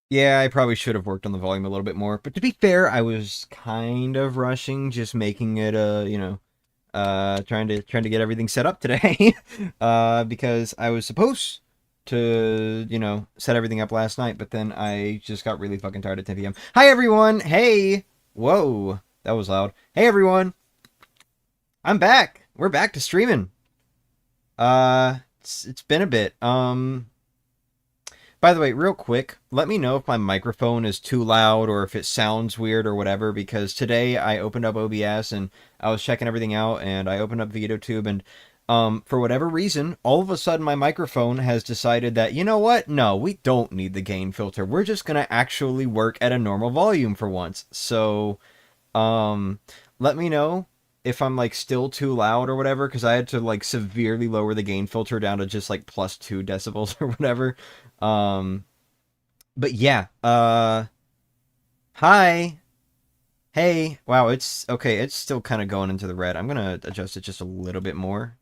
Yeah, I probably should have worked on the volume a little bit more. But to be fair, I was kind of rushing, just making it trying to get everything set up today. Because I was supposed to, set everything up last night, but then I just got really fucking tired at 10 p.m. Hi everyone. Hey. Whoa. That was loud. Hey everyone. I'm back. We're back to streaming. It's been a bit. By the way, real quick, let me know if my microphone is too loud or if it sounds weird or whatever, because today I opened up OBS and I was checking everything out and I opened up VideoTube and for whatever reason, all of a sudden my microphone has decided that, you know what? No, we don't need the gain filter. We're just going to actually work at a normal volume for once. So, let me know if I'm like still too loud or whatever, because I had to like severely lower the gain filter down to just like +2 decibels or whatever. Um, but yeah, hi, hey, wow, it's okay. It's still kind of going into the red. I'm gonna adjust it just a little bit more.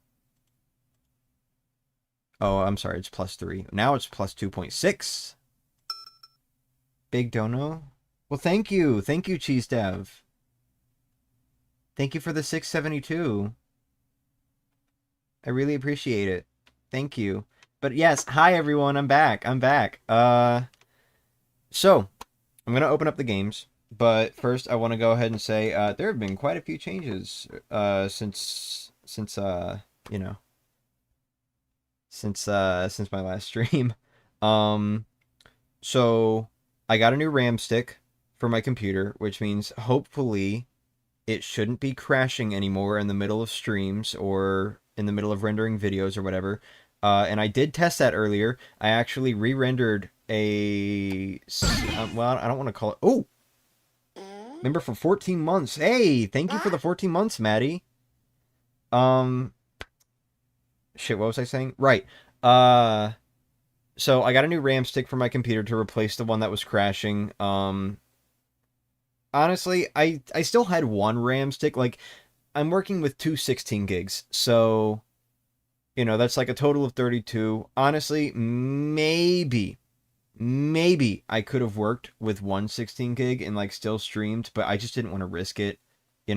Oh, I'm sorry, it's +3. Now it's +2.6. Big dono. Well, thank you, Cheese Dev. Thank you for the 672. I really appreciate it. Thank you. But yes, hi everyone, I'm back. I'm back. So I'm gonna open up the games, but first I want to go ahead and say there have been quite a few changes since you know since my last stream. Um, so I got a new RAM stick for my computer, which means hopefully it shouldn't be crashing anymore in the middle of streams or in the middle of rendering videos or whatever. And I did test that earlier. I actually re-rendered well, I don't want to call it. Oh, member for 14 months. Hey, thank you for the 14 months, Maddie. Shit, what was I saying? Right. So I got a new RAM stick for my computer to replace the one that was crashing. Honestly, I still had one RAM stick. Like, I'm working with two 16 gigs, so that's like a total of 32. Honestly, maybe I could have worked with one 16 gig and like still streamed, but I just didn't want to risk it. I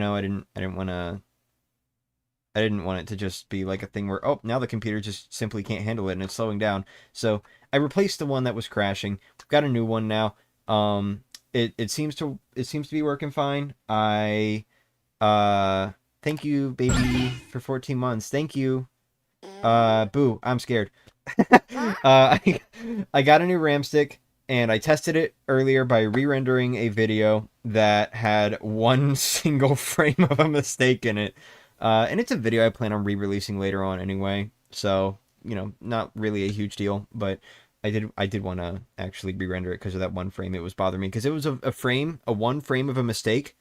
didn't want it to just be like a thing where, oh, now the computer just simply can't handle it and it's slowing down. So I replaced the one that was crashing. We've got a new one now. It seems to be working fine. I Thank you, baby, for 14 months. Thank you. Boo, I'm scared. I got a new RAM stick, and I tested it earlier by re-rendering a video that had one single frame of a mistake in it. And it's a video I plan on re-releasing later on anyway, so, you know, not really a huge deal, but I did want to actually re-render it because of that one frame. It was bothering me, because it was a one frame of a mistake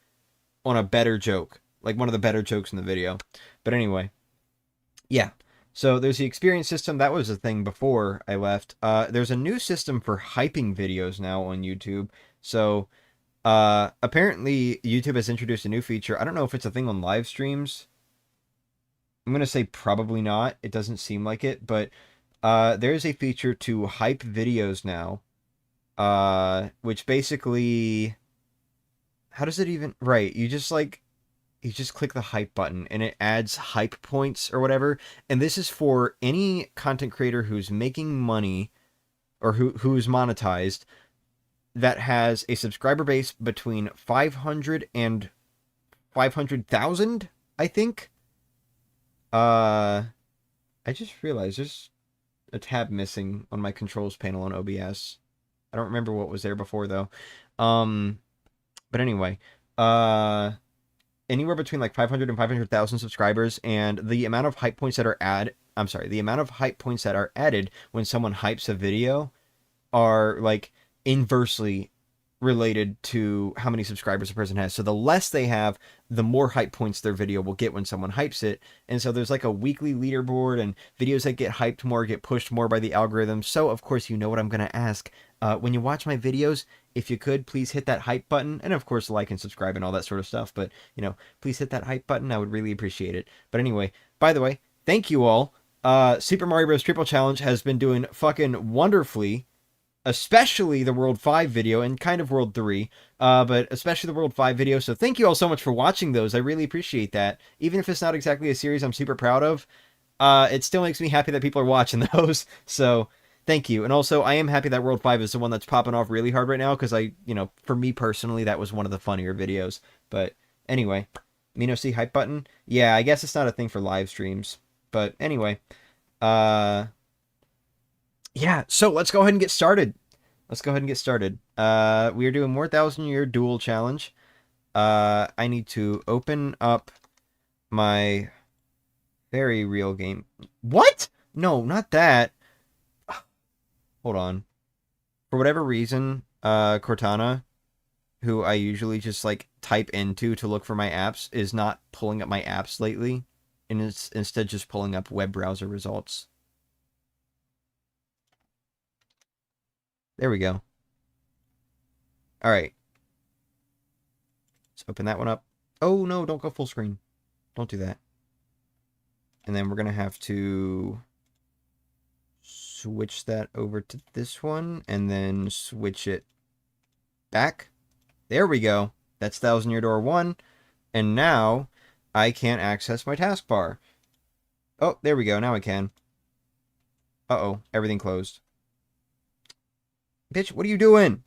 on a better joke, like one of the better jokes in the video. But anyway, yeah. So there's the experience system. That was a thing before I left. There's a new system for hyping videos now on YouTube. So apparently YouTube has introduced a new feature. I don't know if it's a thing on live streams. I'm going to say probably not. It doesn't seem like it. But there's a feature to hype videos now. Which basically... How does it even... Right, you just click the hype button and it adds hype points or whatever. And this is for any content creator who's making money or who's monetized that has a subscriber base between 500 and 500,000, I think. I just realized there's a tab missing on my controls panel on OBS. I don't remember what was there before though. But anyway, anywhere between like 500 and 500,000 subscribers, and the amount of hype points that are the amount of hype points that are added when someone hypes a video are like inversely related to how many subscribers a person has. So the less they have, the more hype points their video will get when someone hypes it. And so there's like a weekly leaderboard, and videos that get hyped more get pushed more by the algorithm. So of course, you know what I'm going to ask. When you watch my videos, if you could, please hit that hype button. And of course, like and subscribe and all that sort of stuff. But, you know, please hit that hype button. I would really appreciate it. But anyway, by the way, thank you all. Super Mario Bros. Triple Challenge has been doing fucking wonderfully. Especially the World 5 video and kind of World 3, but especially the World 5 video. So thank you all so much for watching those. I really appreciate that. Even if it's not exactly a series I'm super proud of, it still makes me happy that people are watching those. So thank you. And also, I am happy that World 5 is the one that's popping off really hard right now, because for me personally, that was one of the funnier videos. But anyway, Mino C hype button. Yeah, I guess it's not a thing for live streams. But anyway, yeah, so let's go ahead and get started. We are doing more 1,000-year duel challenge. I need to open up my very real game. What? No, not that. Hold on. For whatever reason, Cortana, who I usually just like type into to look for my apps, is not pulling up my apps lately, and it's instead just pulling up web browser results. There we go. All right. Let's open that one up. Oh, no, don't go full screen. Don't do that. And then we're going to have to switch that over to this one and then switch it back. There we go. That's 1,000-year door 1. And now I can't access my taskbar. Oh, there we go. Now I can. Uh-oh. Everything closed. Bitch, what are you doing?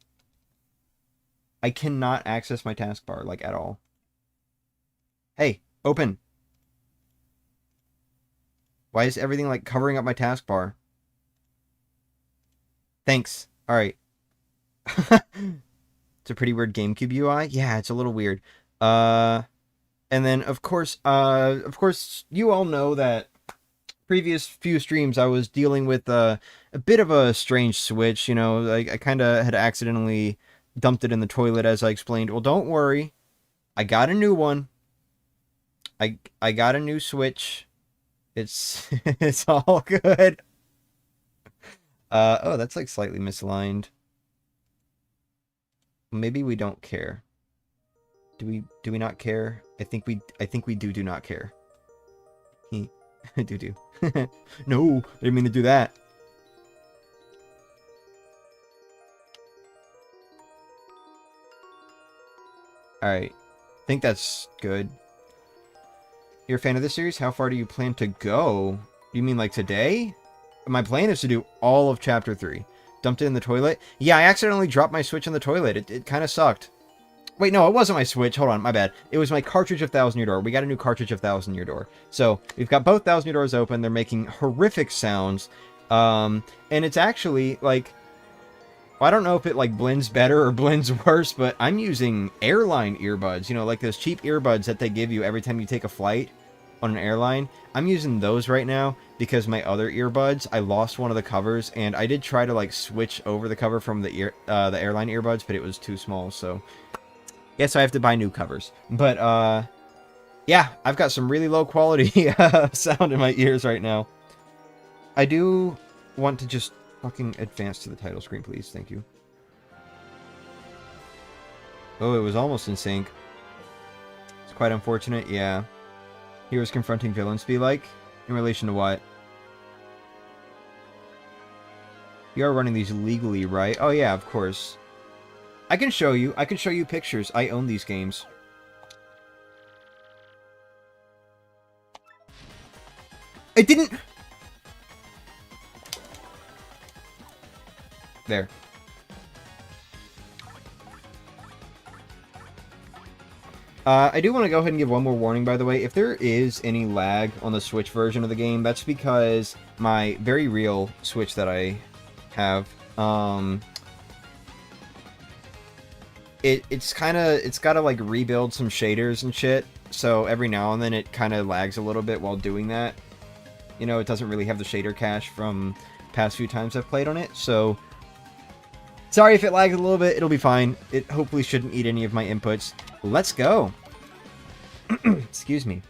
I cannot access my taskbar, like, at all. Hey, open. Why is everything, like, covering up my taskbar? Thanks. Alright. It's a pretty weird GameCube UI. Yeah, it's a little weird. And then, of course, you all know that previous few streams I was dealing with a bit of a strange switch. You know, I kind of had accidentally dumped it in the toilet, as I explained. Well, don't worry, I got a new one. I got a new switch. It's it's all good. Oh, that's like slightly misaligned. Maybe we don't care. Do we not care? I think we do not care. do. No, I didn't mean to do that. Alright. I think that's good. You're a fan of this series? How far do you plan to go? You mean like today? My plan is to do all of Chapter 3. Dumped it in the toilet? Yeah, I accidentally dropped my Switch in the toilet. It kind of sucked. Wait, no, it wasn't my Switch. Hold on, my bad. It was my cartridge of Thousand Year Door. We got a new cartridge of Thousand Year Door. So, we've got both Thousand Year Doors open. They're making horrific sounds. And it's actually, like... Well, I don't know if it, like, blends better or blends worse, but I'm using airline earbuds. You know, like those cheap earbuds that they give you every time you take a flight on an airline. I'm using those right now because my other earbuds, I lost one of the covers, and I did try to, like, switch over the cover from the airline earbuds, but it was too small, so... Yes, I have to buy new covers. But, yeah, I've got some really low quality sound in my ears right now. I do want to just fucking advance to the title screen, please. Thank you. Oh, it was almost in sync. It's quite unfortunate, yeah. Heroes confronting villains be like? In relation to what? You are running these legally, right? Oh, yeah, of course. I can show you. I can show you pictures. I own these games. It didn't... There. I do want to go ahead and give one more warning, by the way. If there is any lag on the Switch version of the game, that's because my very real Switch that I have, it's got to like rebuild some shaders and shit, so every now and then it kind of lags a little bit while doing that. You know, it doesn't really have the shader cache from past few times I've played on it, so sorry if it lags a little bit. It'll be fine. It hopefully shouldn't eat any of my inputs. Let's go. Excuse me.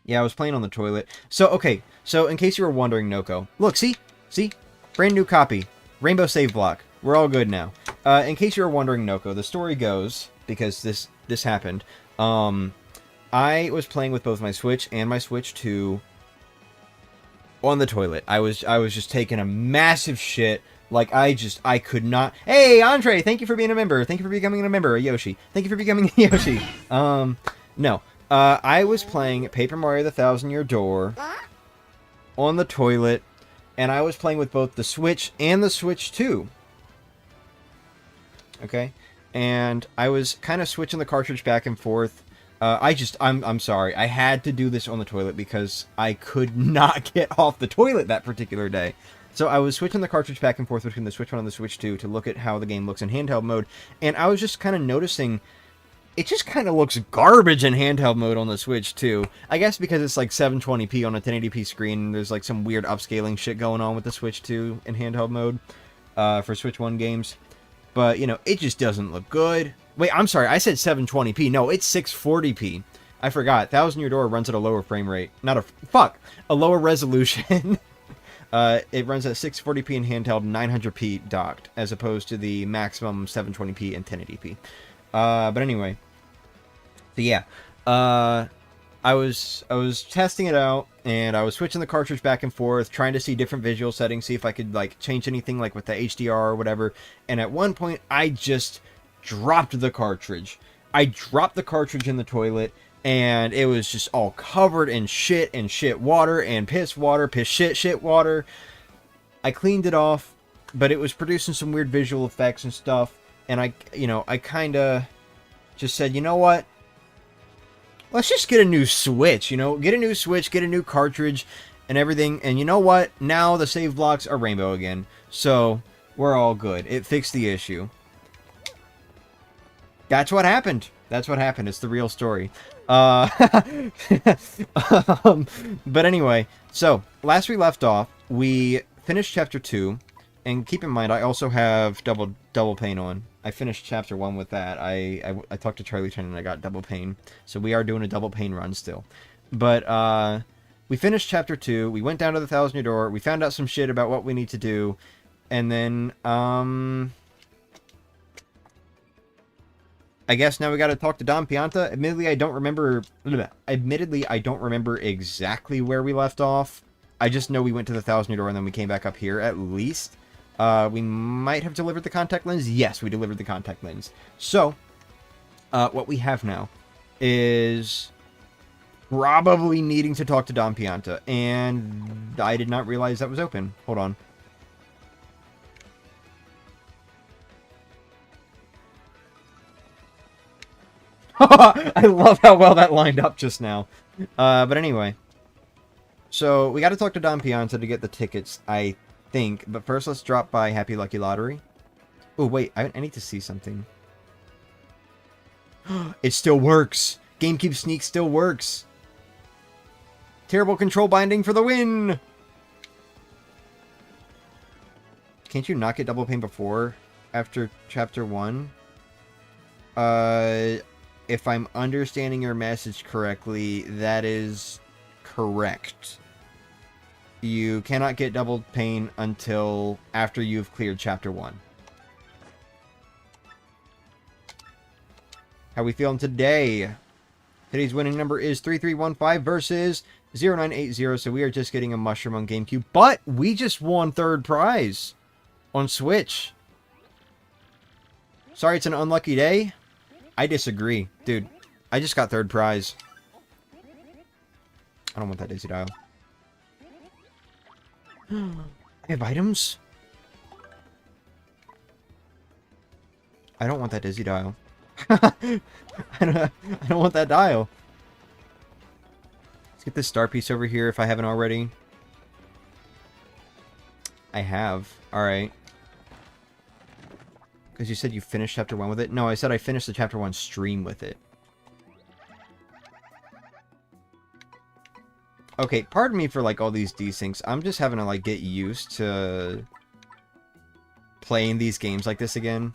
Yeah, I was playing on the toilet. So, okay. So, in case you were wondering, Noko. Look, see? See? Brand new copy. Rainbow save block. We're all good now. In case you were wondering, Noko, the story goes, because this happened, I was playing with both my Switch and my Switch 2 on the toilet. I was just taking a massive shit. Like, I could not... Hey, Andre, thank you for being a member. Thank you for becoming a member, Yoshi. Thank you for becoming a Yoshi. No. I was playing Paper Mario the Thousand Year Door on the toilet, and I was playing with both the Switch and the Switch 2. Okay? And I was kind of switching the cartridge back and forth. I'm sorry. I had to do this on the toilet because I could not get off the toilet that particular day. So I was switching the cartridge back and forth between the Switch 1 and the Switch 2 to look at how the game looks in handheld mode, and I was just kind of noticing it just kind of looks garbage in handheld mode on the Switch 2. I guess because it's like 720p on a 1080p screen, and there's like some weird upscaling shit going on with the Switch 2 in handheld mode for Switch 1 games. But, you know, it just doesn't look good. Wait, I'm sorry, I said 720p. No, it's 640p. I forgot. Thousand Year Door runs at a lower frame rate. A lower resolution. It runs at 640p in handheld, 900p docked, as opposed to the maximum 720p and 1080p. But anyway, so yeah, I was testing it out, and I was switching the cartridge back and forth, trying to see different visual settings, see if I could like change anything like with the HDR or whatever. And at one point, I just dropped the cartridge. I dropped the cartridge in the toilet, and it was just all covered in shit and shit water and piss water, piss shit water. I cleaned it off, but it was producing some weird visual effects and stuff. And I kind of just said, you know what? Let's just get a new Switch, get a new Switch, get a new cartridge and everything. And you know what? Now the save blocks are rainbow again. So we're all good. It fixed the issue. That's what happened. That's what happened. It's the real story. But anyway, so last we left off, we finished chapter 2, and keep in mind I also have double pain on. I finished chapter 1 with that. I talked to Charlie Chen and I got double pain, so we are doing a double pain run still. But we finished chapter 2. We went down to the Thousand Year Door. We found out some shit about what we need to do, and then I guess now we got to talk to Don Pianta. Admittedly, I don't remember exactly where we left off. I just know we went to the Thousand Year Door and then we came back up here at least. We might have delivered the contact lens. Yes, we delivered the contact lens. So, what we have now is probably needing to talk to Don Pianta. And I did not realize that was open. Hold on. I love how well that lined up just now. But anyway. So, we gotta talk to Don Pianta to get the tickets, I think. But first, let's drop by Happy Lucky Lottery. Oh, wait. I need to see something. It still works! Gamecube Sneak still works! Terrible control binding for the win! Can't you not get double pain before? After Chapter 1? If I'm understanding your message correctly, that is correct. You cannot get double pain until after you've cleared Chapter 1. How we feeling today? Today's winning number is 3315 versus 0980, so we are just getting a mushroom on GameCube. But we just won third prize on Switch. Sorry, it's an unlucky day. I disagree. Dude, I just got third prize. I don't want that Daisy Dial. I have items? I don't want that Dizzy Dial. I don't want that dial. Let's get this star piece over here if I haven't already. I have. Alright. Because you said you finished Chapter 1 with it? No, I said I finished the Chapter 1 stream with it. Okay, pardon me for, like, all these desyncs. I'm just having to, like, get used to playing these games like this again.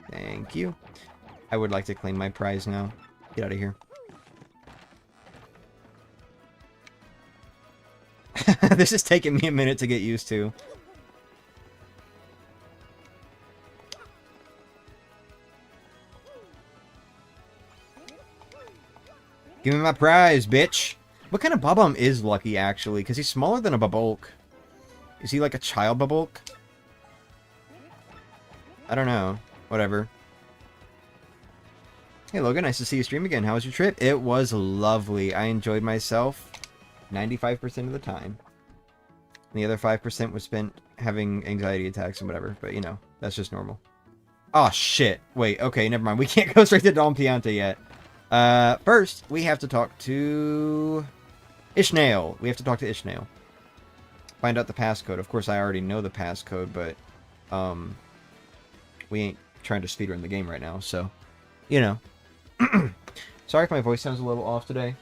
Thank you. I would like to claim my prize now. Get out of here. This is taking me a minute to get used to. Give me my prize, bitch! What kind of Bob-omb is Lucky, actually? Because he's smaller than a Babulk. Is he like a child Babulk? I don't know. Whatever. Hey, Logan, nice to see you stream again. How was your trip? It was lovely. I enjoyed myself 95% of the time. And the other 5% was spent having anxiety attacks and whatever. But, you know, that's just normal. Oh, shit. Wait, okay, never mind. We can't go straight to Don Pianta yet. First, we have to talk to Ishnail. We have to talk to Ishnail. Find out the passcode. Of course, I already know the passcode, but, we ain't trying to speedrun the game right now, so, you know. Sorry if my voice sounds a little off today.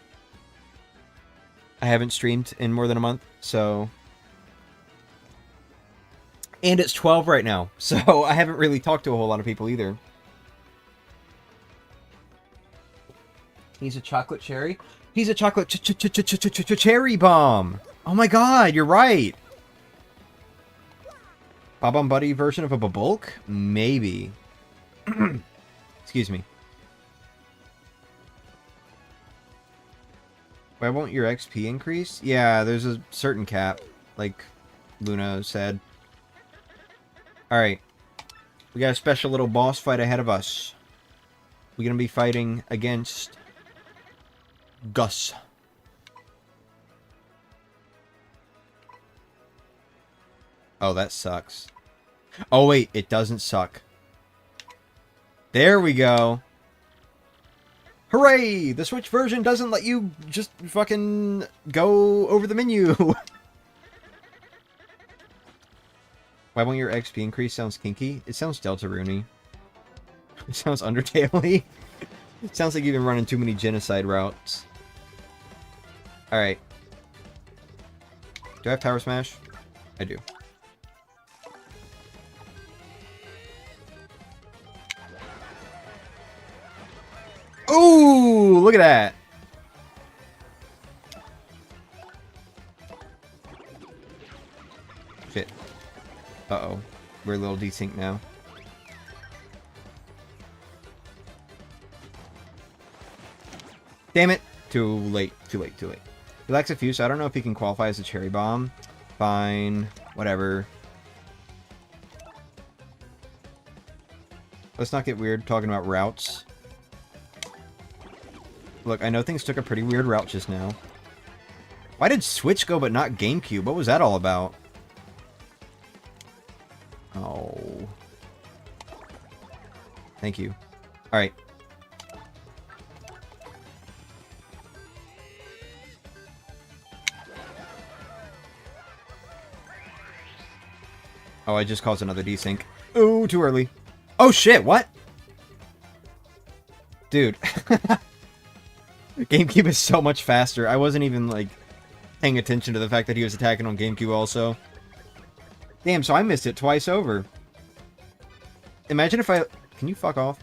I haven't streamed in more than a month, so... And it's 12 right now, so I haven't really talked to a whole lot of people either. He's a chocolate cherry? He's a chocolate cherry bomb! Oh my god, you're right! Bob-omb Buddy version of a Babulk? Maybe. Excuse me. Why won't your XP increase? Yeah, there's a certain cap, like Luna said. Alright. We got a special little boss fight ahead of us. We're gonna be fighting against Gus. Oh, that sucks. Oh, wait, it doesn't suck. There we go. Hooray! The Switch version doesn't let you just fucking go over the menu. Why won't your XP increase? Sounds kinky. It sounds Deltarune-y. It sounds Undertale-y. It sounds like you've been running too many genocide routes. Alright. Do I have Power Smash? I do. Ooh, look at that. Shit. Uh-oh. We're a little desync now. Damn it. Too late. Too late. Too late. He lacks a few, so I don't know if he can qualify as a cherry bomb. Fine. Whatever. Let's not get weird talking about routes. Look, I know things took a pretty weird route just now. Why did Switch go but not GameCube? What was that all about? Oh. Thank you. Alright. Oh, I just caused another desync. Ooh, too early. Oh shit, what? Dude. GameCube is so much faster. I wasn't even, like, paying attention to the fact that he was attacking on GameCube also. Damn, so I missed it twice over. Imagine if I... Can you fuck off?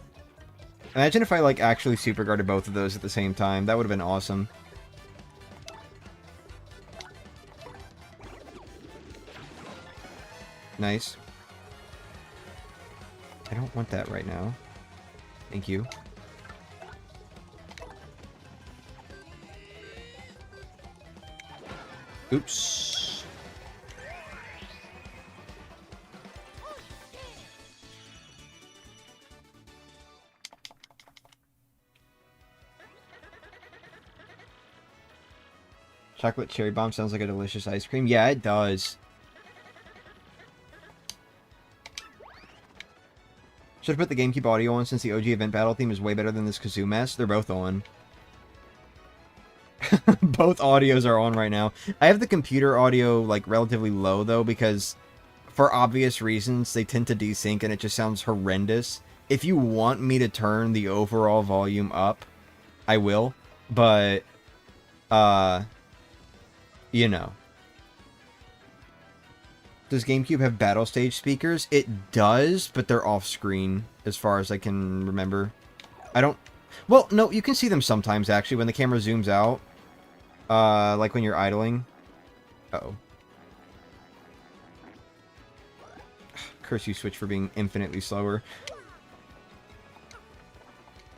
Imagine if I, like, actually super guarded both of those at the same time. That would have been awesome. Nice. I don't want that right now. Thank you. Oops. Chocolate cherry bomb sounds like a delicious ice cream. Yeah, it does. Should have put the GameCube audio on since the OG event battle theme is way better than this kazoo mess. They're both on. Both audios are on right now. I have the computer audio, like, relatively low, though, because for obvious reasons, they tend to desync and it just sounds horrendous. If you want me to turn the overall volume up, I will. But, you know. Does GameCube have battle stage speakers? It does, but they're off-screen, as far as I can remember. I don't... Well, no, you can see them sometimes, actually, when the camera zooms out. Like when you're idling. Uh-oh. Curse you, Switch, for being infinitely slower.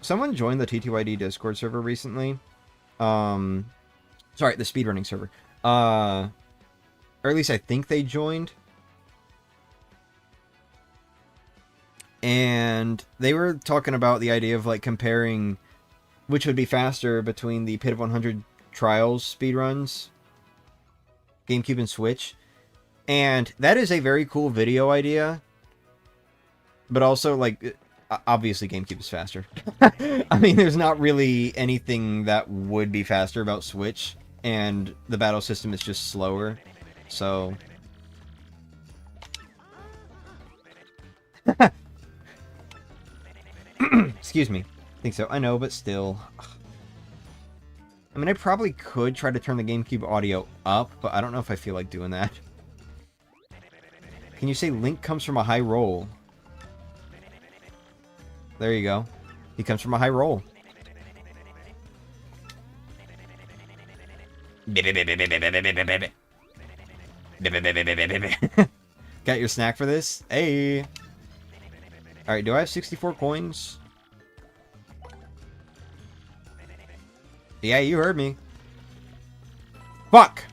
Someone joined the TTYD Discord server recently. Sorry, the speedrunning server. Or at least I think they joined. And they were talking about the idea of, like, comparing which would be faster between the Pit of 100 Trials speedruns, GameCube and Switch. And that is a very cool video idea. But also, like, obviously GameCube is faster. I mean, there's not really anything that would be faster about Switch. And the battle system is just slower. So... Excuse me. I think so. I know, but still. I mean, I probably could try to turn the GameCube audio up, but I don't know if I feel like doing that. Can you say Link comes from a high roll? There you go. He comes from a high roll. Got your snack for this? Hey! Alright, do I have 64 coins? Yeah, you heard me. Fuck!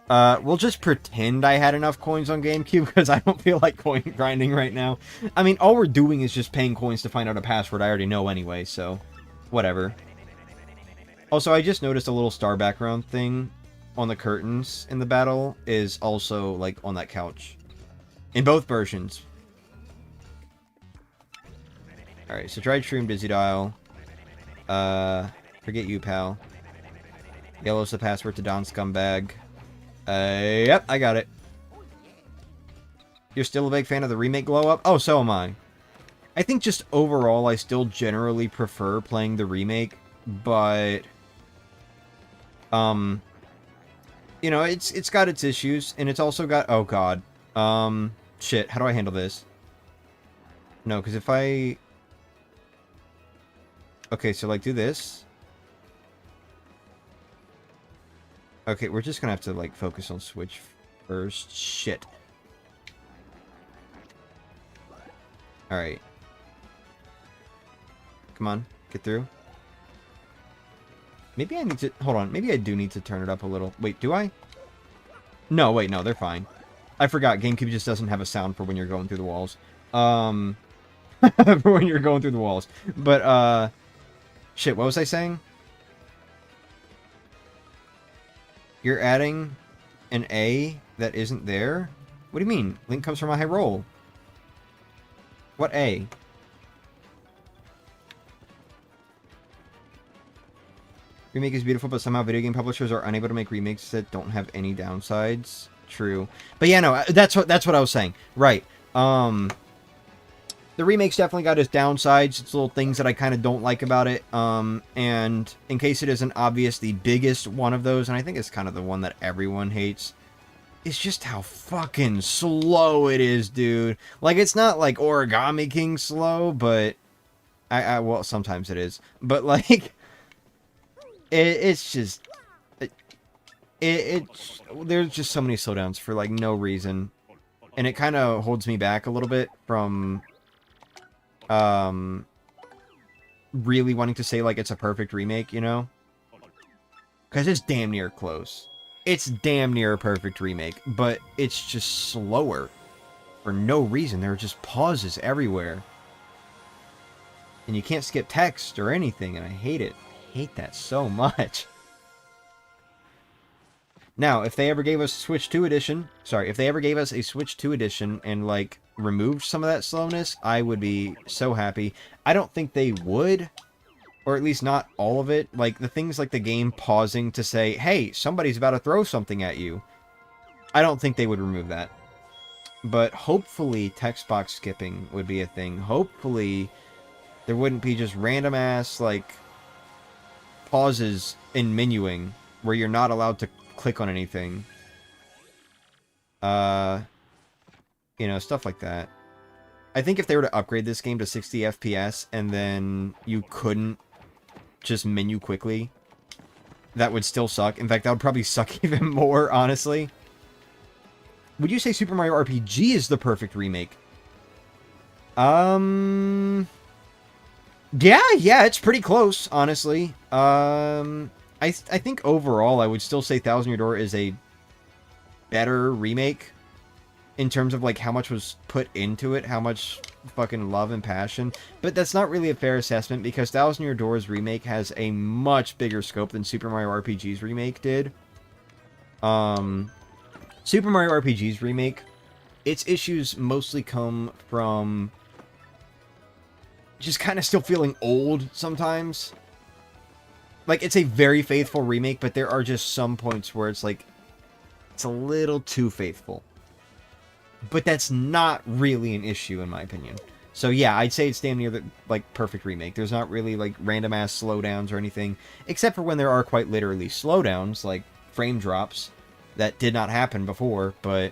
We'll just pretend I had enough coins on GameCube, because I don't feel like coin grinding right now. I mean, all we're doing is just paying coins to find out a password I already know anyway, so... Whatever. Also, I just noticed a little star background thing on the curtains in the battle is also, like, on that couch. In both versions. Alright, so Dried Shroom, Dizzy Dial. Forget you, pal. Yellow's the password to Don Scumbag. Yep, I got it. You're still a big fan of the remake glow-up? Oh, so am I. I think just overall, I still generally prefer playing the remake, but... You know, it's got its issues, and it's also got... Oh, God. Shit, how do I handle this? No, because if I... Okay, so, like, do this. Okay, we're just gonna have to, like, focus on Switch first. Shit. Alright. Come on, get through. Maybe I need to... Hold on, maybe I do need to turn it up a little. Wait, do I? No, wait, no, they're fine. I forgot, GameCube just doesn't have a sound for when you're going through the walls. For when you're going through the walls. But, shit, what was I saying? You're adding an A that isn't there? What do you mean? Link comes from a high roll. What A? Remake is beautiful, but somehow video game publishers are unable to make remakes that don't have any downsides. True. But yeah, no, that's what I was saying. Right. The remake's definitely got its downsides. It's little things that I kind of don't like about it. And in case it isn't obvious, the biggest one of those, and I think it's kind of the one that everyone hates, is just how fucking slow it is, dude. Like, it's not like Origami King slow, but... well, sometimes it is. But, like... It's just... There's just so many slowdowns for, like, no reason. And it kind of holds me back a little bit from... really wanting to say, like, it's a perfect remake, you know? Because it's damn near close. It's damn near a perfect remake, but it's just slower. For no reason. There are just pauses everywhere. And you can't skip text or anything, and I hate it. I hate that so much. Now, if they ever gave us Switch 2 edition... Sorry, if they ever gave us a Switch 2 edition and, like, removed some of that slowness, I would be so happy. I don't think they would... Or at least not all of it. Like, the things like the game pausing to say, hey, somebody's about to throw something at you. I don't think they would remove that. But hopefully text box skipping would be a thing. Hopefully there wouldn't be just random ass, like, pauses in menuing where you're not allowed to click on anything. You know, stuff like that. I think if they were to upgrade this game to 60 FPS and then you couldn't just menu quickly, that would still suck. In fact, that would probably suck even more, honestly. Would you say Super Mario RPG is the perfect remake? Yeah, it's pretty close, honestly. I think overall I would still say Thousand Year Door is a better remake in terms of, like, how much was put into it, how much fucking love and passion. But that's not really a fair assessment, because Thousand Year Door's remake has a much bigger scope than Super Mario RPG's remake did. Super Mario RPG's remake, its issues mostly come from just kind of still feeling old sometimes. Like, it's a very faithful remake, but there are just some points where it's like, it's a little too faithful. But that's not really an issue, in my opinion. So yeah, I'd say it's damn near the, like, perfect remake. There's not really, like, random-ass slowdowns or anything, except for when there are quite literally slowdowns, like frame drops, that did not happen before, but,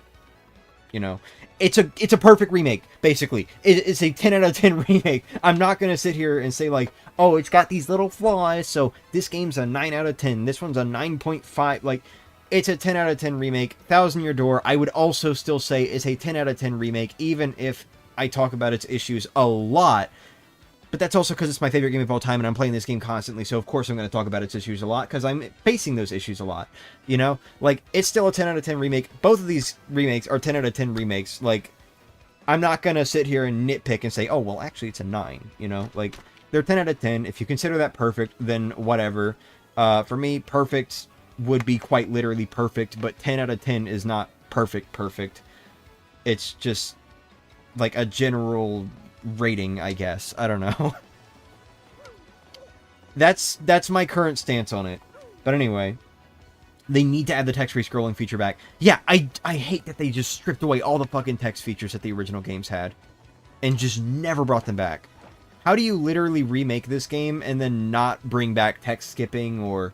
you know, it's a perfect remake, basically. It's a 10 out of 10 remake. I'm not going to sit here and say, like, oh, it's got these little flaws, so this game's a 9 out of 10, this one's a 9.5, like... It's a 10 out of 10 remake. Thousand Year Door, I would also still say is a 10 out of 10 remake, even if I talk about its issues a lot. But that's also because it's my favorite game of all time, and I'm playing this game constantly, so of course I'm going to talk about its issues a lot, because I'm facing those issues a lot. You know? Like, it's still a 10 out of 10 remake. Both of these remakes are 10 out of 10 remakes. Like, I'm not going to sit here and nitpick and say, oh, well, actually it's a 9, you know? Like, they're 10 out of 10. If you consider that perfect, then whatever. For me, perfect would be quite literally perfect, but 10 out of 10 is not perfect. It's just like a general rating, I guess. I don't know. That's my current stance on it. But anyway, they need to add the text-free scrolling feature back. Yeah, I hate that they just stripped away all the fucking text features that the original games had and just never brought them back. How do you literally remake this game and then not bring back text skipping or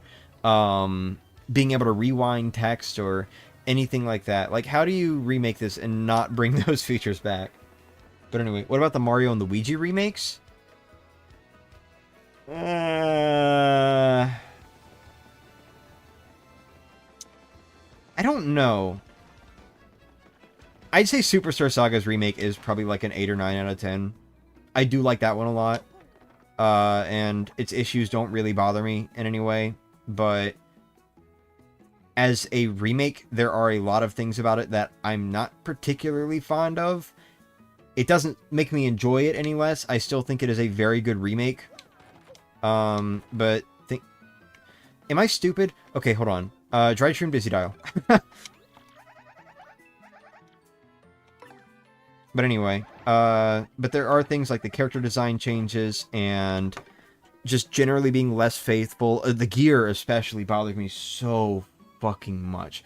being able to rewind text or anything like that? Like, how do you remake this and not bring those features back? But anyway, what about the Mario and Luigi remakes? I don't know. I'd say Superstar Saga's remake is probably like an 8 or 9 out of 10. I do like that one a lot. And its issues don't really bother me in any way. But as a remake, there are a lot of things about it that I'm not particularly fond of. It doesn't make me enjoy it any less. I still think it is a very good remake. But am I stupid? Okay, hold on. Dry Shroom Busy Dial. But anyway, but there are things like the character design changes and just generally being less faithful. The gear especially bothers me so fucking much.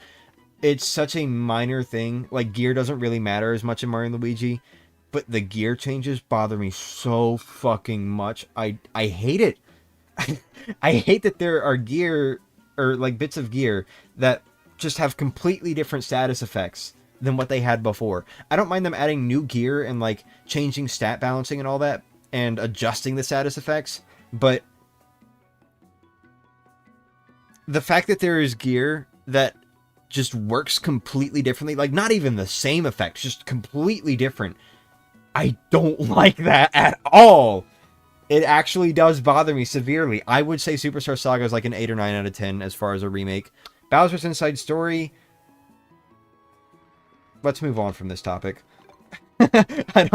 It's such a minor thing. Like, gear doesn't really matter as much in Mario and Luigi, but the gear changes bother me so fucking much. I hate it. I hate that there are gear, or like bits of gear, that just have completely different status effects than what they had before. I don't mind them adding new gear and like changing stat balancing and all that, and adjusting the status effects, but the fact that there is gear that just works completely differently, like not even the same effects, just completely different, I don't like that at all. It actually does bother me severely. I would say Superstar Saga is like an 8 or 9 out of 10 as far as a remake. Bowser's Inside Story... Let's move on from this topic. I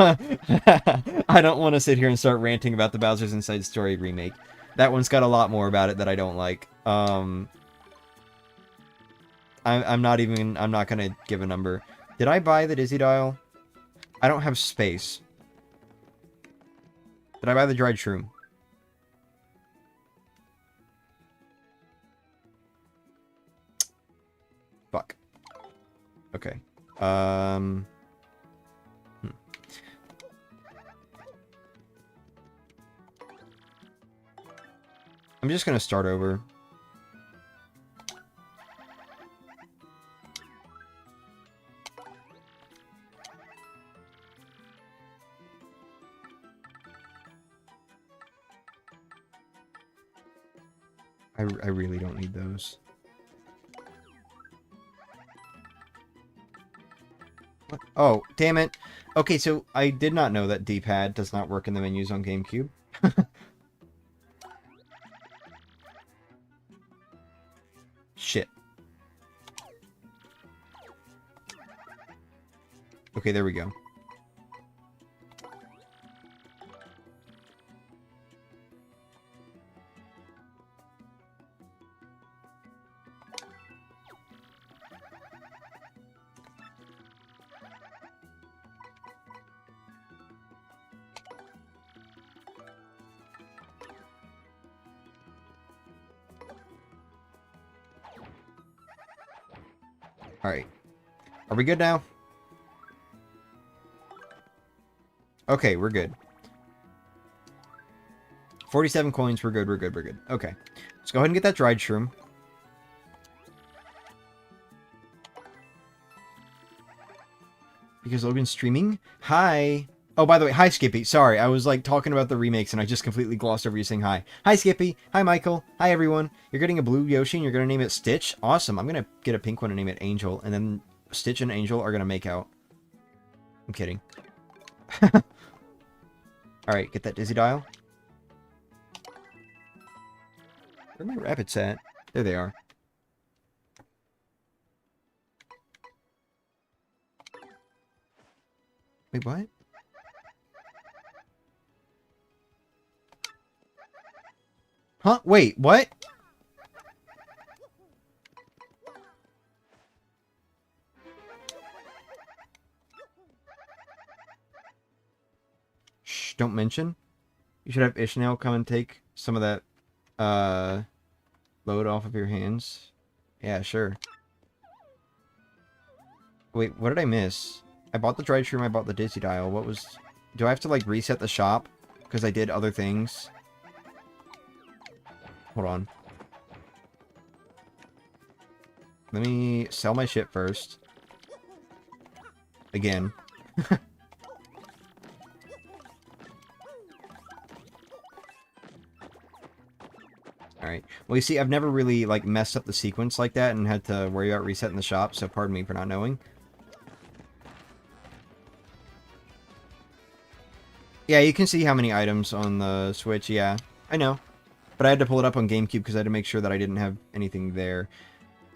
don't want to sit here and start ranting about the Bowser's Inside Story remake. That one's got a lot more about it that I don't like. I'm not gonna give a number. Did I buy the Dizzy Dial? I don't have space. Did I buy the dried shroom? Fuck. Okay. I'm just gonna start over. I really don't need those. What? Oh, damn it. Okay, so I did not know that D-pad does not work in the menus on GameCube. Shit. Okay, there we go. Alright. Are we good now? Okay, we're good. 47 coins, we're good, we're good, we're good. Okay. Let's go ahead and get that dried shroom. Because Logan's streaming? Hi! Oh, by the way, hi Skippy. Sorry, I was like talking about the remakes and I just completely glossed over you saying hi. Hi Skippy. Hi Michael. Hi everyone. You're getting a blue Yoshi and you're going to name it Stitch? Awesome. I'm going to get a pink one and name it Angel. And then Stitch and Angel are going to make out. I'm kidding. Alright, get that Dizzy Dial. Where are my rabbits at? There they are. Wait, what? Huh? Wait, what? Shh, don't mention. You should have Ishmael come and take some of that, load off of your hands. Yeah, sure. Wait, what did I miss? I bought the dried shroom, I bought the Dizzy Dial. What was... Do I have to, like, reset the shop? Because I did other things? Hold on. Let me sell my shit first. Again. Alright. Well, you see, I've never really, like, messed up the sequence like that and had to worry about resetting the shop, so pardon me for not knowing. Yeah, you can see how many items on the Switch, yeah. I know. But I had to pull it up on GameCube because I had to make sure that I didn't have anything there.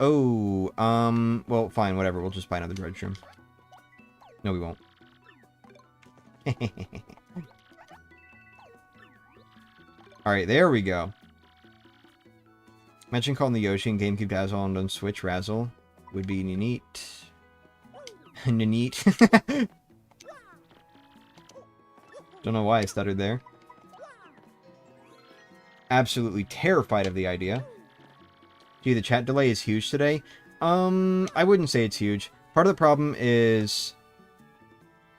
Oh, well, fine, whatever. We'll just buy another dried shroom. No, we won't. Alright, there we go. Imagine calling the Yoshi and GameCube Dazzle and on Switch Razzle. Would be neat. Neat. Don't know why I stuttered there. Absolutely terrified of the idea. Gee, the chat delay is huge today. I wouldn't say it's huge. Part of the problem is...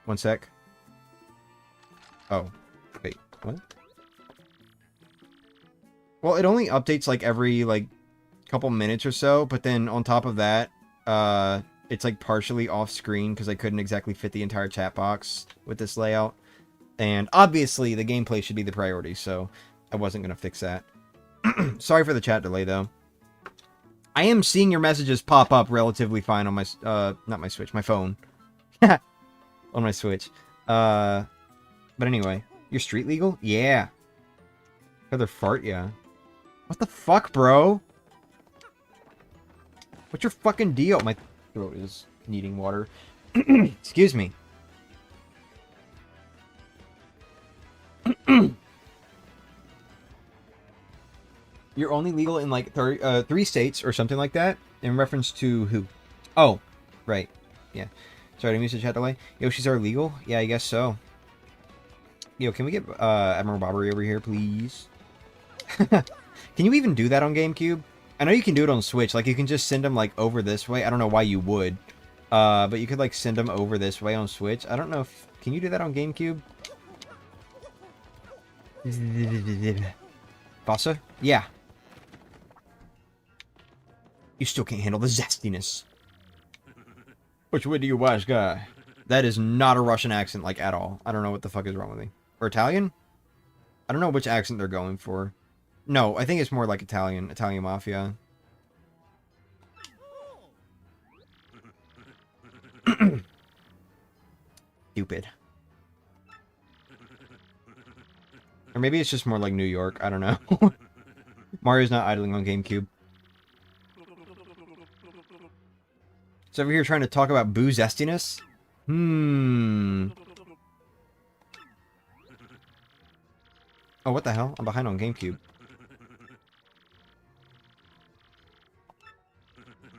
One sec. Oh. Wait, what? Well, it only updates, like, every, like, couple minutes or so, but then on top of that, it's, like, partially off-screen, because I couldn't exactly fit the entire chat box with this layout. And, obviously, the gameplay should be the priority, so I wasn't going to fix that. Sorry for the chat delay, though. I am seeing your messages pop up relatively fine on my, not my Switch, my phone. On my Switch. But anyway. You're street legal? Yeah. Feather fart, yeah. What the fuck, bro? What's your fucking deal? My throat is needing water. Excuse me. You're only legal in, like, 3 states or something like that? In reference to who? Oh, right. Yeah. Sorry, I didn't use the chat delay. Yoshis are legal? Yeah, I guess so. Yo, can we get Admiral Bobbery over here, please? Can you even do that on GameCube? I know you can do it on Switch. Like, you can just send them, like, over this way. I don't know why you would. But you could, like, send them over this way on Switch. I don't know if... Can you do that on GameCube? Bossa? Yeah. You still can't handle the zestiness. Which way do you wash, guy? That is not a Russian accent, like, at all. I don't know what the fuck is wrong with me. Or Italian? I don't know which accent they're going for. No, I think it's more like Italian. Italian Mafia. Stupid. Or maybe it's just more like New York. I don't know. Mario's not idling on GameCube. It's over here trying to talk about boo zestiness? Oh, what the hell? I'm behind on GameCube.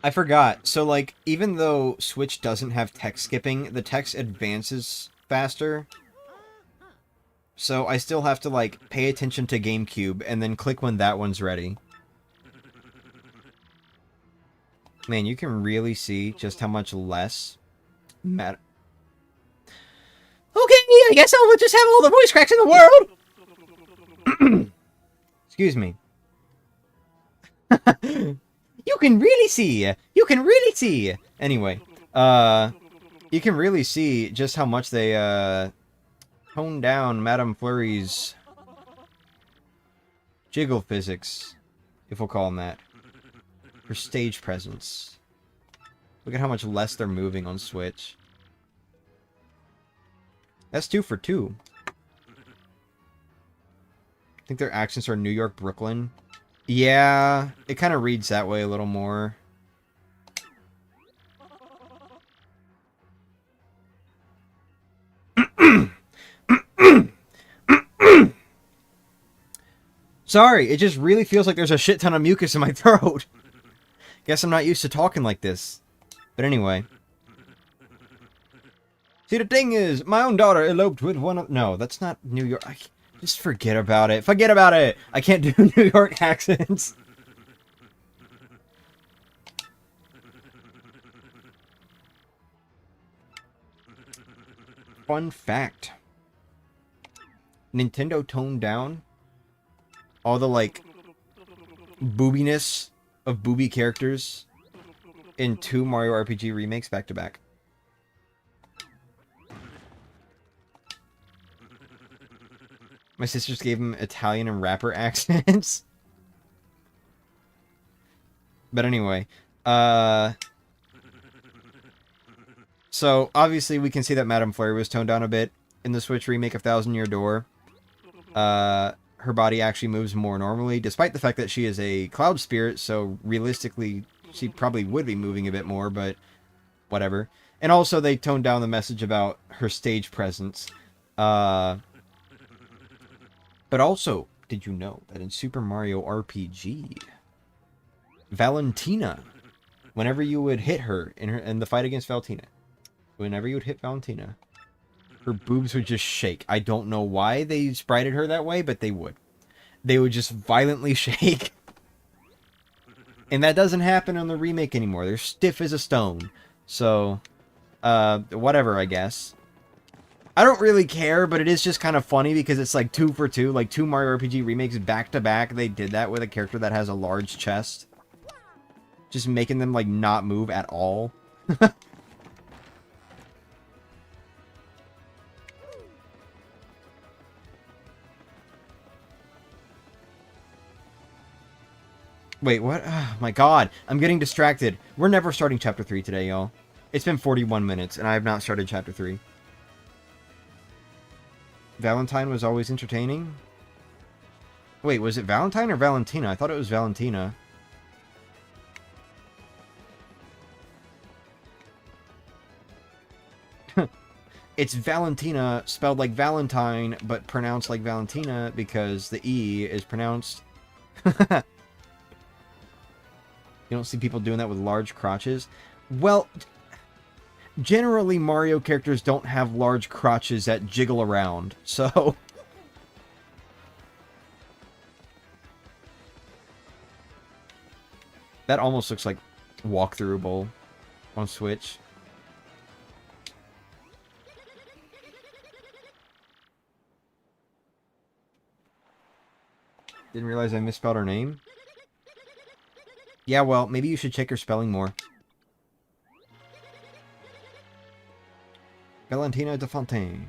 I forgot. So, like, even though Switch doesn't have text skipping, the text advances faster. So I still have to, like, pay attention to GameCube and then click when that one's ready. Man, you can really see just how much less matter. Okay, I guess I'll just have all the voice cracks in the world! Excuse me. You can really see! You can really see! Anyway, you can really see just how much they, toned down Madame Flurry's jiggle physics, if we'll call them that. Her stage presence. Look at how much less they're moving on Switch. That's 2 for 2. I think their accents are New York, Brooklyn. Yeah, it kind of reads that way a little more. Sorry, it just really feels like there's a shit ton of mucus in my throat. Guess I'm not used to talking like this. But anyway. See, the thing is, my own daughter eloped with one of... No, that's not New York. Just forget about it. Forget about it! I can't do New York accents. Fun fact. Nintendo toned down all the, like, boobiness of booby characters in 2 Mario RPG remakes back to back. My sisters gave him Italian and rapper accents. But anyway, so obviously we can see that Madame Flurry was toned down a bit in the Switch remake of Thousand Year Door. Her body actually moves more normally, despite the fact that she is a cloud spirit, so realistically, she probably would be moving a bit more, but whatever. And also, they toned down the message about her stage presence. But also, did you know that in Super Mario RPG, Valentina, whenever you would hit her in the fight against Valentina, whenever you would hit Valentina, Her boobs would just shake. I don't know why they sprited her that way, but they would. They would just violently shake. And that doesn't happen on the remake anymore. They're stiff as a stone. So, whatever, I guess. I don't really care, but it is just kind of funny because it's like 2 for 2. Like 2 Mario RPG remakes back to back. They did that with a character that has a large chest. Just making them, like, not move at all. Wait, what? Oh, my God. I'm getting distracted. We're never starting Chapter 3 today, y'all. It's been 41 minutes, and I have not started Chapter 3. Valentine was always entertaining? Wait, was it Valentine or Valentina? I thought it was Valentina. It's Valentina, spelled like Valentine, but pronounced like Valentina because the E is pronounced... You don't see people doing that with large crotches? Well, generally Mario characters don't have large crotches that jiggle around, so... That almost looks like walkthroughable on Switch. Didn't realize I misspelled her name. Yeah, well, maybe you should check your spelling more. Valentina de Fontaine.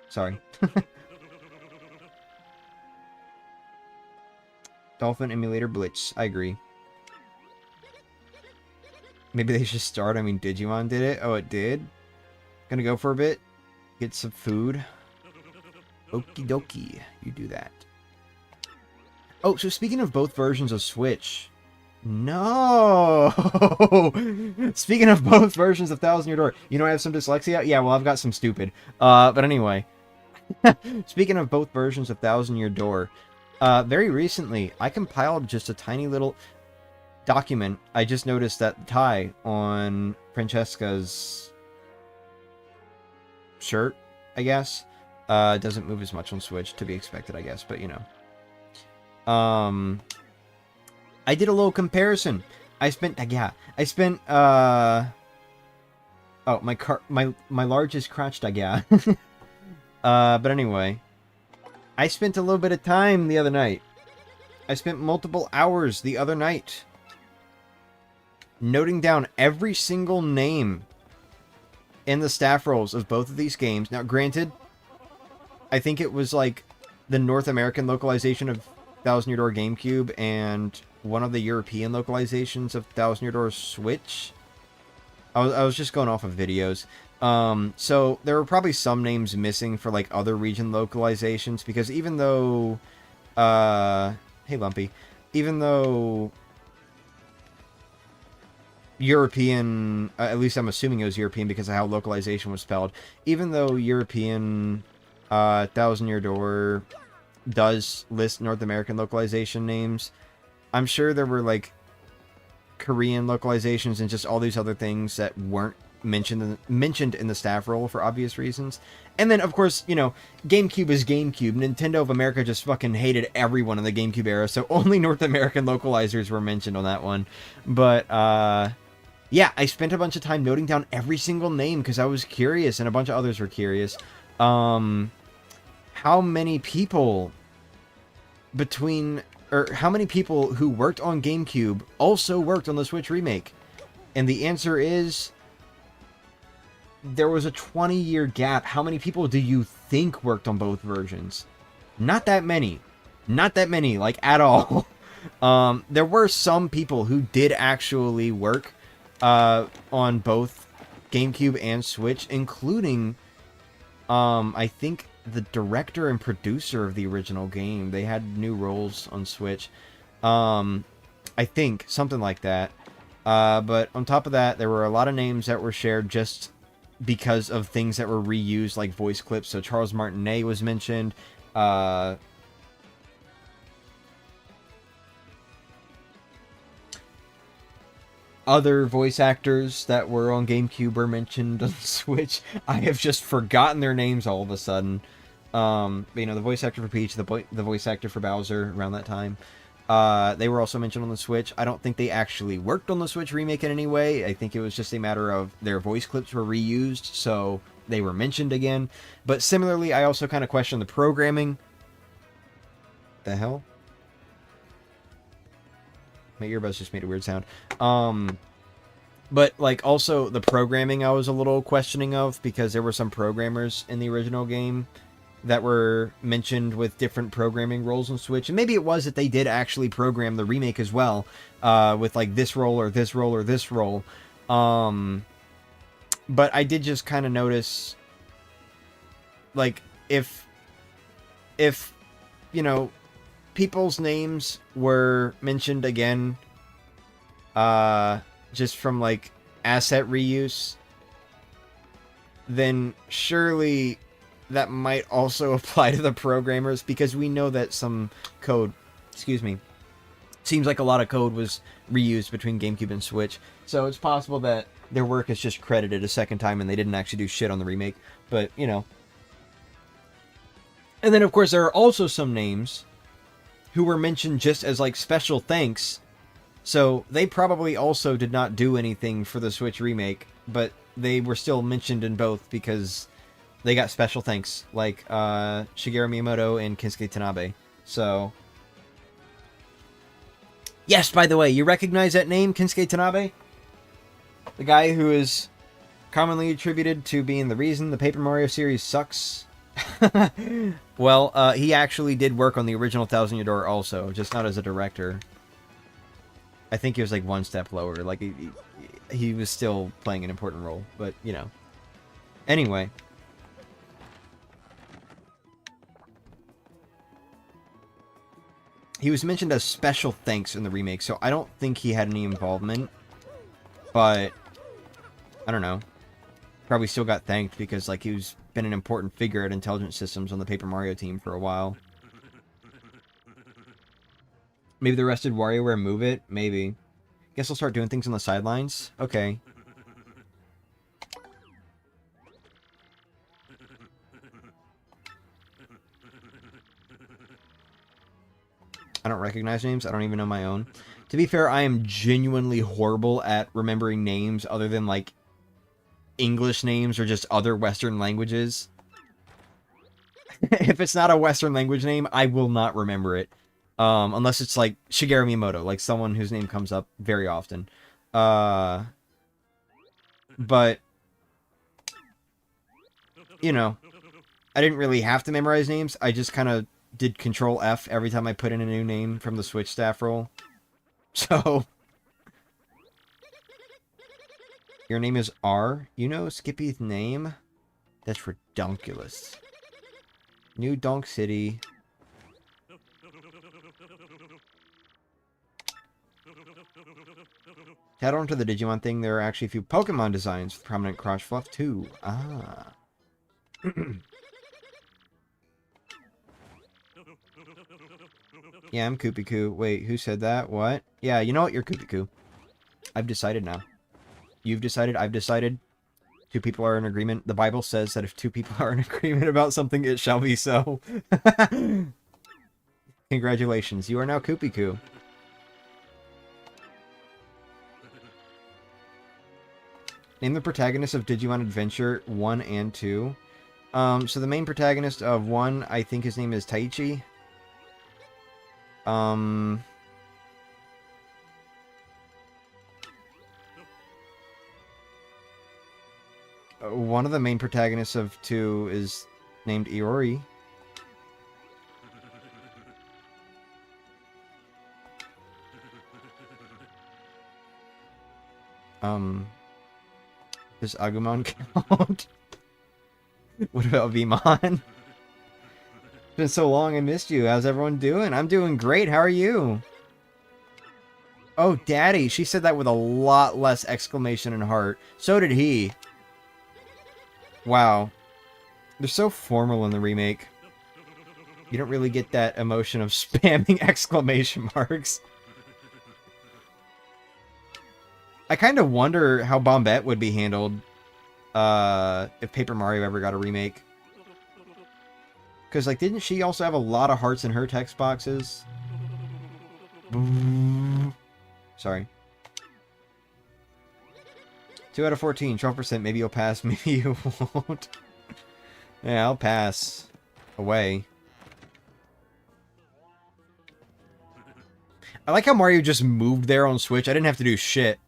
Sorry. Dolphin Emulator Blitz. I agree. Maybe they should start. I mean, Digimon did it. Oh, it did? Gonna go for a bit. Get some food. Okie dokie. You do that. Oh, so speaking of both versions of Switch. No! Speaking of both versions of Thousand Year Door. You know I have some dyslexia? Yeah, well, I've got some stupid. But anyway. Speaking of both versions of Thousand Year Door. Very recently, I compiled just a tiny little... document. I just noticed that the tie on Francesca's shirt, I guess, doesn't move as much on Switch, to be expected, I guess, but you know. I did a little comparison. I spent oh, my largest crotch yeah. But anyway, I spent a little bit of time the other night. I spent multiple hours the other night noting down every single name in the staff roles of both of these games. Now, granted, I think it was like the North American localization of Thousand Year Door GameCube and one of the European localizations of Thousand Year Door Switch. I was just going off of videos. So there were probably some names missing for like other region localizations because even though, hey Lumpy, even though European, at least I'm assuming it was European because of how localization was spelled. Even though European Thousand Year Door does list North American localization names, I'm sure there were like Korean localizations and just all these other things that weren't mentioned in the staff role for obvious reasons. And then, of course, you know, GameCube is GameCube. Nintendo of America just fucking hated everyone in the GameCube era, so only North American localizers were mentioned on that one. But, yeah, I spent a bunch of time noting down every single name because I was curious and a bunch of others were curious. How many people how many people who worked on GameCube also worked on the Switch remake? And the answer is there was a 20-year gap. How many people do you think worked on both versions? Not that many. Not that many, like, at all. There were some people who did actually work on both GameCube and Switch, including, I think, the director and producer of the original game. They had new roles on Switch. I think, something like that. But on top of that, there were a lot of names that were shared just because of things that were reused, like voice clips. So Charles Martinet was mentioned, Other voice actors that were on GameCube were mentioned on Switch. I have just forgotten their names all of a sudden. You know, the voice actor for Peach, the voice actor for Bowser around that time. They were also mentioned on the Switch. I don't think they actually worked on the Switch remake in any way. I think it was just a matter of their voice clips were reused, so they were mentioned again. But similarly, I also kind of question the programming. The hell? My earbuds just made a weird sound. But, like, also the programming I was a little questioning of, because there were some programmers in the original game that were mentioned with different programming roles on Switch. And maybe it was that they did actually program the remake as well, with, like, this role or this role or this role. But I did just kind of notice, like, if, you know, people's names were mentioned again, just from, like, asset reuse, then surely that might also apply to the programmers, because we know that some code, seems like a lot of code was reused between GameCube and Switch, so it's possible that their work is just credited a second time and they didn't actually do shit on the remake, but, you know. And then, of course, there are also some names who were mentioned just as, like, special thanks. So they probably also did not do anything for the Switch remake, but they were still mentioned in both because they got special thanks, like Shigeru Miyamoto and Kensuke Tanabe. So, yes, by the way, you recognize that name, Kensuke Tanabe? The guy who is commonly attributed to being the reason the Paper Mario series sucks. Well, he actually did work on the original Thousand Year Door also, just not as a director. I think he was like one step lower. Like, he was still playing an important role, but, you know. Anyway. He was mentioned as special thanks in the remake, so I don't think he had any involvement. But, I don't know. Probably still got thanked because, like, he was been an important figure at Intelligent Systems on the Paper Mario team for a while. Maybe the rest did WarioWare move it? Maybe. Guess I'll start doing things on the sidelines? Okay. I don't recognize names. I don't even know my own. To be fair, I am genuinely horrible at remembering names other than, like, English names or just other Western languages. If it's not a Western language name, I will not remember it. Unless it's like Shigeru Miyamoto, like someone whose name comes up very often. But, you know, I didn't really have to memorize names. I just kind of did Control F every time I put in a new name from the Switch staff roll. So, your name is R? You know Skippy's name? That's redonkulous. New Donk City. Head on to the Digimon thing. There are actually a few Pokemon designs with prominent crotch fluff too. Ah. Yeah, I'm Kupiku. Wait, who said that? What? Yeah, you know what? You're Kupiku. I've decided now. You've decided. I've decided. Two people are in agreement. The Bible says that if two people are in agreement about something, it shall be so. Congratulations. You are now Kupiku. Name the protagonist of Digimon Adventure 1 and 2. So the main protagonist of 1, I think his name is Taichi. One of the main protagonists of 2 is named Iori. Does Agumon count? What about Vmon? It's been so long, I missed you. How's everyone doing? I'm doing great. How are you? Oh, Daddy. She said that with a lot less exclamation and heart. So did he. Wow. They're so formal in the remake. You don't really get that emotion of spamming exclamation marks. I kind of wonder how Bombette would be handled if Paper Mario ever got a remake. Because, like, didn't she also have a lot of hearts in her text boxes? Sorry. 2 out of 14, 12%. Maybe you'll pass, maybe you won't. Yeah, I'll pass. Away. I like how Mario just moved there on Switch. I didn't have to do shit.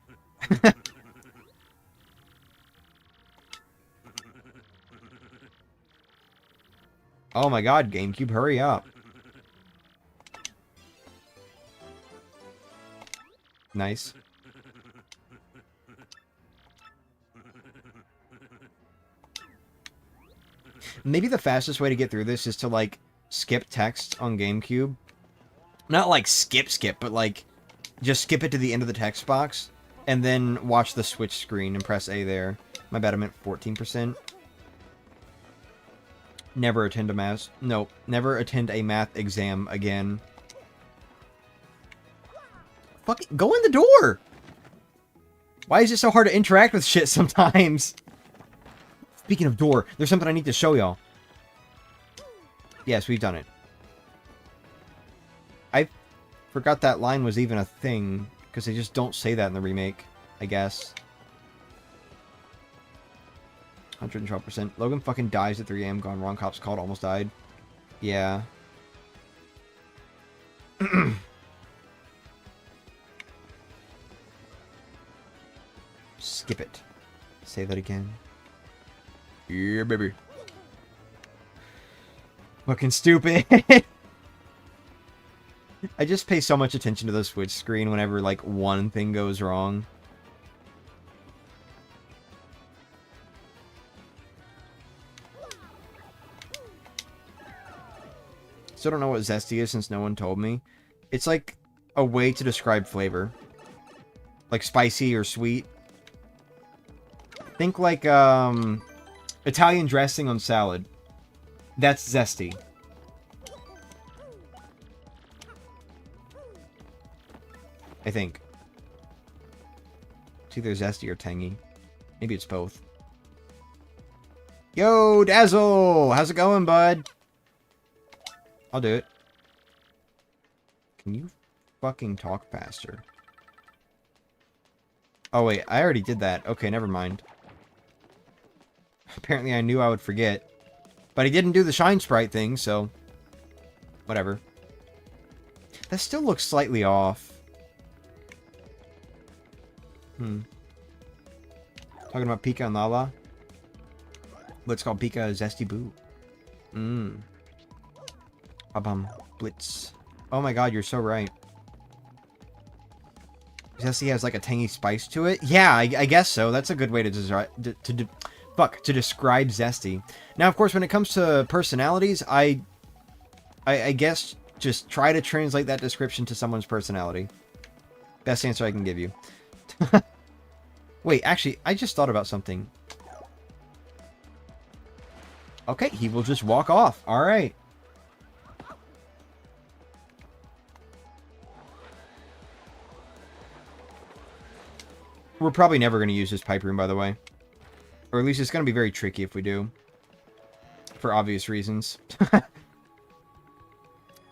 Oh my god, GameCube, hurry up. Nice. Maybe the fastest way to get through this is to, like, skip text on GameCube. Not, like, skip, but, like, just skip it to the end of the text box, and then watch the Switch screen and press A there. My bad, I meant 14%. Never attend a math... Nope. Never attend a math exam again. Fucking go in the door! Why is it so hard to interact with shit sometimes? Speaking of door, there's something I need to show y'all. Yes, we've done it. I forgot that line was even a thing, because they just don't say that in the remake, I guess. 112%. Logan fucking dies at 3 a.m. Gone wrong. Cops called. Almost died. Yeah. Skip it. Say that again. Yeah, baby. Fucking stupid. I just pay so much attention to the Switch screen whenever, like, one thing goes wrong. Still don't know what zesty is since no one told me. It's like a way to describe flavor. Like spicy or sweet. Think like Italian dressing on salad. That's zesty. I think. It's either zesty or tangy. Maybe it's both. Yo, Dazzle! How's it going, bud? I'll do it. Can you fucking talk faster? Oh, wait. I already did that. Okay, never mind. Apparently I knew I would forget. But he didn't do the Shine Sprite thing, so... whatever. That still looks slightly off. Talking about Pika and Lala? Let's call Pika Zesty Boo. Blitz. Oh my god, you're so right. Zesty has like a tangy spice to it? Yeah, I guess so. That's a good way to describe Zesty. Now, of course, when it comes to personalities, I guess just try to translate that description to someone's personality. Best answer I can give you. Wait, actually, I just thought about something. Okay, he will just walk off. Alright. We're probably never going to use this pipe room, by the way. Or at least it's going to be very tricky if we do. For obvious reasons.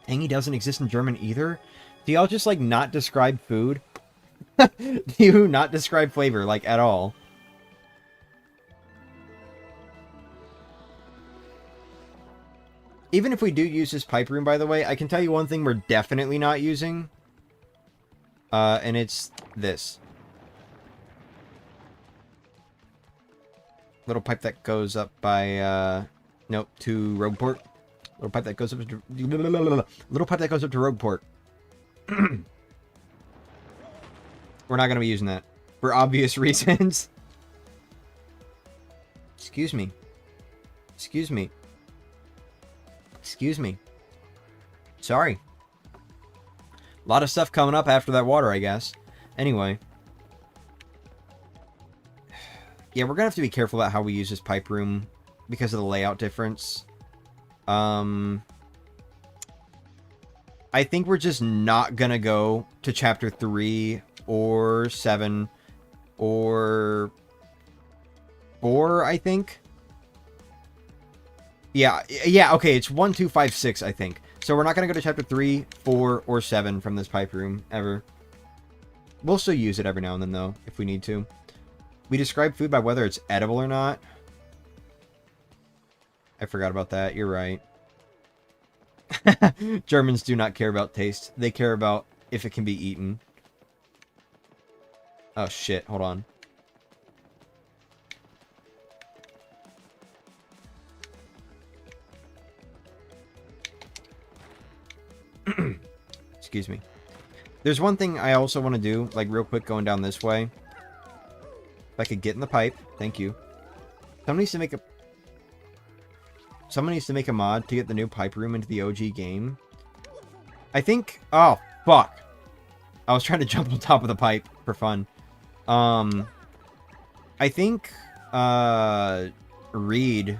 Tangy doesn't exist in German either? Do y'all just, like, not describe food? Do you not describe flavor, like, at all? Even if we do use this pipe room, by the way, I can tell you one thing we're definitely not using. And it's this. Little pipe that goes up by, nope, to Rogueport. Little pipe that goes up to... Little pipe that goes up to Rogueport. We're not going to be using that. For obvious reasons. Excuse me. Excuse me. Excuse me. Sorry. A lot of stuff coming up after that water, I guess. Anyway. Yeah, we're going to have to be careful about how we use this pipe room because of the layout difference. I think we're just not gonna go to chapter 3 or 7 or 4, I think. Yeah, okay, it's 1, 2, 5, 6, I think. So we're not gonna go to chapter 3, 4, or 7 from this pipe room, ever. We'll still use it every now and then, though, if we need to. We describe food by whether it's edible or not. I forgot about that, you're right. Germans do not care about taste. They care about if it can be eaten. Oh, shit, hold on. Excuse me. There's one thing I also want to do, like real quick going down this way. If I could get in the pipe, thank you. Someone needs to make a mod to get the new pipe room into the OG game. I think, oh fuck. I was trying to jump on top of the pipe for fun. I think Reed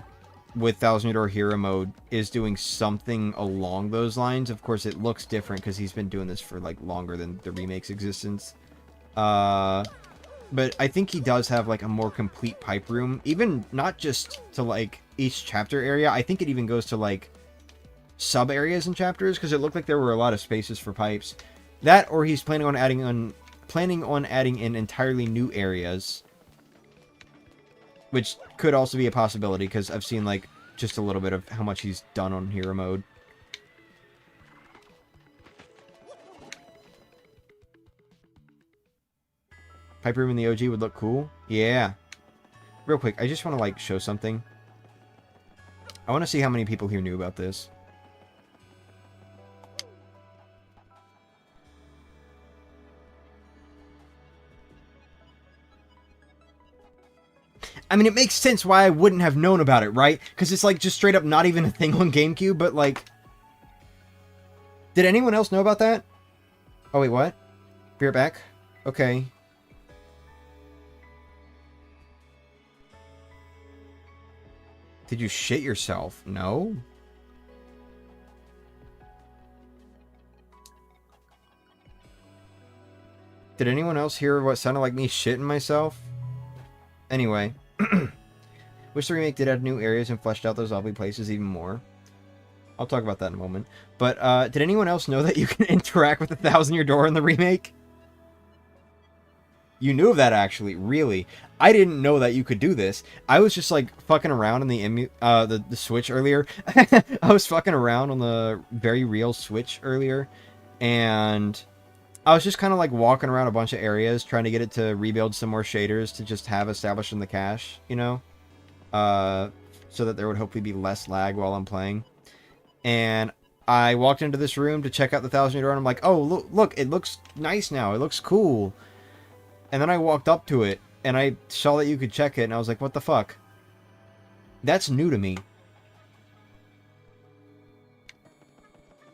with 1000 Door Hero mode is doing something along those lines. Of course, it looks different because he's been doing this for like longer than the remake's existence. But I think he does have like a more complete pipe room, even not just to like each chapter area. I think it even goes to like sub areas and chapters, because it looked like there were a lot of spaces for pipes. That, or he's planning on adding in entirely new areas, which could also be a possibility, because I've seen, like, just a little bit of how much he's done on hero mode. Pipe room in the OG would look cool. Yeah. Real quick, I just want to, like, show something. I want to see how many people here knew about this. I mean, it makes sense why I wouldn't have known about it, right? Because it's, like, just straight up not even a thing on Gamecube, but, like... Did anyone else know about that? Oh, wait, what? Be right back. Okay. Did you shit yourself? No? Did anyone else hear what sounded like me shitting myself? Anyway. Wish the remake did add new areas and fleshed out those lovely places even more. I'll talk about that in a moment. But, did anyone else know that you can interact with the 1000-Year Door in the remake? You knew of that, actually. Really. I didn't know that you could do this. I was just, like, fucking around in the Switch earlier. I was fucking around on the very real Switch earlier. And I was just kind of, like, walking around a bunch of areas, trying to get it to rebuild some more shaders to just have established in the cache, you know? So that there would hopefully be less lag while I'm playing. And I walked into this room to check out the 1000-Year Door, and I'm like, oh, look, it looks nice now. It looks cool. And then I walked up to it, and I saw that you could check it, and I was like, what the fuck? That's new to me.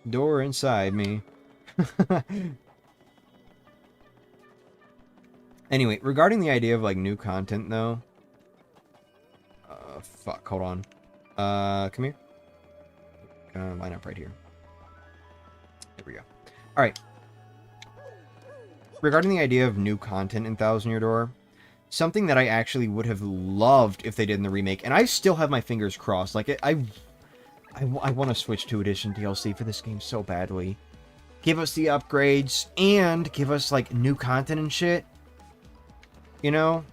Door inside me. Anyway, regarding the idea of, like, new content, though... fuck, hold on. Come here. Line up right here. There we go. Alright. Regarding the idea of new content in 1000-Year Door, something that I actually would have loved if they did in the remake, and I still have my fingers crossed, like, I want to Switch 2 Edition DLC for this game so badly. Give us the upgrades, and give us, like, new content and shit. You know?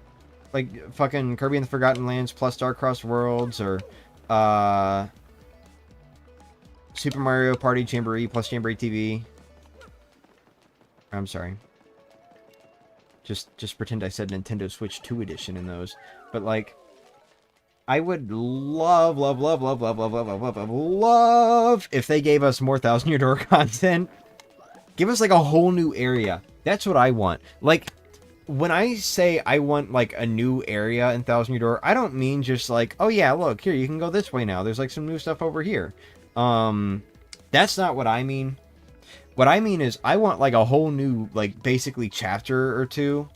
Like, fucking Kirby and the Forgotten Lands plus Dark Cross Worlds, or, Super Mario Party Jamboree plus Jamboree TV. I'm sorry. Just pretend I said Nintendo Switch 2 Edition in those. But, like, I would love if they gave us more 1000-Year Door content. Give us, like, a whole new area. That's what I want. Like, when I say I want, like, a new area in 1000-Year Door, I don't mean just, like, oh, yeah, look, here, you can go this way now. There's, like, some new stuff over here. That's not what I mean. What I mean is, I want, like, a whole new, like, basically chapter or two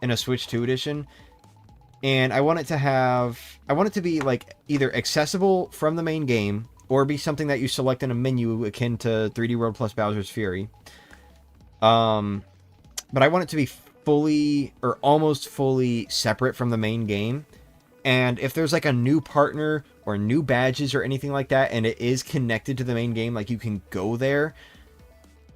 in a Switch 2 Edition. And I want it to have... I want it to be, like, either accessible from the main game, or be something that you select in a menu akin to 3D World plus Bowser's Fury. But I want it to be fully or almost fully separate from the main game. And if there's like a new partner or new badges or anything like that, and it is connected to the main game, like you can go there.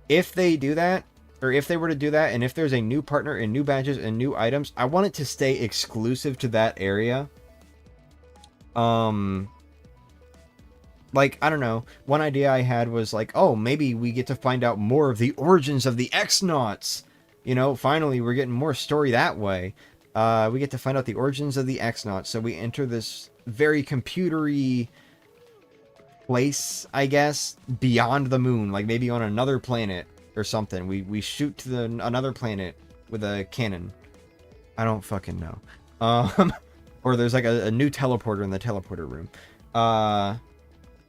If they do that, or if they were to do that, and if there's a new partner and new badges and new items, I want it to stay exclusive to that area. Like, I don't know, one idea I had was like, oh, maybe we get to find out more of the origins of the X-Nauts. You know, finally, we're getting more story that way. We get to find out the origins of the X-Nauts. So we enter this very computery place, I guess, beyond the moon. Like maybe on another planet or something. We shoot to another planet with a cannon. I don't fucking know. Or there's like a new teleporter in the teleporter room.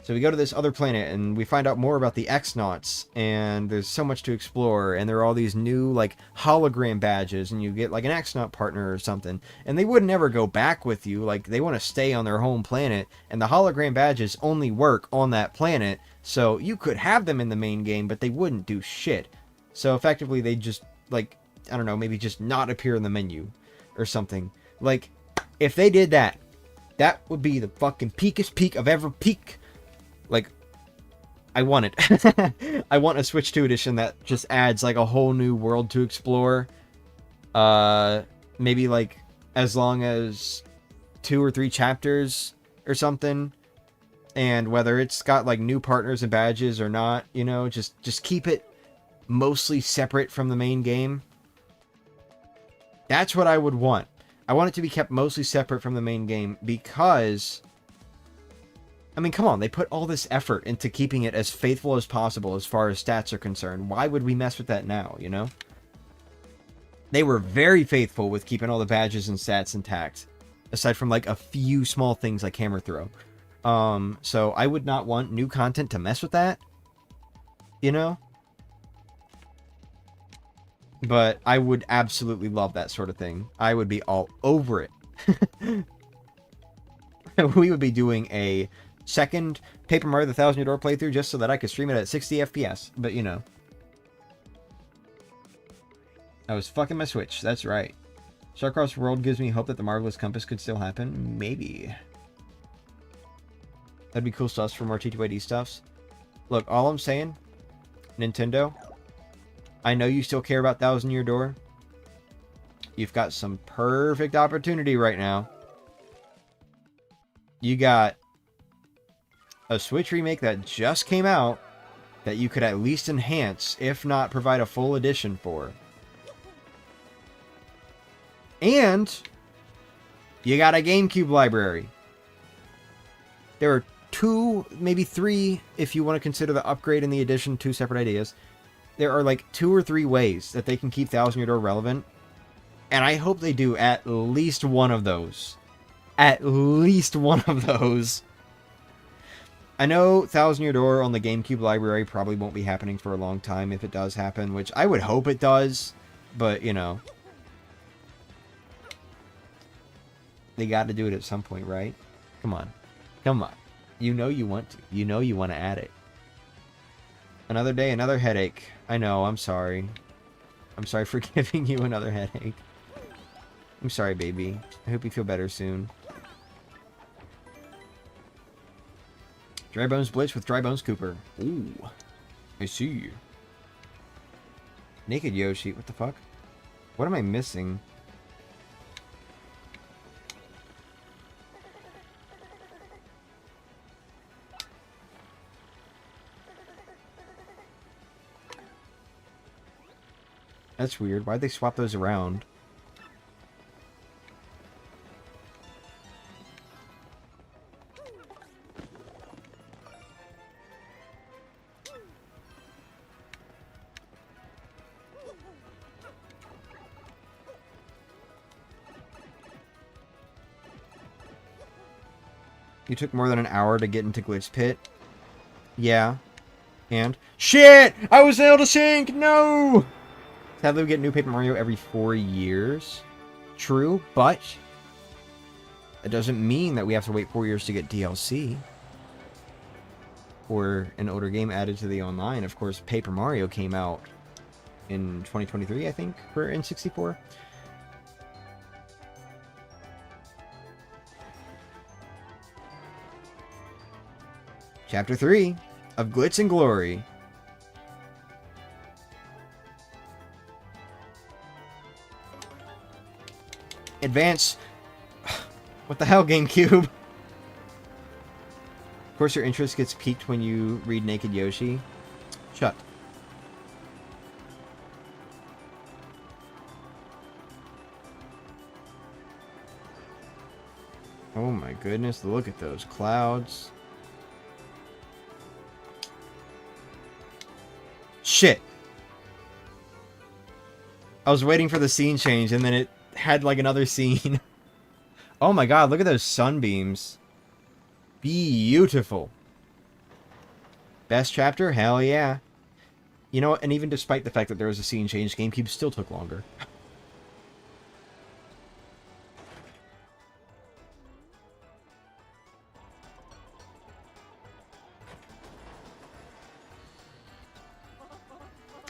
So we go to this other planet and we find out more about the X-Nauts, and there's so much to explore, and there are all these new like hologram badges, and you get like an X-Naut partner or something, and they would never go back with you. Like they want to stay on their home planet, and the hologram badges only work on that planet, so you could have them in the main game, but they wouldn't do shit. So effectively they just, like, I don't know, maybe just not appear in the menu or something. Like if they did that, that would be the fucking peakest peak of ever peak. Like, I want it. I want a Switch 2 edition that just adds, like, a whole new world to explore. Maybe, like, as long as 2 or 3 chapters or something. And whether it's got, like, new partners and badges or not, you know, just keep it mostly separate from the main game. That's what I would want. I want it to be kept mostly separate from the main game because, I mean, come on, they put all this effort into keeping it as faithful as possible as far as stats are concerned. Why would we mess with that now, you know? They were very faithful with keeping all the badges and stats intact, aside from like a few small things like hammer throw. So I would not want new content to mess with that, you know? But I would absolutely love that sort of thing. I would be all over it. We would be doing a second Paper Mario the Thousand Year Door playthrough just so that I could stream it at 60 FPS. But, you know. I was fucking my Switch. That's right. Starcross World gives me hope that the Marvelous Compass could still happen. Maybe. That'd be cool stuff for more T2AD stuffs. Look, all I'm saying, Nintendo, I know you still care about Thousand Year Door. You've got some perfect opportunity right now. You got a Switch remake that just came out that you could at least enhance, if not provide a full edition for. And you got a GameCube library. There are 2, maybe 3, if you want to consider the upgrade and the addition 2 separate ideas. There are like 2 or 3 ways that they can keep Thousand Year Door relevant. And I hope they do at least one of those. At least one of those. I know Thousand Year Door on the GameCube library probably won't be happening for a long time if it does happen, which I would hope it does, but, you know. They got to do it at some point, right? Come on. Come on. You know you want to. You know you want to add it. Another day, another headache. I know, I'm sorry. I'm sorry for giving you another headache. I'm sorry, baby. I hope you feel better soon. Dry Bones Blitz with Dry Bones Cooper. Ooh. I see you. Naked Yoshi. What the fuck? What am I missing? That's weird. Why'd they swap those around? You took more than an hour to get into Glitch Pit. Yeah. And... Shit! I was able to sync! No! Sadly, we get new Paper Mario every 4 years. True, but... it doesn't mean that we have to wait 4 years to get DLC. or an older game added to the online. Of course, Paper Mario came out in 2023, I think, for N64. Chapter 3 of Glitz and Glory. Advance. What the hell, GameCube? Of course, your interest gets piqued when you read Naked Yoshi. Shut. Oh my goodness, look at those clouds. Shit. I was waiting for the scene change and then it had like another scene. Oh my god, look at those sunbeams. Beautiful. Best chapter? Hell yeah. You know what? And even despite the fact that there was a scene change, GameCube still took longer.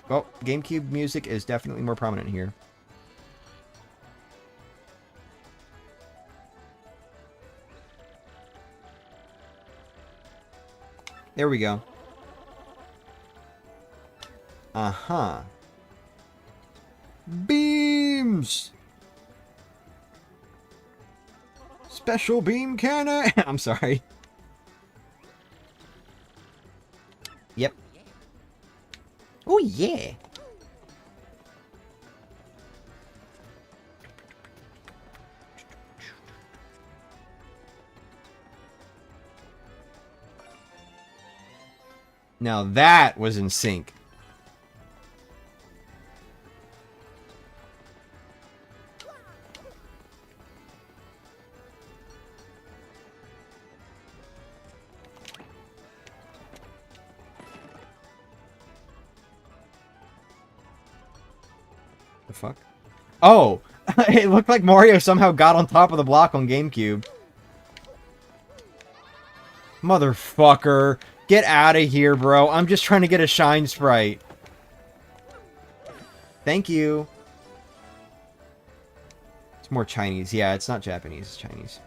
Well, GameCube music is definitely more prominent here. There we go. Uh-huh. Beams! Special beam cannon! I'm sorry. Yep. Oh, yeah. Now that was in sync. The fuck? Oh! It looked like Mario somehow got on top of the block on GameCube. Motherfucker. Get out of here, bro. I'm just trying to get a shine sprite. Thank you. It's more Chinese. Yeah, it's not Japanese. It's Chinese.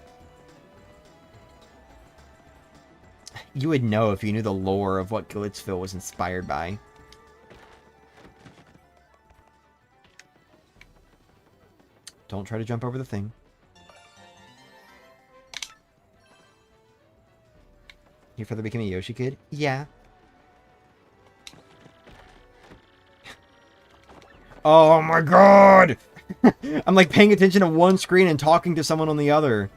You would know if you knew the lore of what Glitzville was inspired by. Don't try to jump over the thing. Your father became a Yoshi kid? Yeah. Oh my god! I'm like paying attention to one screen and talking to someone on the other.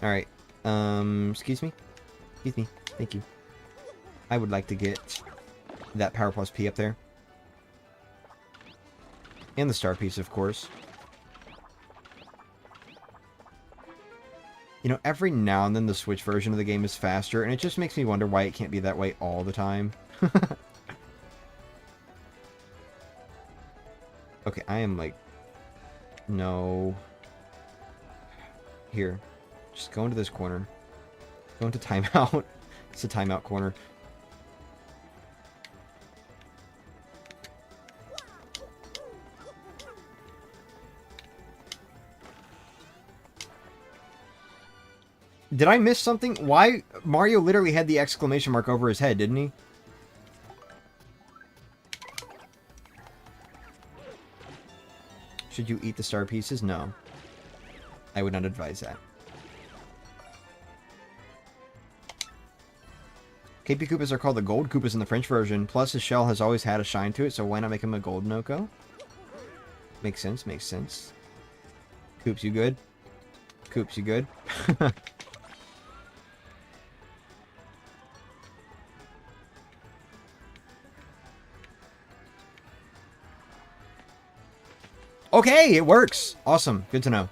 Alright. Excuse me? Excuse me. Thank you. I would like to get that Power Plus P up there. And the star piece, of course. You know, every now and then the Switch version of the game is faster, and it just makes me wonder why it can't be that way all the time. Okay, I am like... No. Here. Just go into this corner. Go into timeout. It's a timeout corner. Did I miss something? Why? Mario literally had the exclamation mark over his head, didn't he? Should you eat the star pieces? No. I would not advise that. KP Koopas are called the Gold Koopas in the French version, plus his shell has always had a shine to it, so why not make him a Gold Noko? Makes sense, makes sense. Koops, you good? Koops, you good? Okay, it works. Awesome. Good to know.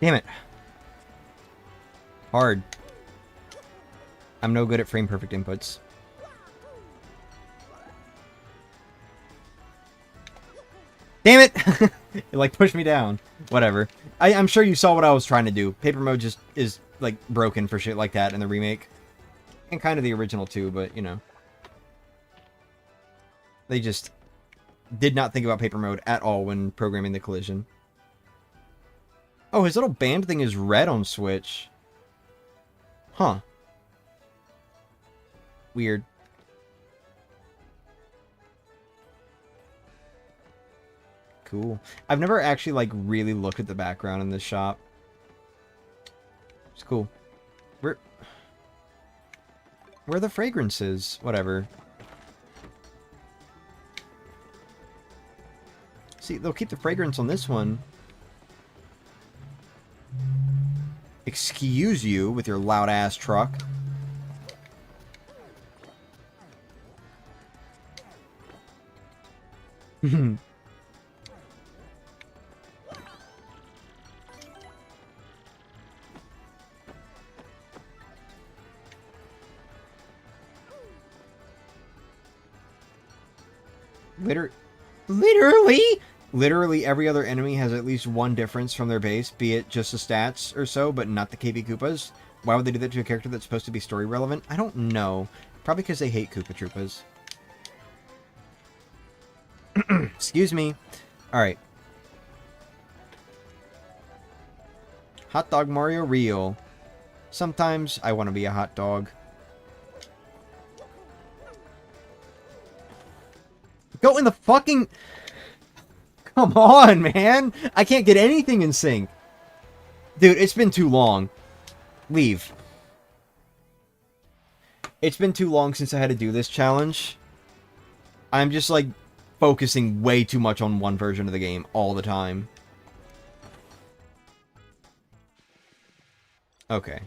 Damn it. Hard. I'm no good at frame perfect inputs. Damn it! It like pushed me down. Whatever. I'm sure you saw what I was trying to do. Paper mode just is like broken for shit like that in the remake. And kind of the original too, but you know. They just did not think about paper mode at all when programming the collision. Oh, his little band thing is red on Switch. Huh. Weird. Cool. I've never actually, like, really looked at the background in this shop. It's cool. Where are the fragrances? Whatever. See, they'll keep the fragrance on this one. Excuse you with your loud-ass truck. Literally every other enemy has at least one difference from their base, be it just the stats or so, but not the KB Koopas. Why would they do that to a character that's supposed to be story relevant? I don't know. Probably because they hate Koopa Troopas. Excuse me. Alright. Hot Dog Mario Real. Sometimes I want to be a hot dog. Go in the fucking... Come on, man! I can't get anything in sync. Dude, it's been too long. Leave. It's been too long since I had to do this challenge. I'm just, like, focusing way too much on one version of the game all the time. Okay.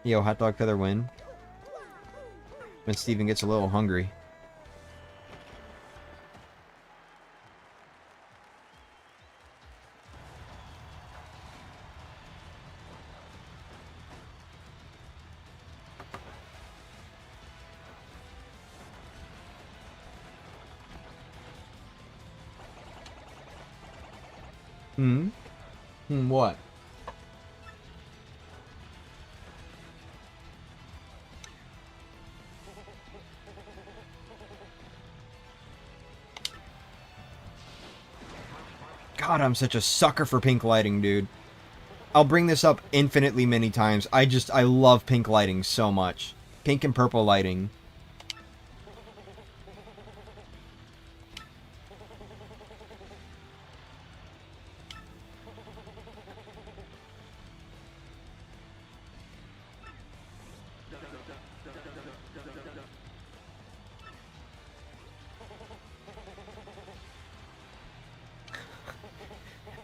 Yo, hot dog feather win. When Steven gets a little hungry. What? God, I'm such a sucker for pink lighting, dude. I'll bring this up infinitely many times. I love pink lighting so much. Pink and purple lighting.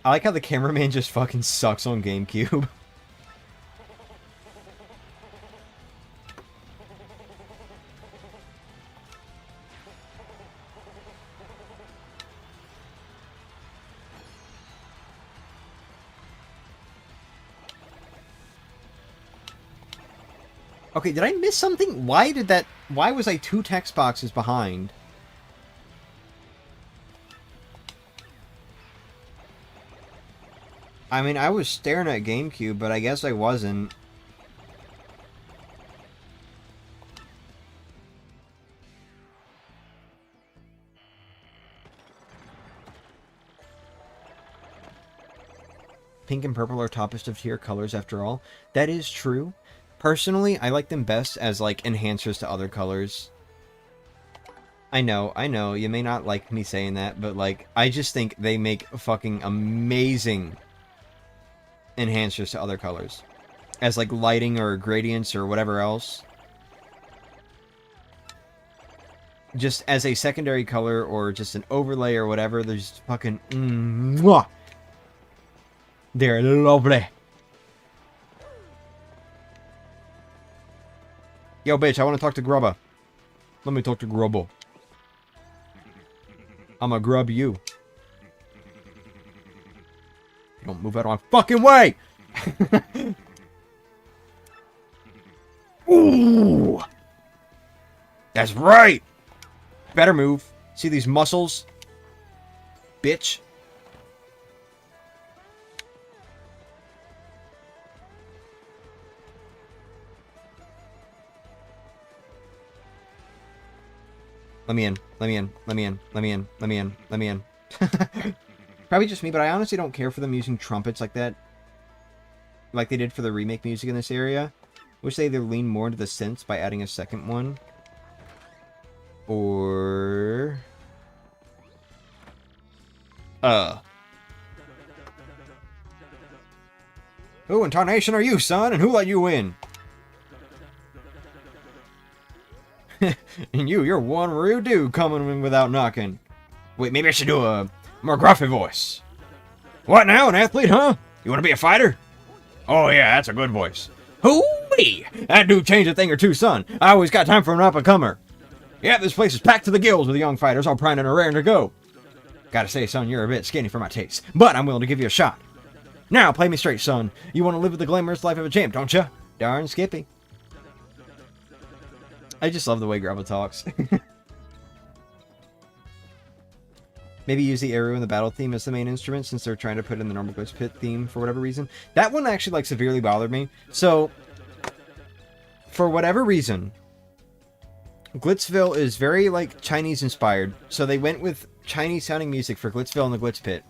I like how the cameraman just fucking sucks on GameCube. Okay, did I miss something? Why was I 2 text boxes behind? I mean, I was staring at GameCube, but I guess I wasn't. Pink and purple are toppest of tier colors after all. That is true. Personally, I like them best as, like, enhancers to other colors. I know, you may not like me saying that, but, like, I just think they make fucking amazing enhancers to other colors. As, like, lighting or gradients or whatever else. just as a secondary color or just an overlay or whatever, they're just fucking mwah. They're lovely. Yo, bitch, I want to talk to Grubba. Let me talk to Grubbo. I'ma grub you. Don't move out of my fucking way! Ooh! That's right! Better move. See these muscles? Bitch. Let me in. Let me in. Let me in. Let me in. Let me in. Let me in. Probably just me, but I honestly don't care for them using trumpets like that. Like they did for the remake music in this area. Wish they either lean more into the synths by adding a second one. Or... Who in tarnation are you, son? And who let you in? And you're one rude dude coming in without knocking. Wait, maybe I should do a more gruffy voice. What now, an athlete, huh? You want to be a fighter? Oh yeah, that's a good voice. Hoo-wee! That dude changed a thing or two, son. I always got time for an up-and-comer. Yeah, this place is packed to the gills with young fighters all primed and raring to go. Gotta say, son, you're a bit skinny for my taste, but I'm willing to give you a shot. Now, play me straight, son. You want to live with the glamorous life of a champ, don't you? Darn Skippy. I just love the way Grubba talks. Maybe use the arrow and the battle theme as the main instrument since they're trying to put in the normal glitch pit theme for whatever reason. That one actually like severely bothered me. So, for whatever reason, Glitzville is very like Chinese inspired. So they went with Chinese sounding music for Glitzville and the glitch pit.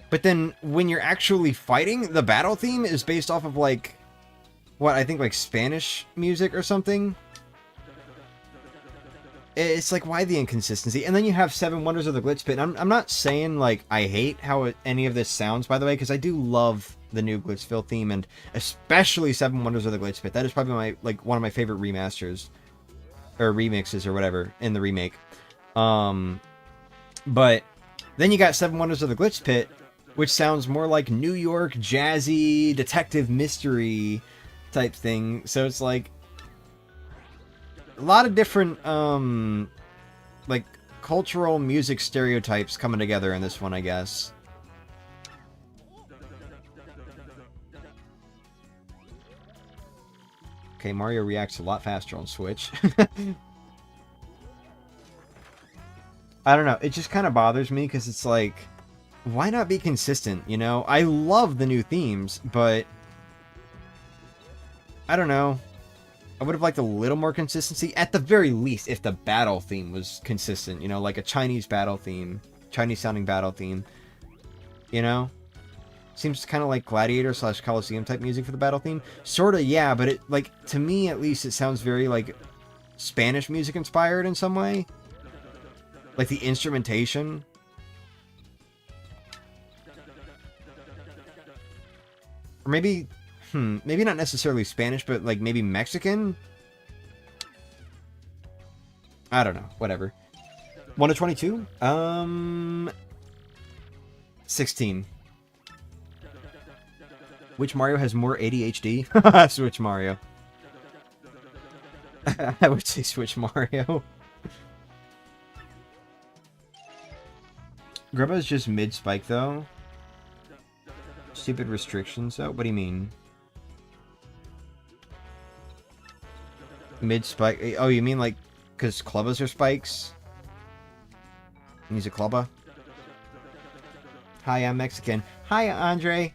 But then when you're actually fighting, the battle theme is based off of like, what, I think like Spanish music or something. It's like, why the inconsistency? And then you have Seven Wonders of the Glitch Pit. And I'm not saying, like, I hate how any of this sounds, by the way, because I do love the new Glitzville theme, and especially Seven Wonders of the Glitch Pit. That is probably my, like, one of my favorite remasters, or remixes, or whatever, in the remake. But then you got Seven Wonders of the Glitch Pit, which sounds more like New York, jazzy, detective mystery type thing. So it's like, a lot of different, like, cultural music stereotypes coming together in this one, I guess. Okay, Mario reacts a lot faster on Switch. I don't know, it just kind of bothers me, because it's like, why not be consistent, you know? I love the new themes, but I don't know. I would have liked a little more consistency, at the very least, if the battle theme was consistent, you know, like a Chinese battle theme, Chinese-sounding battle theme, you know? Seems kind of like Gladiator / Coliseum type music for the battle theme. Sorta, yeah, but it, like, to me, at least, it sounds very, like, Spanish music inspired in some way. Like, the instrumentation. Or maybe... maybe not necessarily Spanish, but like maybe Mexican? I don't know. Whatever. 1 to 22? 16. Which Mario has more ADHD? Switch Mario. I would say Switch Mario. Grubba's just mid-spike though. Stupid restrictions though? What do you mean? Mid-spike? Oh, you mean like, because clubbas are spikes? And he's a clubba? Hi, I'm Mexican. Hi, Andre.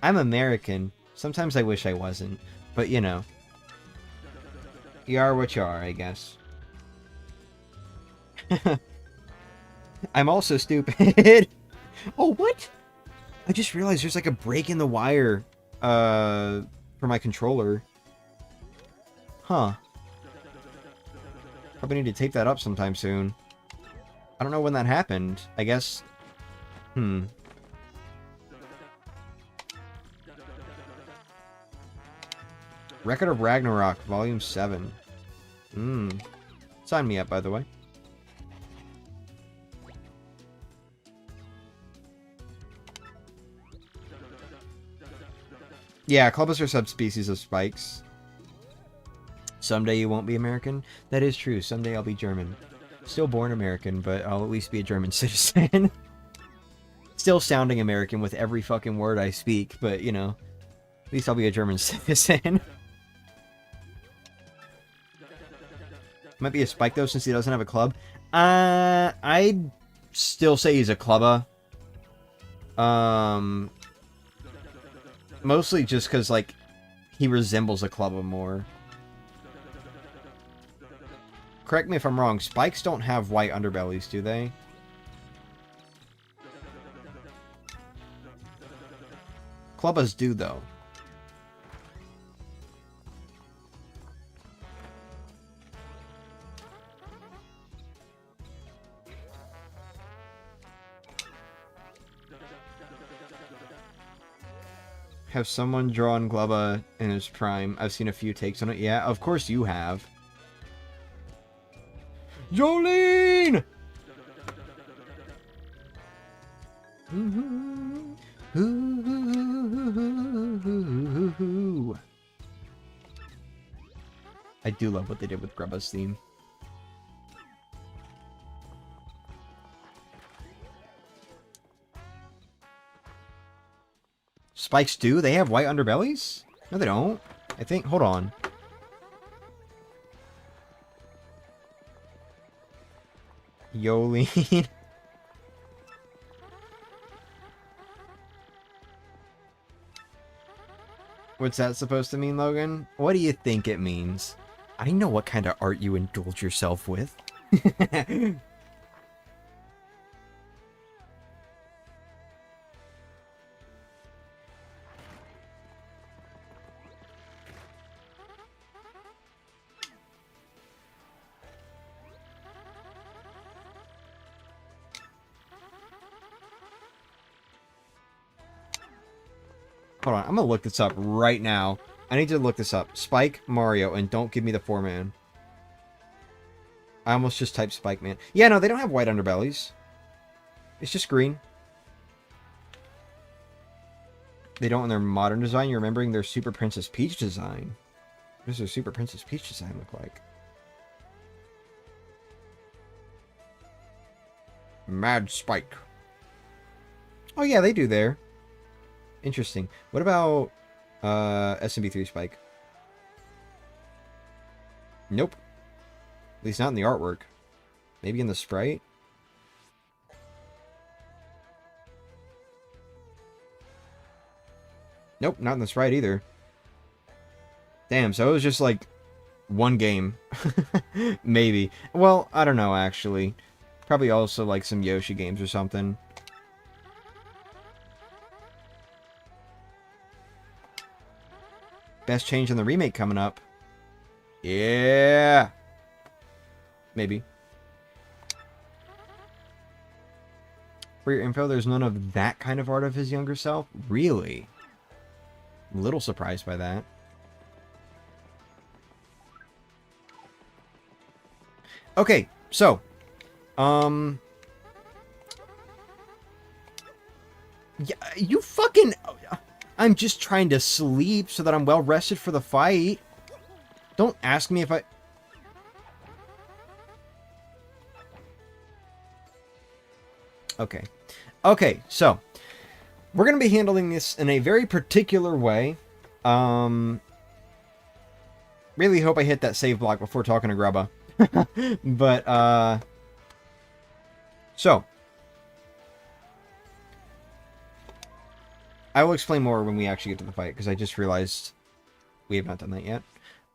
I'm American. Sometimes I wish I wasn't. But, you know. You are what you are, I guess. I'm also stupid. Oh, what? I just realized there's like a break in the wire for my controller. Huh. Probably need to tape that up sometime soon. I don't know when that happened. I guess... Record of Ragnarok, Volume 7. Sounds Sign me up, by the way. Yeah, Clubbers are subspecies of spikes. Someday you won't be American? That is true. Someday I'll be German. Still born American, but I'll at least be a German citizen. Still sounding American with every fucking word I speak, but, you know, at least I'll be a German citizen. Might be a spike, though, since he doesn't have a club. I'd still say he's a clubber. Mostly just because, like, he resembles a clubber more. Correct me if I'm wrong, spikes don't have white underbellies, do they? Clubbers do, though. Have someone drawn Glubba in his prime? I've seen a few takes on it. Yeah, of course you have. Jolene! I do love what they did with Grubba's theme. Spikes do? They have white underbellies? No, they don't. I think... Hold on. Yolene. What's that supposed to mean, Logan? What do you think it means? I don't know what kind of art you indulge yourself with. Hold on, I'm gonna look this up right now. I need to look this up. Spike, Mario, and don't give me the 4-man. I almost just typed Spike Man. Yeah, no, they don't have white underbellies. It's just green. They don't in their modern design. You're remembering their Super Princess Peach design. What does their Super Princess Peach design look like? Mad Spike. Oh yeah, they do there. Interesting. What about SMB3 Spike? Nope. At least not in the artwork. Maybe in the sprite? Nope, not in the sprite either. Damn, so it was just like one game. Maybe. Well, I don't know actually. Probably also like some Yoshi games or something. Best change in the remake coming up. Yeah. Maybe. For your info, there's none of that kind of art of his younger self? Really? I'm a little surprised by that. Okay, so. Yeah, you fucking... I'm just trying to sleep so that I'm well rested for the fight. Don't ask me if I... Okay. Okay, so. We're going to be handling this in a very particular way. Really hope I hit that save block before talking to Grubba. But, so. I will explain more when we actually get to the fight, because I just realized we have not done that yet.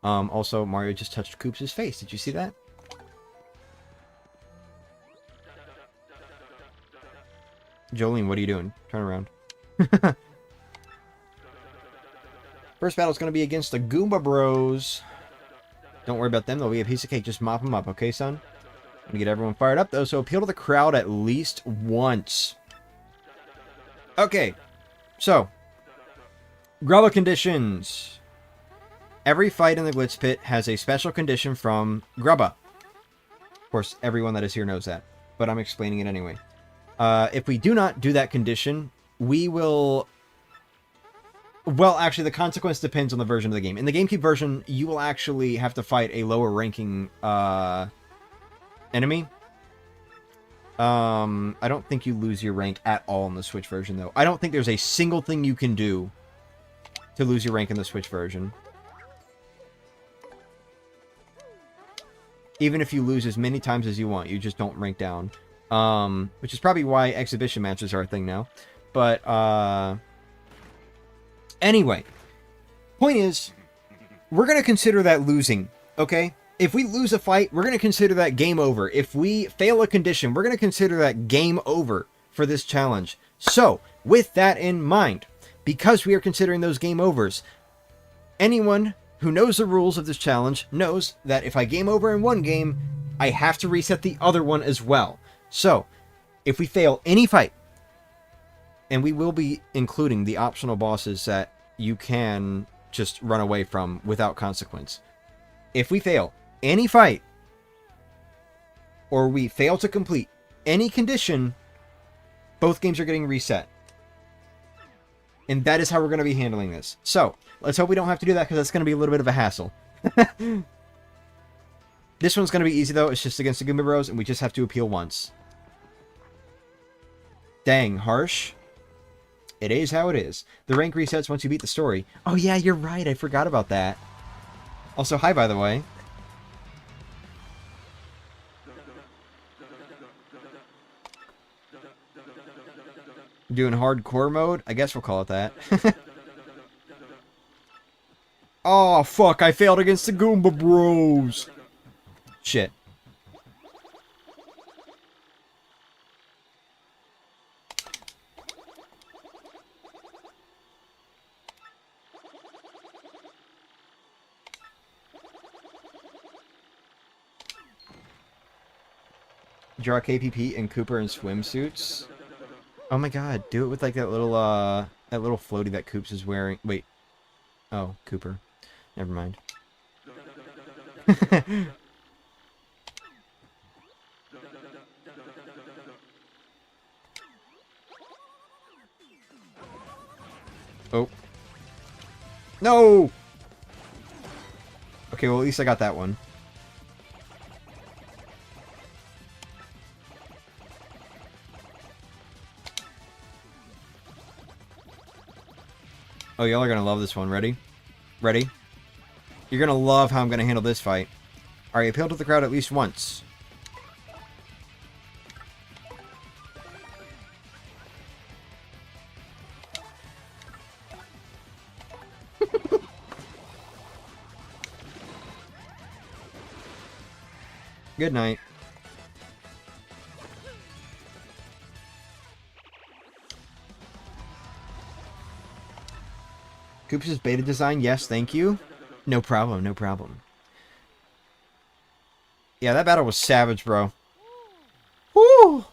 Also, Mario just touched Koops' face. Did you see that? Jolene, what are you doing? Turn around. First battle is going to be against the Goomba Bros. Don't worry about them. They'll be a piece of cake. Just mop them up, okay, son? I'm going to get everyone fired up, though, so appeal to the crowd at least once. Okay. So, Grubba conditions. Every fight in the Glitz Pit has a special condition from Grubba. Of course, everyone that is here knows that, but I'm explaining it anyway. If we do not do that condition, we will... Well, actually, the consequence depends on the version of the game. In the GameCube version, you will actually have to fight a lower ranking enemy. I don't think you lose your rank at all in the Switch version, though. I don't think there's a single thing you can do to lose your rank in the Switch version. Even if you lose as many times as you want, you just don't rank down. Which is probably why exhibition matches are a thing now. But, anyway. Point is, we're going to consider that losing, okay? If we lose a fight, we're going to consider that game over. If we fail a condition, we're going to consider that game over for this challenge. So, with that in mind, because we are considering those game overs, anyone who knows the rules of this challenge knows that if I game over in one game, I have to reset the other one as well. So, if we fail any fight, and we will be including the optional bosses that you can just run away from without consequence. If we fail any fight, or we fail to complete any condition, both games are getting reset. And that is how we're going to be handling this. So, let's hope we don't have to do that, because that's going to be a little bit of a hassle. This one's going to be easy, though. It's just against the Goomba Bros, and we just have to appeal once. Dang, harsh. It is how it is. The rank resets once you beat the story. Oh, yeah, you're right. I forgot about that. Also, hi, by the way. Doing hardcore mode? I guess we'll call it that. Oh, fuck. I failed against the Goomba Bros. Shit. Draw KPP and Cooper in swimsuits. Oh my god, do it with like that little floaty that Koops is wearing. Wait. Oh, Cooper. Never mind. Oh. No! Okay, well at least I got that one. Oh, y'all are gonna love this one. Ready? Ready? You're gonna love how I'm gonna handle this fight. Alright, appeal to the crowd at least once. Good night. Koops' beta design? Yes, thank you. No problem, no problem. Yeah, that battle was savage, bro. Woo!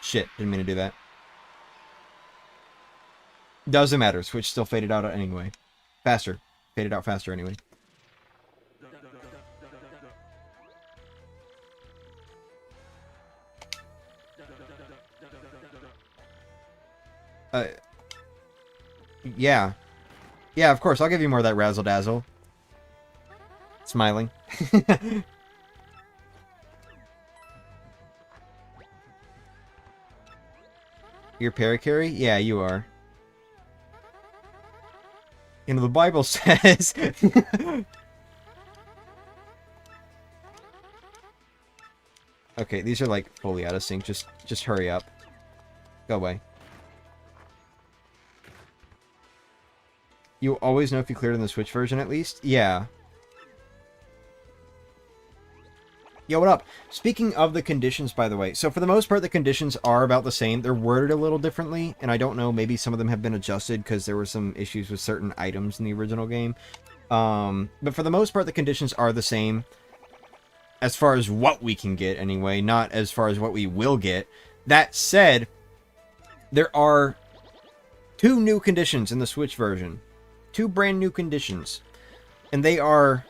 Shit, didn't mean to do that. Doesn't matter, Switch still faded out anyway. Faster. Faded out faster anyway. Yeah. Yeah, of course, I'll give you more of that razzle-dazzle. Smiling. You're Parakarry? Yeah, you are. You know, the Bible says... Okay, these are like fully out of sync. Just hurry up. Go away. You always know if you cleared in the Switch version at least? Yeah. Yo, what up? Speaking of the conditions, by the way, so for the most part, the conditions are about the same. They're worded a little differently, and I don't know, maybe some of them have been adjusted because there were some issues with certain items in the original game. But for the most part, the conditions are the same. As far as what we can get, anyway, not as far as what we will get. That said, there are 2 new conditions in the Switch version. 2 brand new conditions. And they are...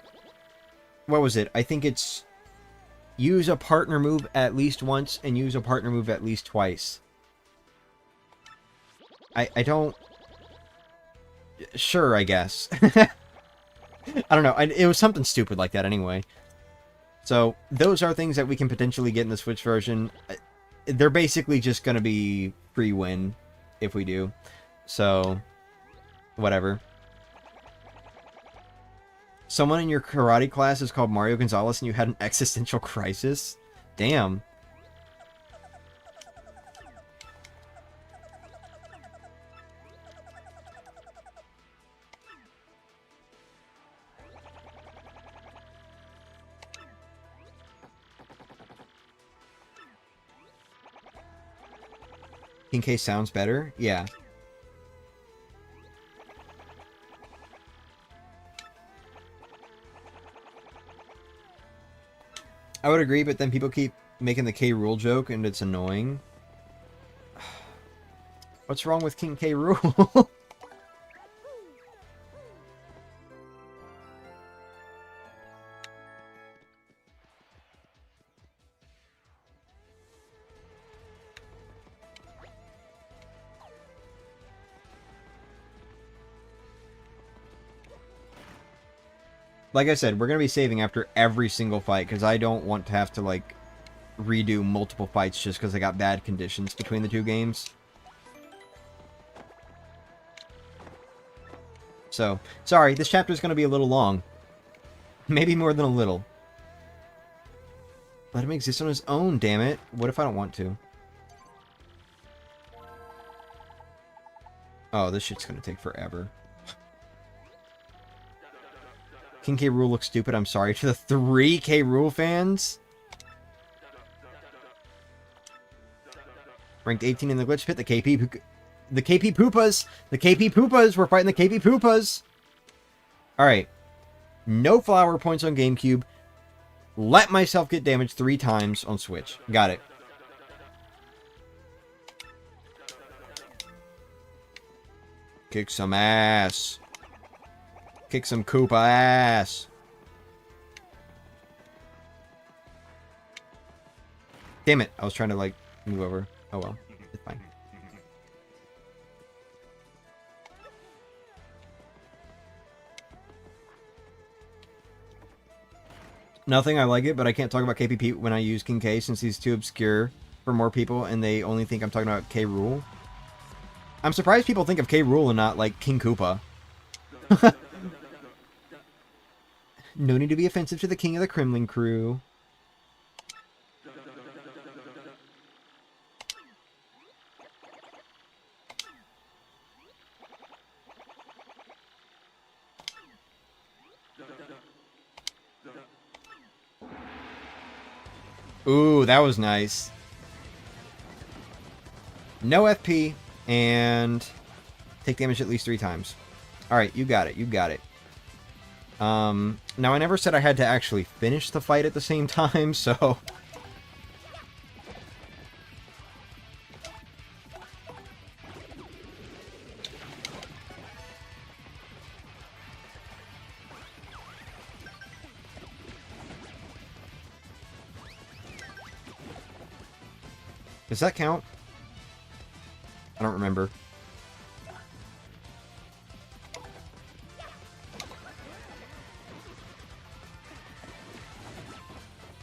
What was it? I think it's... Use a partner move at least once and use a partner move at least twice. I don't... Sure, I guess. I don't know. It was something stupid like that anyway. So, those are things that we can potentially get in the Switch version. They're basically just going to be free win if we do. So, whatever. Someone in your karate class is called Mario Gonzalez and you had an existential crisis? Damn. King K sounds better? Yeah. I would agree, but then people keep making the K. Rool joke, and it's annoying. What's wrong with King K. Rool? Like I said, we're going to be saving after every single fight, because I don't want to have to, like, redo multiple fights just because I got bad conditions between the 2 games. So, sorry, this chapter is going to be a little long. Maybe more than a little. Let him exist on his own, damn it. What if I don't want to? Oh, this shit's going to take forever. King K. Rool looks stupid, I'm sorry. To the 3 K. Rool fans? Ranked 18 in the glitch pit, the KP Poopas! The KP Poopas! We're fighting the KP Poopas! Alright. No flower points on GameCube. Let myself get damaged 3 times on Switch. Got it. Kick some ass. Kick some Koopa ass. Damn it. I was trying to, like, move over. Oh, well. It's fine. Nothing, I like it, but I can't talk about KPP when I use King K since he's too obscure for more people and they only think I'm talking about K. Rool. I'm surprised people think of K. Rool and not, like, King Koopa. No need to be offensive to the King of the Kremlin crew. Ooh, that was nice. No FP, and take damage at least 3 times. Alright, you got it, you got it. Now I never said I had to actually finish the fight at the same time, so... Does that count? I don't remember.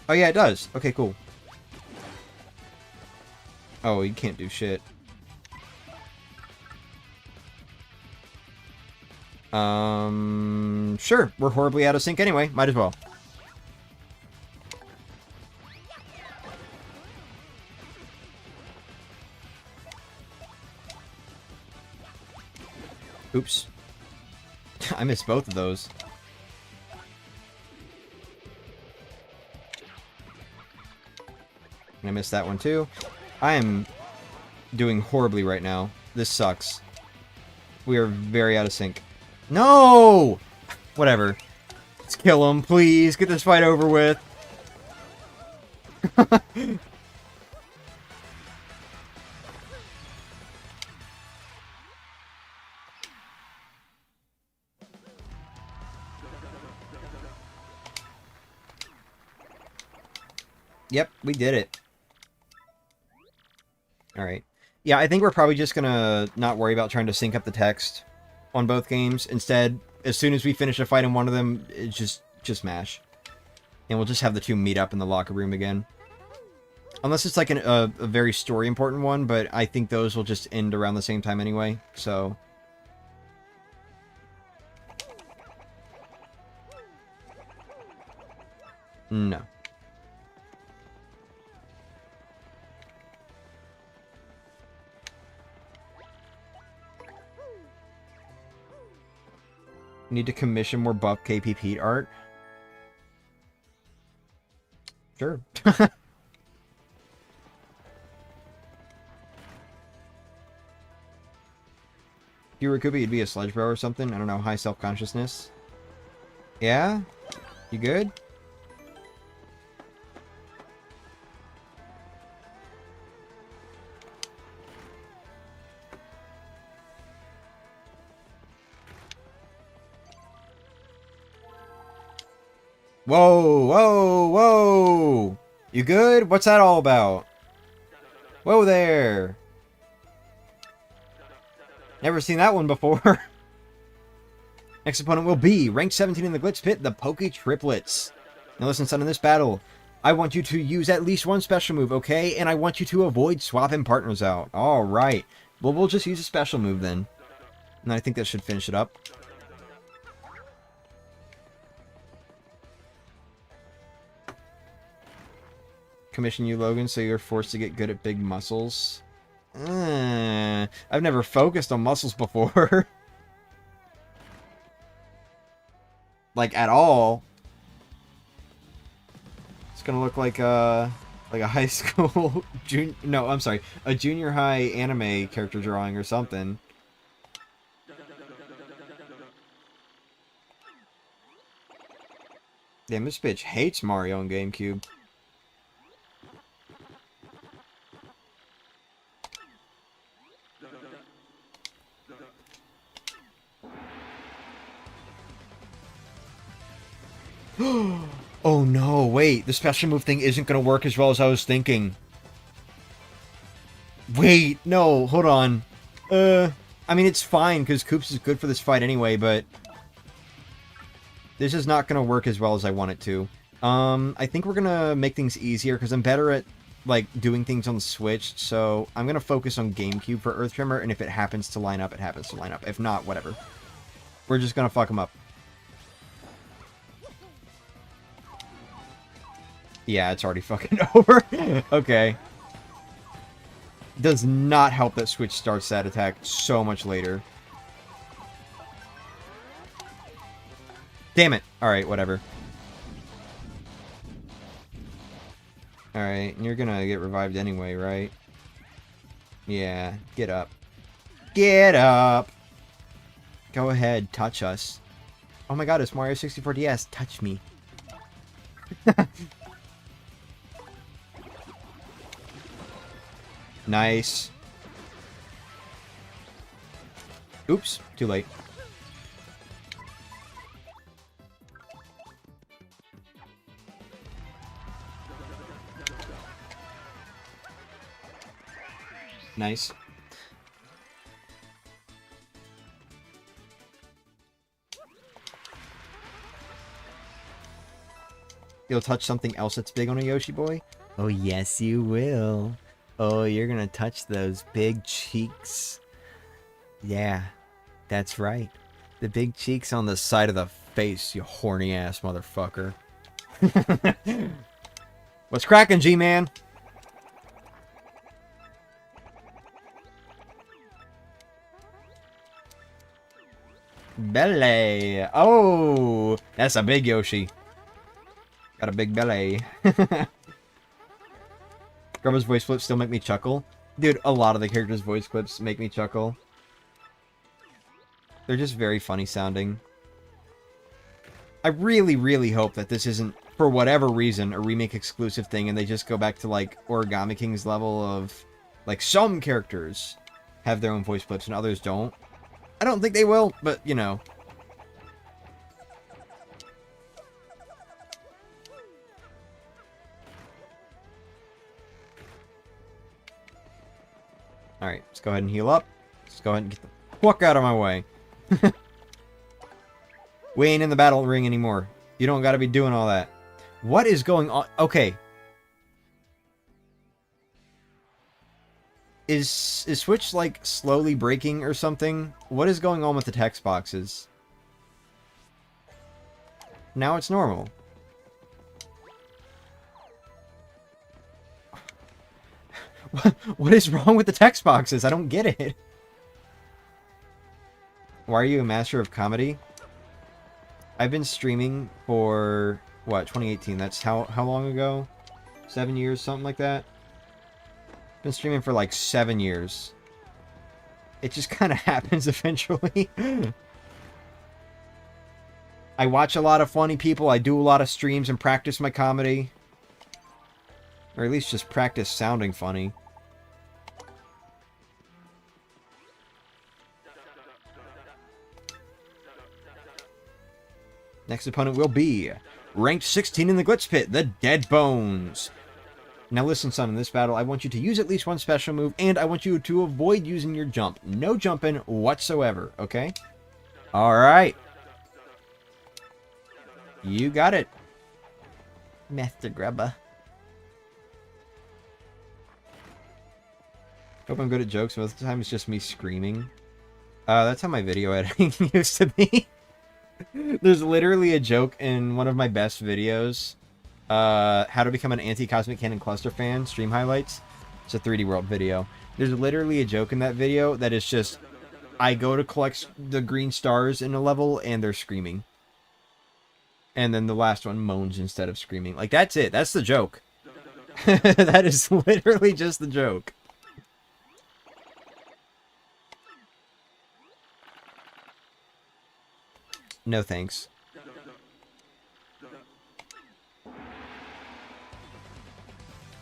Oh yeah, it does. Okay, cool. Oh, you can't do shit. Sure. We're horribly out of sync anyway. Might as well. Oops. I missed both of those. And I missed that one too. I am doing horribly right now. This sucks. We are very out of sync. No! Whatever. Let's kill him, please. Get this fight over with. Yep, we did it. Alright. Yeah, I think we're probably just gonna not worry about trying to sync up the text on both games. Instead, as soon as we finish a fight in one of them, it's just mash. And we'll just have the two meet up in the locker room again. Unless it's like a very story important one, but I think those will just end around the same time anyway, so... No. Need to commission more buff KP Pete art? Sure. If you were Koopa, you'd be a sludge bro or something. I don't know, high self-consciousness. Yeah? You good? Whoa, whoa, whoa! You good? What's that all about? Whoa there! Never seen that one before. Next opponent will be ranked 17 in the Glitch Pit, the Poke Triplets. Now listen, son, in this battle, I want you to use at least one special move, okay? And I want you to avoid swapping partners out. Alright. Well, we'll just use a special move then. And I think that should finish it up. Commission you, Logan, so you're forced to get good at big muscles. I've never focused on muscles before. Like, at all. It's gonna look like a high school no, I'm sorry, a junior high anime character drawing or something. Damn, this bitch hates Mario on GameCube. Oh no, wait, the special move thing isn't gonna work as well as I was thinking. Wait, no, hold on. I mean, it's fine, because Koops is good for this fight anyway, but... this is not gonna work as well as I want it to. I think we're gonna make things easier, because I'm better at, like, doing things on the Switch, so I'm gonna focus on GameCube for Earth Tremor, and if it happens to line up, it happens to line up. If not, whatever. We're just gonna fuck him up. Yeah, it's already fucking over. Okay. Does not help that Switch starts that attack so much later. Damn it. Alright, whatever. Alright, you're gonna get revived anyway, right? Yeah, get up. Get up! Go ahead, touch us. Oh my god, it's Mario 64 DS. Touch me. Nice. Oops, too late. Nice. You'll touch something else that's big on a Yoshi boy? Oh yes, you will. Oh, you're gonna touch those big cheeks. Yeah, that's right. The big cheeks on the side of the face, you horny ass motherfucker. What's cracking, G-Man? Belly. Oh, that's a big Yoshi. Got a big belly. Grandma's voice flips still make me chuckle. Dude, a lot of the characters' voice clips make me chuckle. They're just very funny sounding. I really, really hope that this isn't, for whatever reason, a remake exclusive thing and they just go back to, like, Origami King's level of, like, some characters have their own voice clips and others don't. I don't think they will, but, you know. Alright, let's go ahead and heal up. Let's go ahead and get the fuck out of my way. We ain't in the battle ring anymore. You don't gotta be doing all that. What is going on? Okay. Is Switch, like, slowly breaking or something? What is going on with the text boxes? Now it's normal. What is wrong with the text boxes? I don't get it. Why are you a master of comedy? I've been streaming for, what, 2018? That's how long ago? 7 years, something like that? Been streaming for like 7 years. It just kind of happens eventually. I watch a lot of funny people. I do a lot of streams and practice my comedy. Or at least just practice sounding funny. Next opponent will be ranked 16 in the Glitch Pit, the Dead Bones. Now listen, son, in this battle, I want you to use at least one special move, and I want you to avoid using your jump. No jumping whatsoever, okay? Alright. You got it, Master Grubba. Hope I'm good at jokes. Most of the time it's just me screaming. That's how my video editing used to be. There's literally a joke in one of my best videos. How to become an anti-Cosmic Cannon Cluster fan, stream highlights. It's a 3D World video. There's literally a joke in that video that is just, I go to collect the green stars in a level and they're screaming. And then the last one moans instead of screaming. Like, that's it. That's the joke. That is literally just the joke. No thanks.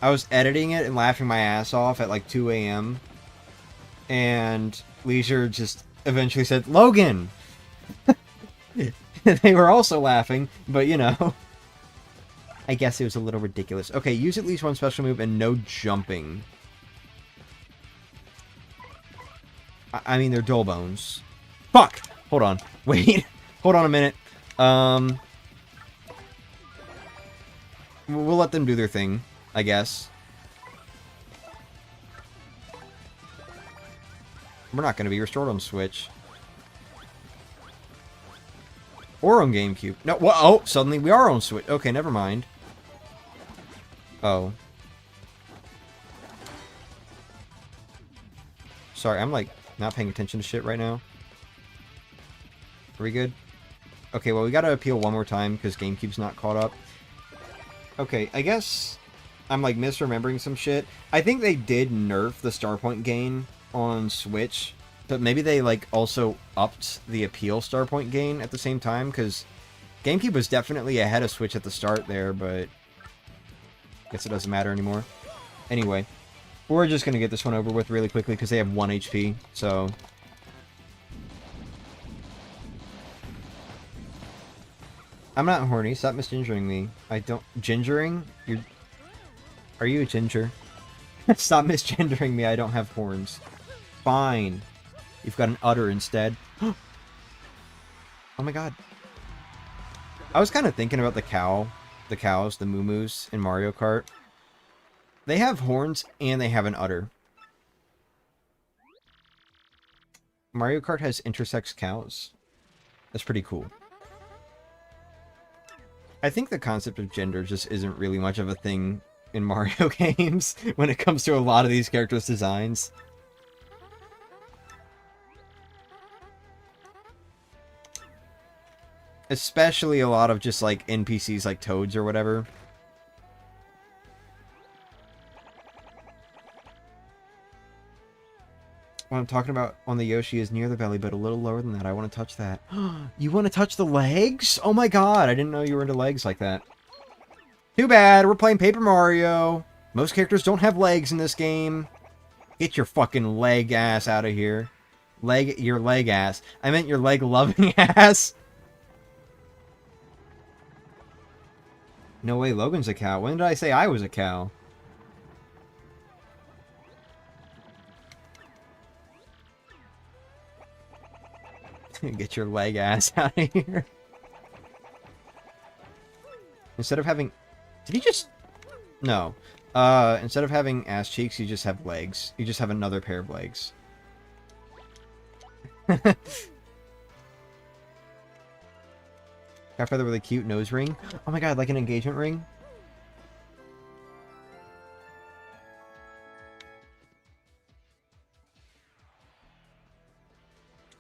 I was editing it and laughing my ass off at like 2 a.m. And Leisure just eventually said, Logan! They were also laughing, but you know. I guess it was a little ridiculous. Okay, use at least one special move and no jumping. I mean, they're dull bones. Fuck! Hold on. Wait. Hold on a minute. We'll let them do their thing, I guess. We're not going to be restored on Switch. Or on Gamecube. No, what? Oh, suddenly we are on Switch. Okay, never mind. Oh. Sorry, I'm like not paying attention to shit right now. Are we good? Okay, well, we gotta appeal one more time because GameCube's not caught up. Okay, I guess I'm like misremembering some shit. I think they did nerf the star point gain on Switch, but maybe they like also upped the appeal star point gain at the same time, because GameCube was definitely ahead of Switch at the start there, but I guess it doesn't matter anymore. Anyway, we're just gonna get this one over with really quickly because they have 1 HP, so... I'm not horny. Stop misgingering me. I don't... Gingering? You're... Are you a ginger? Stop misgendering me. I don't have horns. Fine. You've got an udder instead. Oh my god. I was kind of thinking about the cows, the moo-moos in Mario Kart. They have horns and they have an udder. Mario Kart has intersex cows. That's pretty cool. I think the concept of gender just isn't really much of a thing in Mario games when it comes to a lot of these characters' designs. Especially a lot of just like NPCs like Toads or whatever. What I'm talking about on the Yoshi is near the belly, but a little lower than that. I want to touch that. You want to touch the legs? Oh my god, I didn't know you were into legs like that. Too bad, we're playing Paper Mario. Most characters don't have legs in this game. Get your fucking leg ass out of here. Your leg ass. I meant your leg-loving ass. No way, Logan's a cow. When did I say I was a cow? Get your leg ass out of here. Instead of having... Did he just... No. Instead of having ass cheeks, you just have legs. You just have another pair of legs. Got feather with a cute nose ring. Oh my god, like an engagement ring?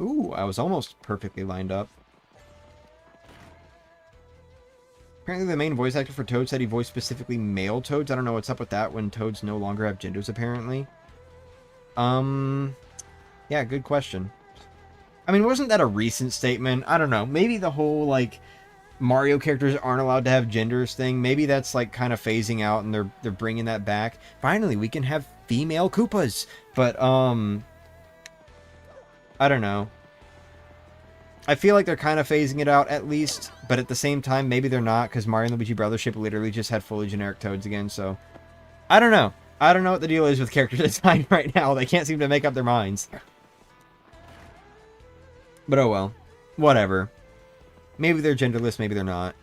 Ooh, I was almost perfectly lined up. Apparently the main voice actor for Toad said he voiced specifically male Toads. I don't know what's up with that when Toads no longer have genders, apparently. Yeah, good question. I mean, wasn't that a recent statement? I don't know. Maybe the whole, like, Mario characters aren't allowed to have genders thing. Maybe that's, like, kind of phasing out and they're bringing that back. Finally, we can have female Koopas. But, I don't know. I feel like they're kind of phasing it out, at least. But at the same time, maybe they're not, because Mario and Luigi Brothership literally just had fully generic Toads again, so... I don't know. I don't know what the deal is with character design right now. They can't seem to make up their minds. But oh well. Whatever. Maybe they're genderless, maybe they're not.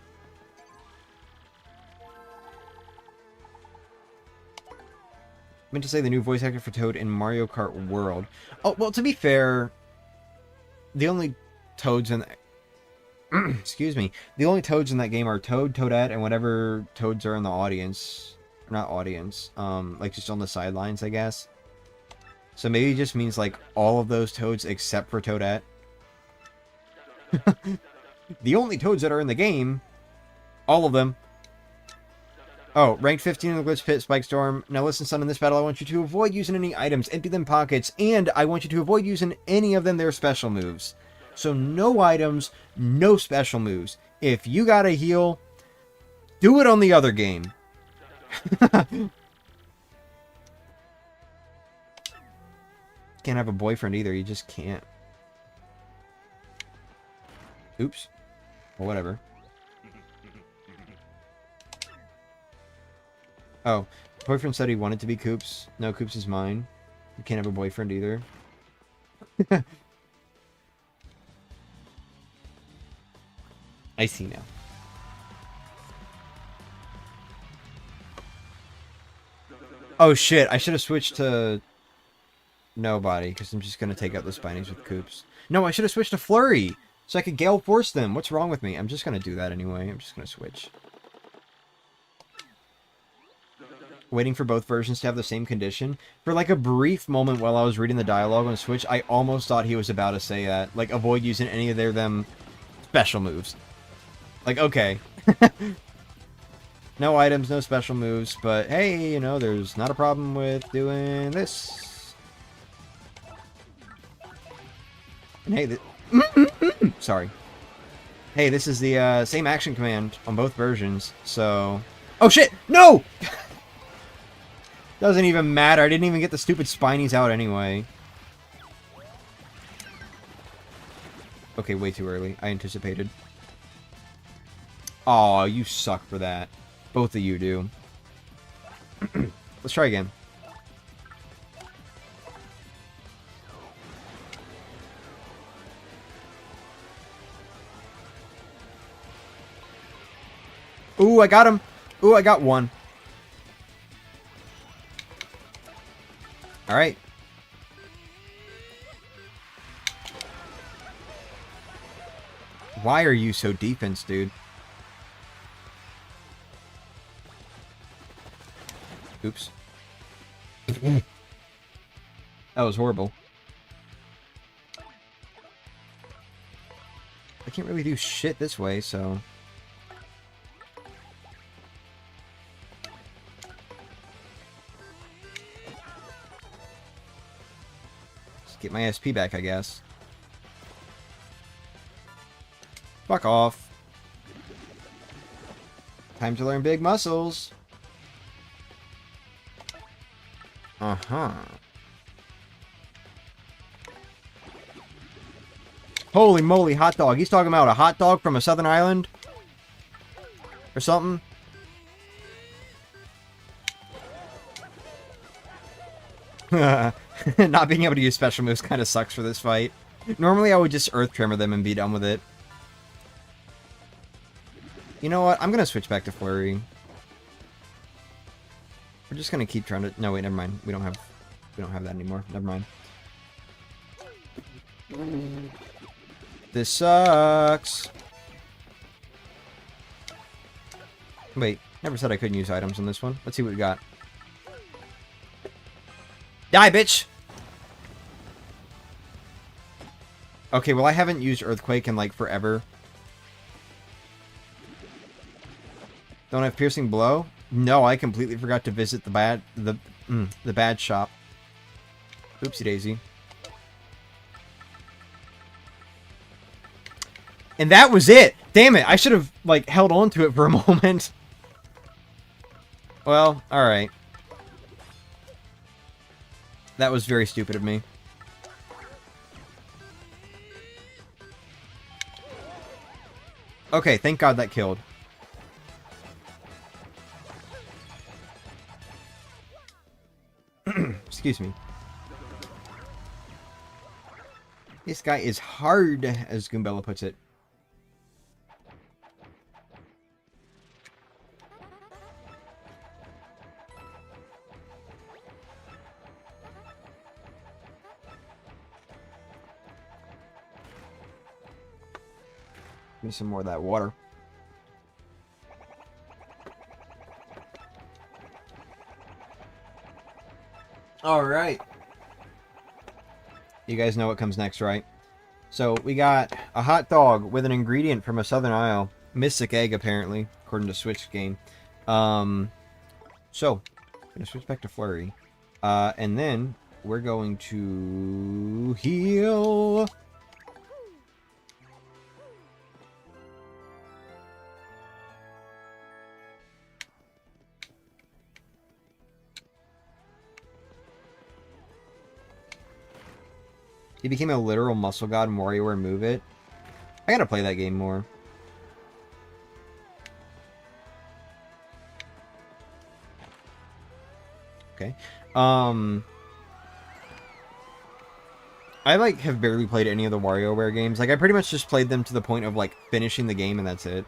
I meant to say the new voice actor for Toad in Mario Kart World. Oh, well, to be fair... The only Toads in... Excuse me. The only Toads in that game are Toad, Toadette, and whatever Toads are in the audience. Not audience. Like, just on the sidelines, I guess. So maybe it just means, like, all of those Toads except for Toadette. The only Toads that are in the game. All of them. Oh, ranked 15 in the Glitch Pit, Spike Storm. Now listen, son, in this battle I want you to avoid using any items, empty them pockets, and I want you to avoid using any of them their special moves. So no items, no special moves. If you gotta heal, do it on the other game. Can't have a boyfriend either, you just can't. Oops. Well, whatever. Oh, boyfriend said he wanted to be Koops. No, Koops is mine. You can't have a boyfriend either. I see now. Oh shit, I should have switched to nobody, because I'm just going to take out the Spinies with Koops. No, I should have switched to Flurry, so I could Gale Force them. What's wrong with me? I'm just going to do that anyway. I'm just going to switch. Waiting for both versions to have the same condition. For like a brief moment while I was reading the dialogue on Switch, I almost thought he was about to say that. Like, avoid using any of them special moves. Like, okay. No items, no special moves, but hey, you know, there's not a problem with doing this. And hey, sorry. Hey, this is the same action command on both versions, so... Oh shit! No! Doesn't even matter. I didn't even get the stupid Spinies out anyway. Okay, way too early. I anticipated. Aw, you suck for that. Both of you do. Let's try again. Ooh, I got him. Ooh, I got one. Alright. Why are you so defense, dude? Oops. That was horrible. I can't really do shit this way, so... Get my SP back, I guess. Fuck off. Time to learn big muscles. Uh-huh. Holy moly, hot dog. He's talking about a hot dog from a southern island? Or something? Not being able to use special moves kind of sucks for this fight. Normally I would just Earth Tremor them and be done with it. You know what? I'm gonna switch back to Flurry. We're just gonna keep trying to... No, wait, never mind. We don't have that anymore. Never mind. This sucks. Wait, never said I couldn't use items on this one. Let's see what we got. Die, bitch! Okay, well I haven't used Earthquake in like forever. Don't have Piercing Blow? No, I completely forgot to visit the bad shop. Oopsie daisy. And that was it! Damn it! I should have, like, held on to it for a moment. Well, alright. That was very stupid of me. Okay, thank God that killed. Excuse me. This guy is hard, as Goombella puts it. Give me some more of that water. Alright. You guys know what comes next, right? So, we got a hot dog with an ingredient from a southern isle. Mystic egg, apparently, according to Switch game. So, I'm going to switch back to Flurry. And then, we're going to heal... He became a literal muscle god in WarioWare Move It. I gotta play that game more. Okay. I like have barely played any of the WarioWare games. Like I pretty much just played them to the point of like finishing the game and that's it.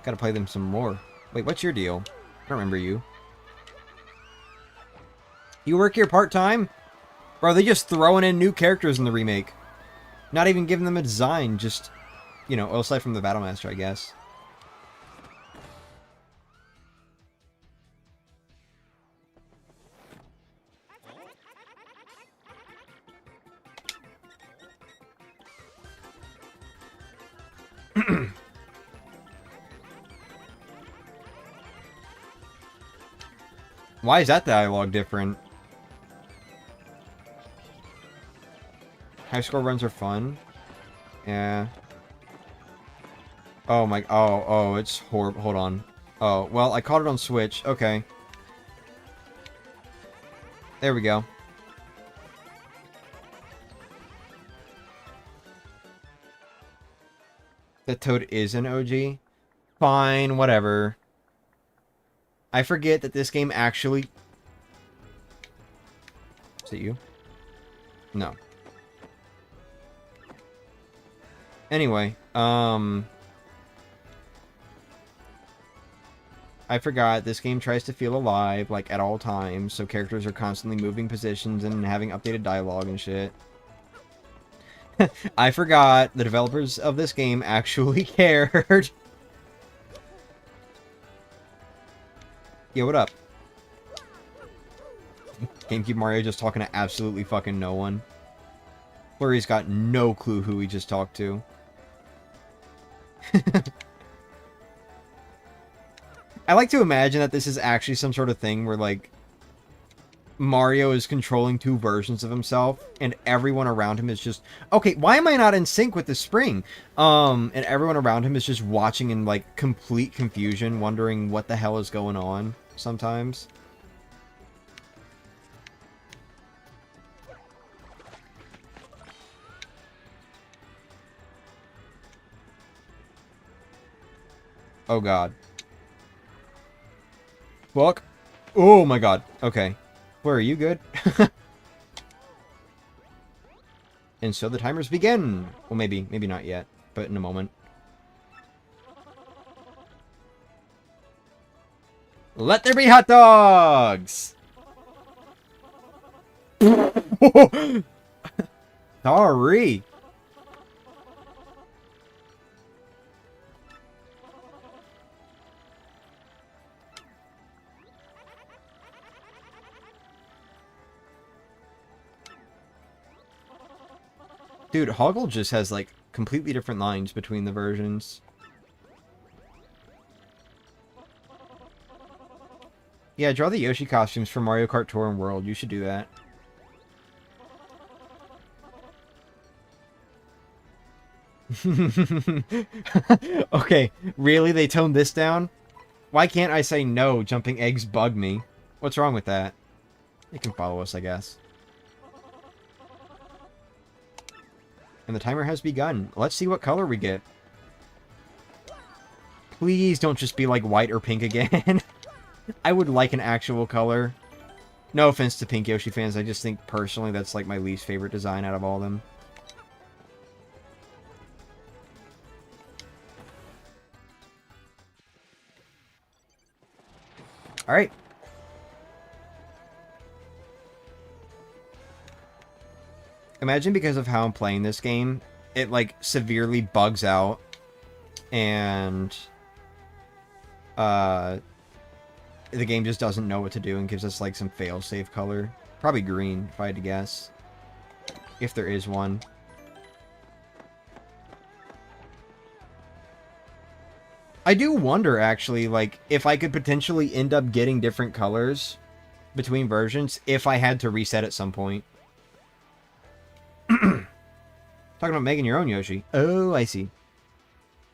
Gotta play them some more. Wait, what's your deal? I don't remember you. You work here part-time? Bro, they just throwing in new characters in the remake. Not even giving them a design, just, you know, aside from the Battle Master, I guess. Why is that dialogue different? High score runs are fun. Yeah. Oh my... Oh, it's horrible. Hold on. Oh, well, I caught it on Switch. Okay. There we go. The Toad is an OG? Fine, whatever. I forget that this game actually... Is it you? No. Anyway, I forgot this game tries to feel alive, like, at all times, so characters are constantly moving positions and having updated dialogue and shit. I forgot the developers of this game actually cared. Yo, what up? GameCube Mario just talking to absolutely fucking no one. Flurry's got no clue who he just talked to. I like to imagine that this is actually some sort of thing where, like, Mario is controlling two versions of himself, and everyone around him is just... Okay, why am I not in sync with the spring? And everyone around him is just watching in, like, complete confusion, wondering what the hell is going on sometimes. Oh god. Fuck. Oh my god. Okay. Where are you good? And so the timers begin. Well, maybe not yet, but in a moment. Let there be hot dogs! Sorry. Dude, Hoggle just has, like, completely different lines between the versions. Yeah, draw the Yoshi costumes for Mario Kart Tour and World. You should do that. Okay, really? They toned this down? Why can't I say no? Jumping eggs bug me. What's wrong with that? They can follow us, I guess. And the timer has begun. Let's see what color we get. Please don't just be like white or pink again. I would like an actual color. No offense to Pink Yoshi fans, I just think personally that's like my least favorite design out of all of them. Alright. Imagine because of how I'm playing this game, it like severely bugs out and the game just doesn't know what to do and gives us like some fail-safe color. Probably green, if I had to guess. If there is one. I do wonder, actually, like, if I could potentially end up getting different colors between versions if I had to reset at some point. Talking about making your own Yoshi. Oh, I see.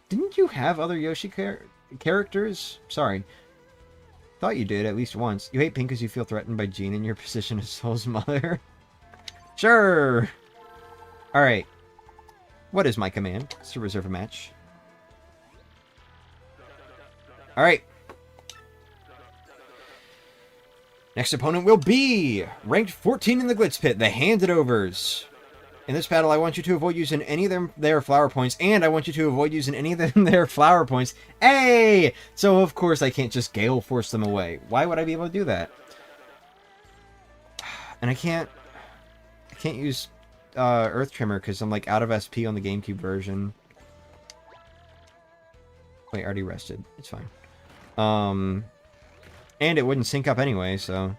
Didn't you have other Yoshi characters? Sorry. Thought you did, at least once. You hate pink because you feel threatened by Jean in your position as Soul's mother? Sure! Alright. What is my command? It's to reserve a match. Alright. Next opponent will be ranked 14 in the Glitz Pit, the Handed Overs. In this battle, I want you to avoid using any of their flower points, and I want you to avoid using any of their flower points. Hey! So, of course, I can't just Gale Force them away. Why would I be able to do that? And I can't use Earth Trimmer because I'm, like, out of SP on the Gamecube version. Wait, I already rested. It's fine. And it wouldn't sync up anyway, so...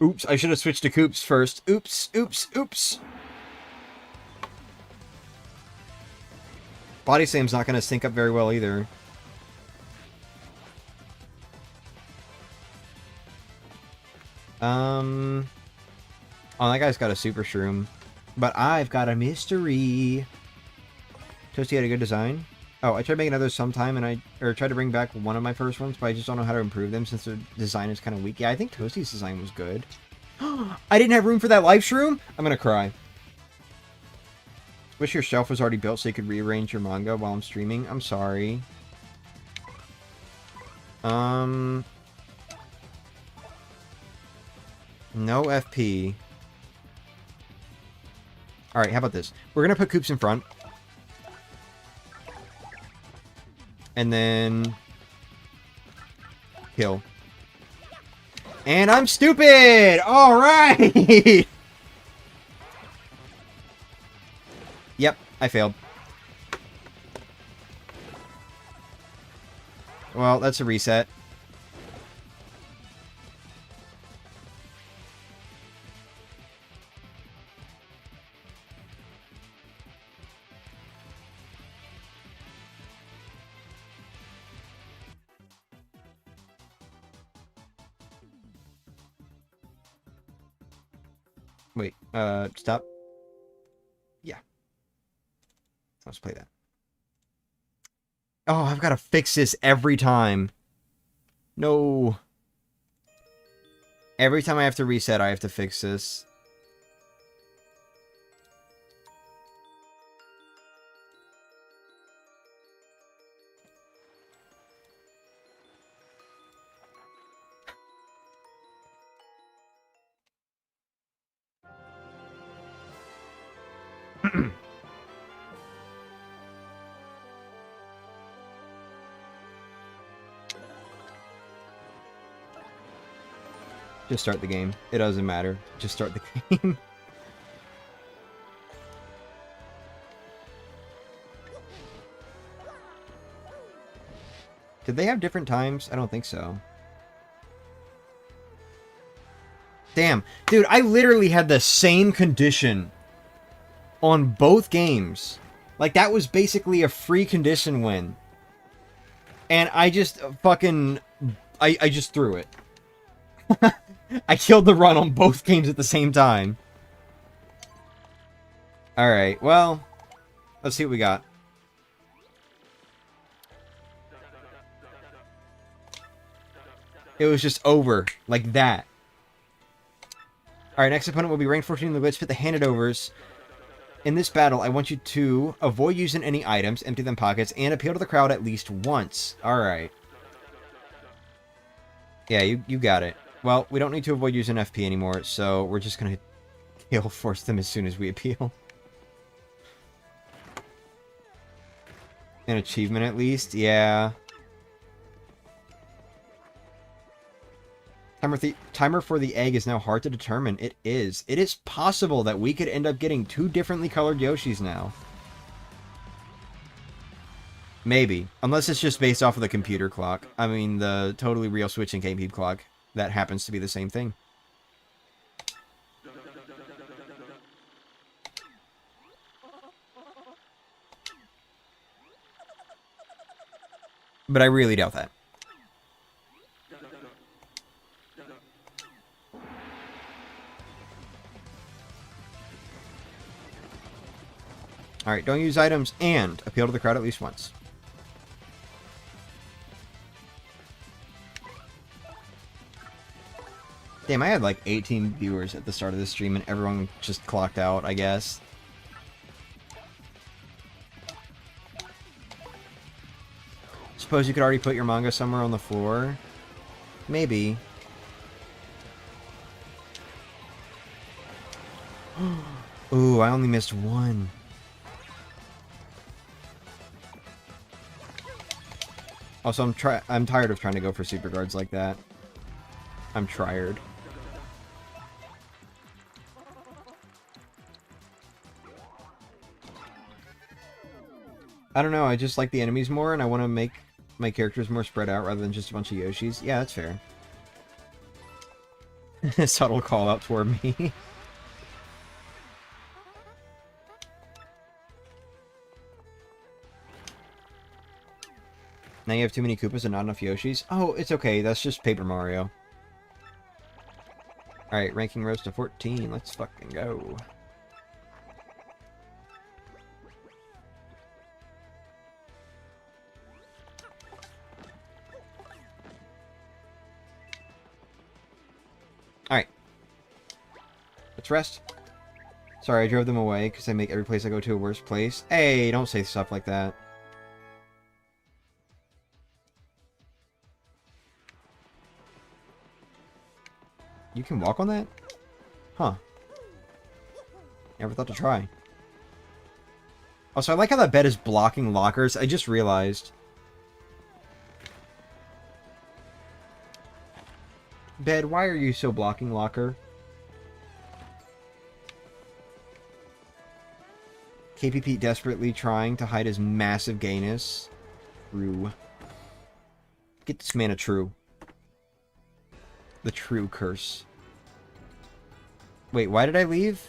Oops, I should have switched to Koops first. Oops, oops, oops. Body Slam's not going to sync up very well either. Oh, that guy's got a Super Shroom. But I've got a mystery. Toasty had a good design. Oh, I tried making others sometime, and tried to bring back one of my first ones, but I just don't know how to improve them since the design is kind of weak. Yeah, I think Toasty's design was good. I didn't have room for that life shroom? I'm gonna cry. Wish your shelf was already built so you could rearrange your manga while I'm streaming. I'm sorry. No FP. Alright, how about this? We're gonna put Koops in front. And then... kill. And I'm stupid! Alright! Yep, I failed. Well, that's a reset. Wait, stop. Yeah. Let's play that. Oh, I've got to fix this every time. No. Every time I have to reset, I have to fix this. Just start the game. It doesn't matter. Just start the game. Did they have different times? I don't think so. Damn. Dude, I literally had the same condition on both games. Like, that was basically a free condition win. And I just fucking... I just threw it. I killed the run on both games at the same time. Alright, well... Let's see what we got. It was just over. Like that. Alright, next opponent will be ranked 14 in the glitch. Fit the handed overs. In this battle, I want you to avoid using any items, empty them pockets, and appeal to the crowd at least once. Alright. Yeah, you got it. Well, we don't need to avoid using FP anymore, so we're just gonna kill force them as soon as we appeal. An achievement at least? Yeah. Timer for the egg is now hard to determine. It is. It is possible that we could end up getting 2 differently colored Yoshis now. Maybe. Unless it's just based off of the computer clock. I mean, the totally real Switch and Gamecube clock. That happens to be the same thing. But I really doubt that. Alright, don't use items and appeal to the crowd at least once. Damn, I had like 18 viewers at the start of the stream and everyone just clocked out, I guess. Suppose you could already put your manga somewhere on the floor? Maybe. Ooh, I only missed one. Also, I'm tired of trying to go for super guards like that. I'm tired. I don't know, I just like the enemies more, and I want to make my characters more spread out rather than just a bunch of Yoshis. Yeah, that's fair. Subtle call out toward me. Now you have too many Koopas and not enough Yoshis? Oh, it's okay. That's just Paper Mario. Alright, ranking rose to 14. Let's fucking go. Alright. Let's rest. Sorry, I drove them away because I make every place I go to a worse place. Hey, don't say stuff like that. You can walk on that? Huh. Never thought to try. Also, I like how that bed is blocking lockers. I just realized. Bed, why are you so blocking locker? KPP desperately trying to hide his massive gayness. True. Get this man a true. The true curse. Wait, why did I leave?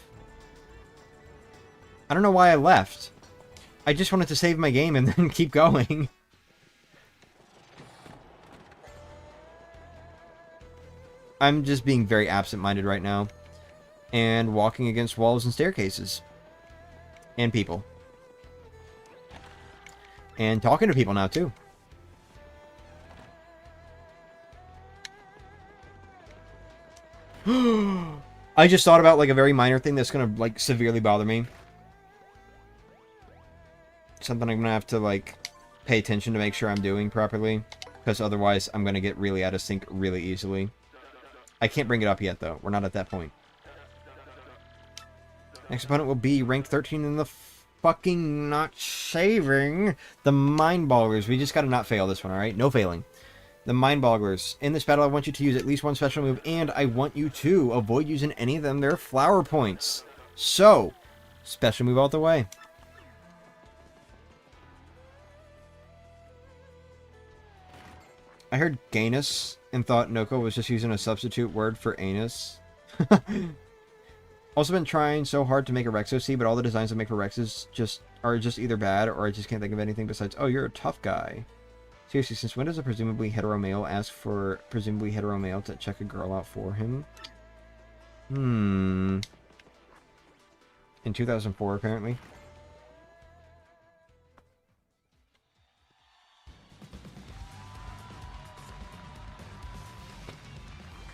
I don't know why I left. I just wanted to save my game and then keep going. I'm just being very absent-minded right now. and walking against walls and staircases. And people. And talking to people now, too. I just thought about, like, a very minor thing that's gonna, like, severely bother me. Something I'm gonna have to, like, pay attention to make sure I'm doing properly. Because otherwise, I'm gonna get really out of sync really easily. I can't bring it up yet, though. We're not at that point. Next opponent will be ranked 13 in the fucking not saving. The Mindballers. We just gotta not fail this one, alright? No failing. The Mindballers. In this battle, I want you to use at least one special move, and I want you to avoid using any of them. They're flower points. So, special move out the way. I heard Gainus and thought Noko was just using a substitute word for anus. Also been trying so hard to make a Rex OC, but all the designs I make for Rexes are just either bad, or I just can't think of anything besides, oh, you're a tough guy. Seriously, since when does a presumably hetero male ask for presumably hetero male to check a girl out for him? In 2004, apparently.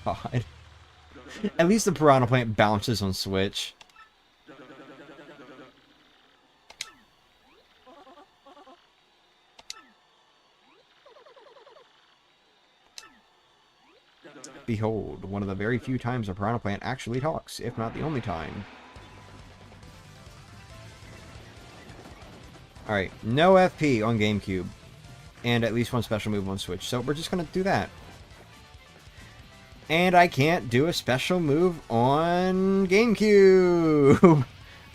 God. At least the Piranha Plant bounces on Switch. Behold, one of the very few times a Piranha Plant actually talks, if not the only time. Alright, no FP on GameCube. And at least one special move on Switch, so we're just gonna do that. And I can't do a special move on GameCube!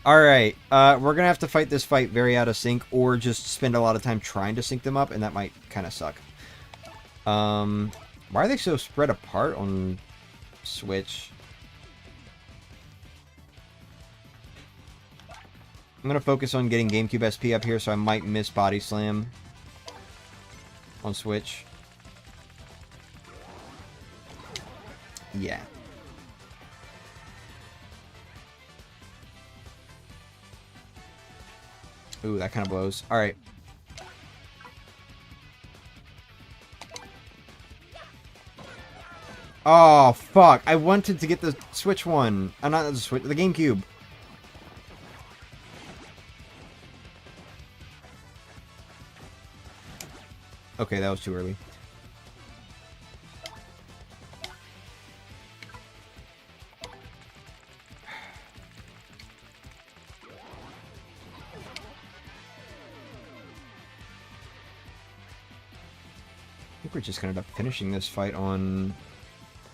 Alright, we're gonna have to fight this fight very out of sync, or just spend a lot of time trying to sync them up, and that might kind of suck. Why are they so spread apart on Switch? I'm gonna focus on getting GameCube SP up here, so I might miss Body Slam on Switch. Yeah. Ooh, that kind of blows. Alright. Oh, fuck. I wanted to get the Switch one. Not the Switch, the GameCube. Okay, that was too early. I think we're just gonna end up finishing this fight on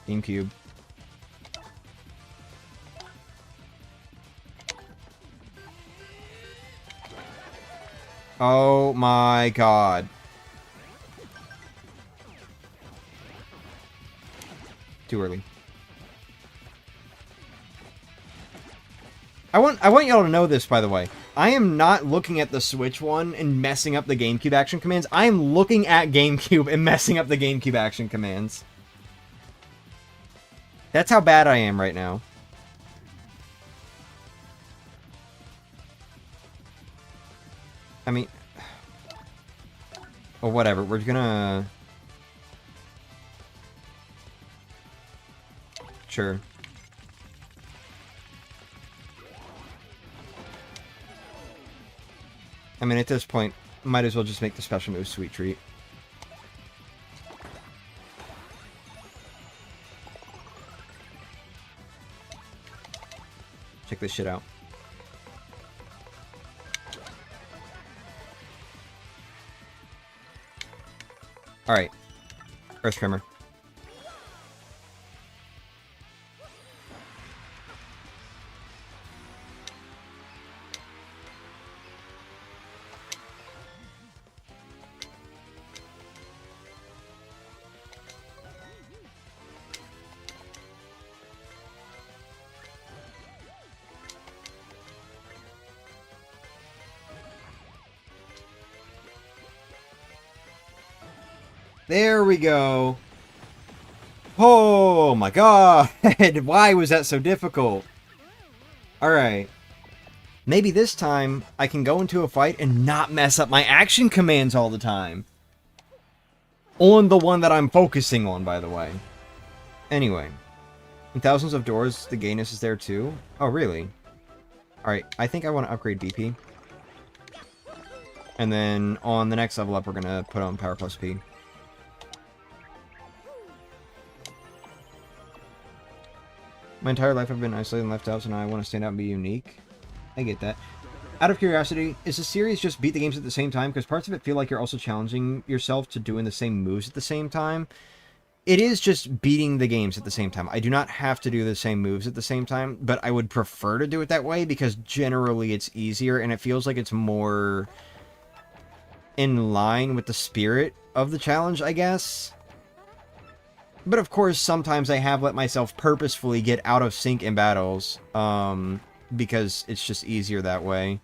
GameCube. Oh my god. Too early. I want y'all to know this, by the way. I am not looking at the Switch one and messing up the GameCube action commands. I am looking at GameCube and messing up the GameCube action commands. That's how bad I am right now. I mean... Well, whatever. We're gonna... Sure. I mean, at this point, might as well just make the special move Sweet Treat. Check this shit out. Alright. Earth Tremor. There we go. Oh my god. Why was that so difficult? Alright. Maybe this time I can go into a fight and not mess up my action commands all the time. On the one that I'm focusing on, by the way. Anyway. In Thousands of Doors, the gayness is there too? Oh, really? Alright, I think I want to upgrade BP. And then on the next level up, we're going to put on Power Plus P. My entire life I've been isolated and left out, so now I want to stand out and be unique. I get that. Out of curiosity, is the series just beat the games at the same time? Because parts of it feel like you're also challenging yourself to doing the same moves at the same time. It is just beating the games at the same time. I do not have to do the same moves at the same time, but I would prefer to do it that way because generally it's easier and it feels like it's more in line with the spirit of the challenge, I guess. But of course, sometimes I have let myself purposefully get out of sync in battles, because it's just easier that way.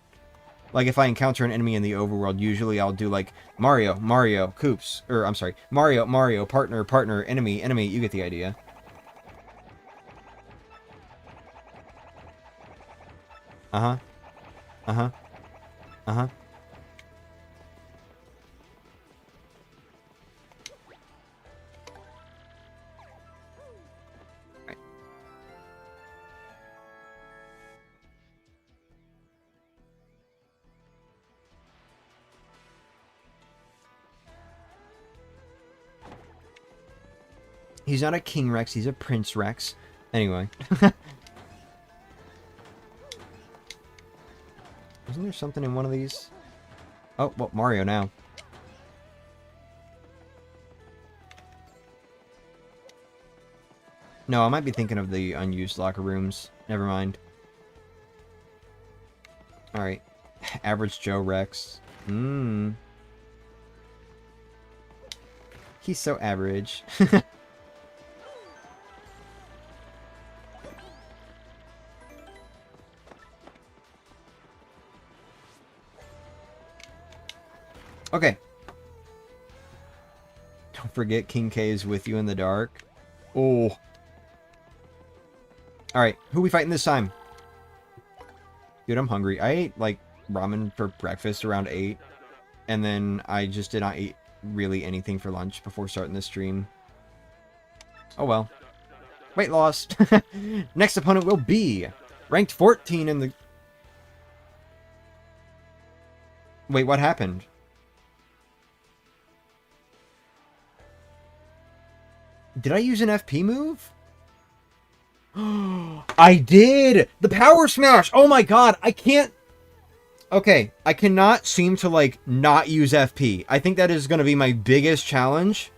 Like, if I encounter an enemy in the overworld, usually I'll do, like, Mario, Koops, or, I'm sorry, Mario, partner, enemy, you get the idea. Uh-huh. Uh-huh. Uh-huh. He's not a King Rex, he's a Prince Rex. Anyway. Wasn't there something in one of these? Oh, well, Mario now. No, I might be thinking of the unused locker rooms. Never mind. Alright. Average Joe Rex. He's so average. Okay. Don't forget King K is with you in the dark. Oh. Alright, who are we fighting this time? Dude, I'm hungry. I ate, like, ramen for breakfast around 8. And then I just did not eat really anything for lunch before starting this stream. Oh well. Weight loss. Next opponent will be ranked 14 in the... Wait, what happened? Did I use an FP move? I did! The Power Smash! Oh my god, I can't... Okay, I cannot seem to, like, not use FP. I think that is going to be my biggest challenge.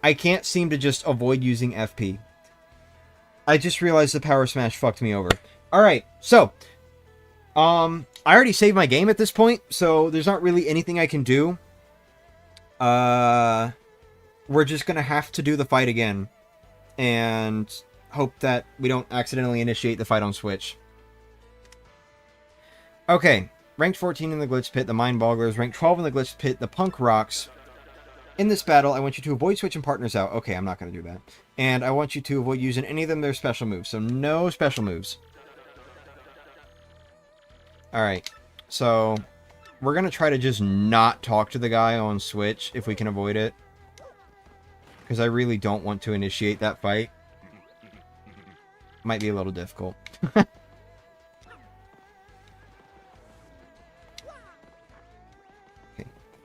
I can't seem to just avoid using FP. I just realized the Power Smash fucked me over. Alright, so... I already saved my game at this point, so there's not really anything I can do. We're just going to have to do the fight again. And hope that we don't accidentally initiate the fight on Switch. Okay. Ranked 14 in the Glitch Pit, the Mind Bogglers. Ranked 12 in the Glitch Pit, the Punk Rocks. In this battle, I want you to avoid switching partners out. Okay, I'm not going to do that. And I want you to avoid using any of them their special moves. So no special moves. Alright. So we're going to try to just not talk to the guy on Switch if we can avoid it. Because I really don't want to initiate that fight. Might be a little difficult. Okay.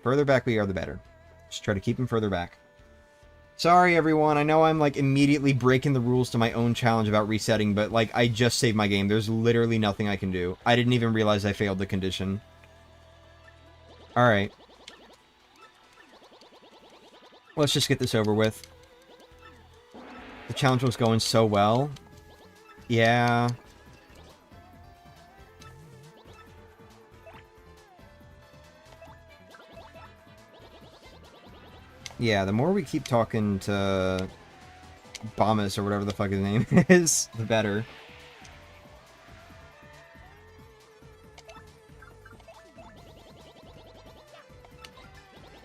Further back we are, the better. Just try to keep him further back. Sorry, everyone. I know I'm, like, immediately breaking the rules to my own challenge about resetting, but, like, I just saved my game. There's literally nothing I can do. I didn't even realize I failed the condition. Alright. Let's just get this over with. The challenge was going so well. Yeah. Yeah, the more we keep talking to Bombus or whatever the fuck his name is, the better.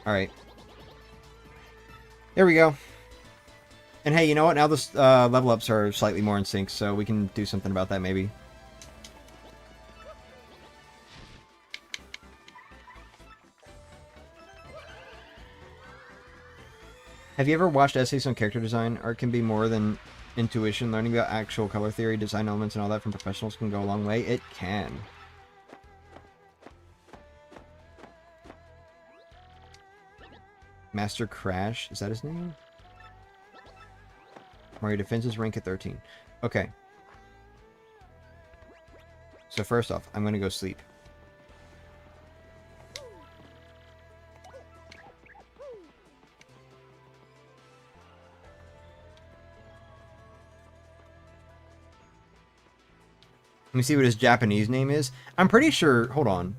Alright. There we go. And hey, you know what? Now the level ups are slightly more in sync, so we can do something about that maybe. Have you ever watched essays on character design? Art can be more than intuition. Learning about actual color theory, design elements, and all that from professionals can go a long way. It can. Master Crash, is that his name? Mario defenses rank at 13. Okay. So first off, I'm gonna go sleep. Let me see what his Japanese name is. I'm pretty sure... Hold on.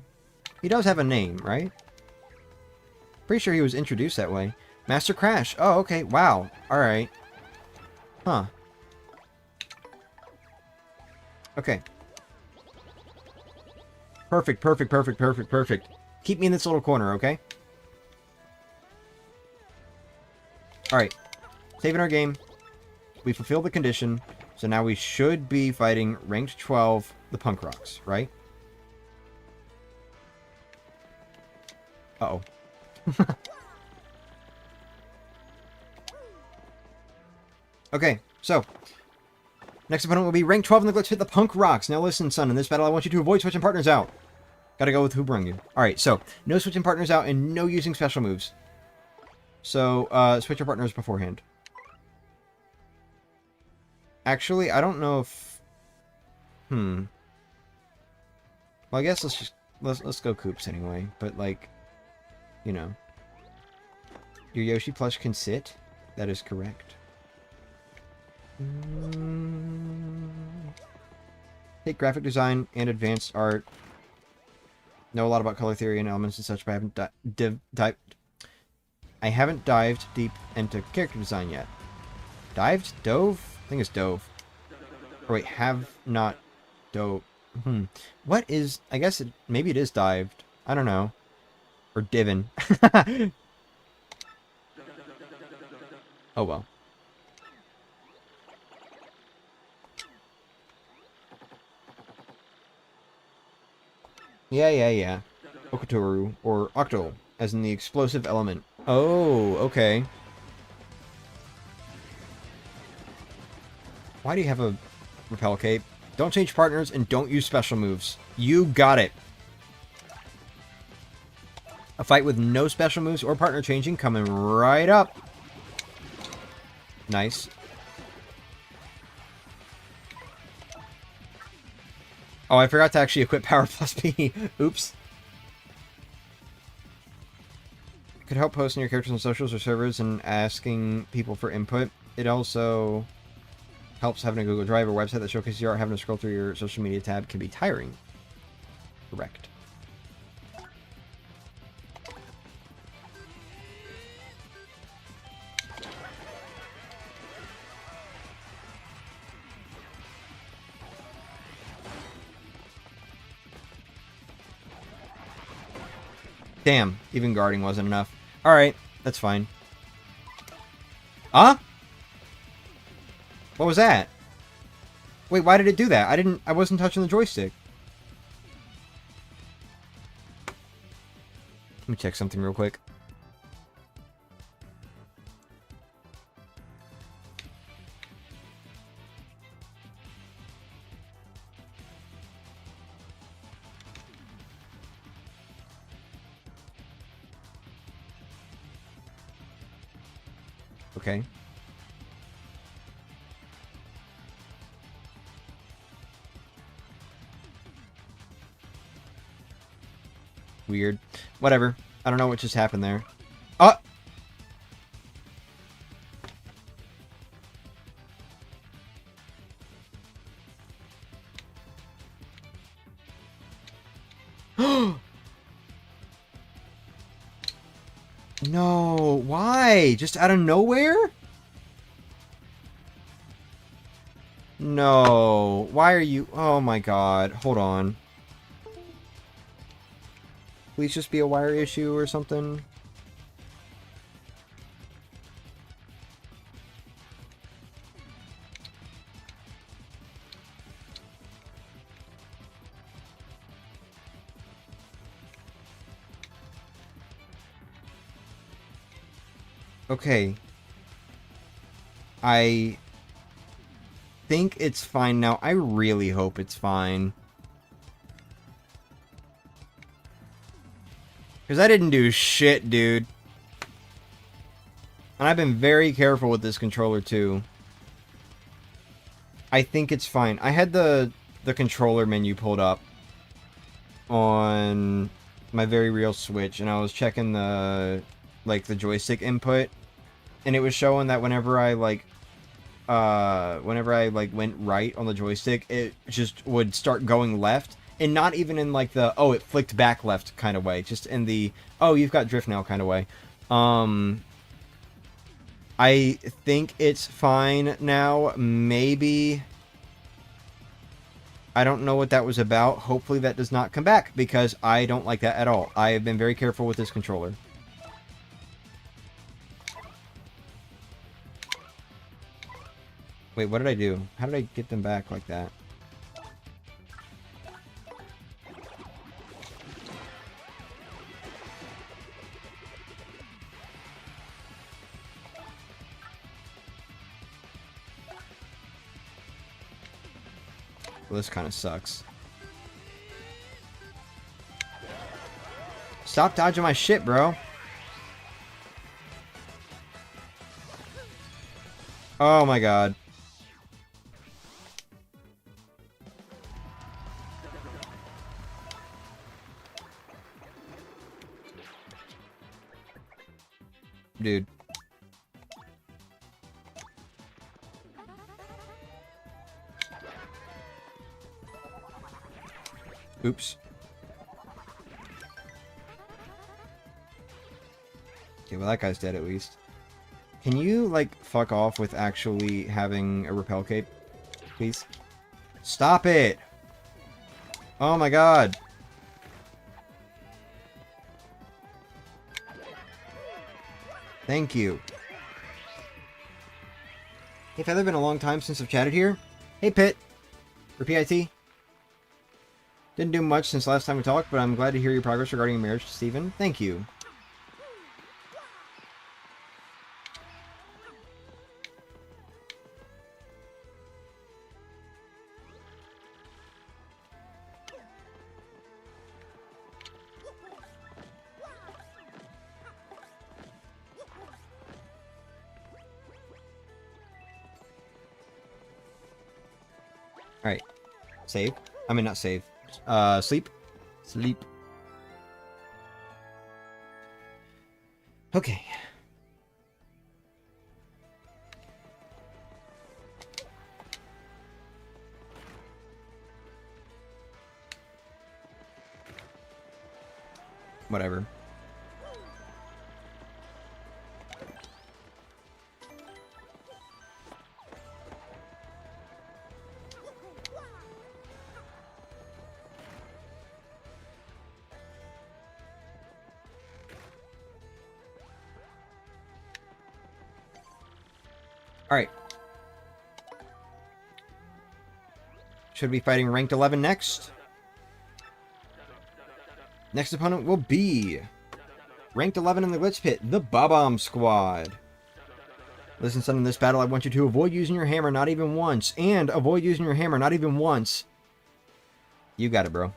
He does have a name, right? Pretty sure he was introduced that way. Master Crash. Oh, okay. Wow. Alright. Huh. Okay. Perfect, perfect, perfect, perfect, perfect. Keep me in this little corner, okay? Alright. Saving our game. We fulfilled the condition. So now we should be fighting ranked 12, the Punk Rocks, right? Uh-oh. Okay, so next opponent will be ranked 12 in the glitch hit, the Punk Rocks. Now listen, son, in this battle I want you to avoid switching partners out. Gotta go with who brung you. Alright, so no switching partners out and no using special moves. So, switch your partners beforehand. Actually, I don't know if... Well, I guess let's go Koops anyway. But, like, you know. Your Yoshi plush can sit. That is correct. Take graphic design and advanced art. Know a lot about color theory and elements and such, but I haven't dived deep into character design yet. Dived? Dove? I think it's dove. Or wait, have not dove. What is... I guess maybe it is dived. I don't know. Or divin. Oh well. Yeah. Okatoru, or Octo, as in the explosive element. Oh, okay. Why do you have a repel cape? Don't change partners and don't use special moves. You got it. A fight with no special moves or partner changing coming right up. Nice. Oh, I forgot to actually equip Power Plus P. Oops. Could help posting your characters on socials or servers and asking people for input. It also helps having a Google Drive or website that showcases your art. Having to scroll through your social media tab can be tiring. Correct. Damn, even guarding wasn't enough. Alright, that's fine. Huh? What was that? Wait, why did it do that? I wasn't touching the joystick. Let me check something real quick. Okay. Weird. Whatever. I don't know what just happened there. Oh! No, why? Just out of nowhere? No. Why are you... Oh my god. Hold on. Please just be a wire issue or something. Okay. I think it's fine now. I really hope it's fine. Because I didn't do shit, dude. And I've been very careful with this controller, too. I think it's fine. I had the controller menu pulled up on my very real Switch, and I was checking the joystick input, and it was showing that whenever I went right on the joystick, it just would start going left, and not even in like the, oh, it flicked back left kind of way, just in the, oh, you've got drift now kind of way. I think it's fine now. Maybe. I don't know what that was about. Hopefully that does not come back, because I don't like that at all. I have been very careful with this controller. Wait, what did I do? How did I get them back like that? Well, this kind of sucks. Stop dodging my shit, bro. Oh my god. Dude. Oops. Okay, well that guy's dead at least. Can you, like, fuck off with actually having a repel cape? Please? Stop it! Oh my god! Thank you. Hey Feather, been a long time since I've chatted here. Hey Pit! For PIT. Didn't do much since last time we talked, but I'm glad to hear your progress regarding your marriage to Steven. Thank you. Alright. Save. I mean, not save. Sleep. Sleep. Okay. Whatever. Alright. Should be fighting ranked 11 next. Next opponent will be ranked 11 in the Glitch Pit, the Bob-omb Squad. Listen, son, in this battle, I want you to avoid using your hammer not even once. And avoid using your hammer not even once. You got it, bro.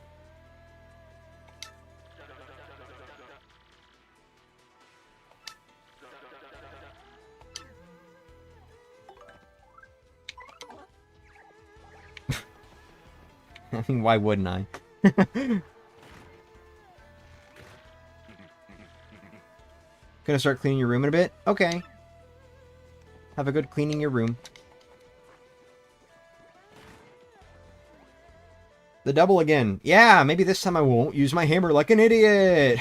I mean, why wouldn't I? Gonna start cleaning your room in a bit? Okay. Have a good cleaning your room. The double again. Yeah, maybe this time I won't use my hammer like an idiot.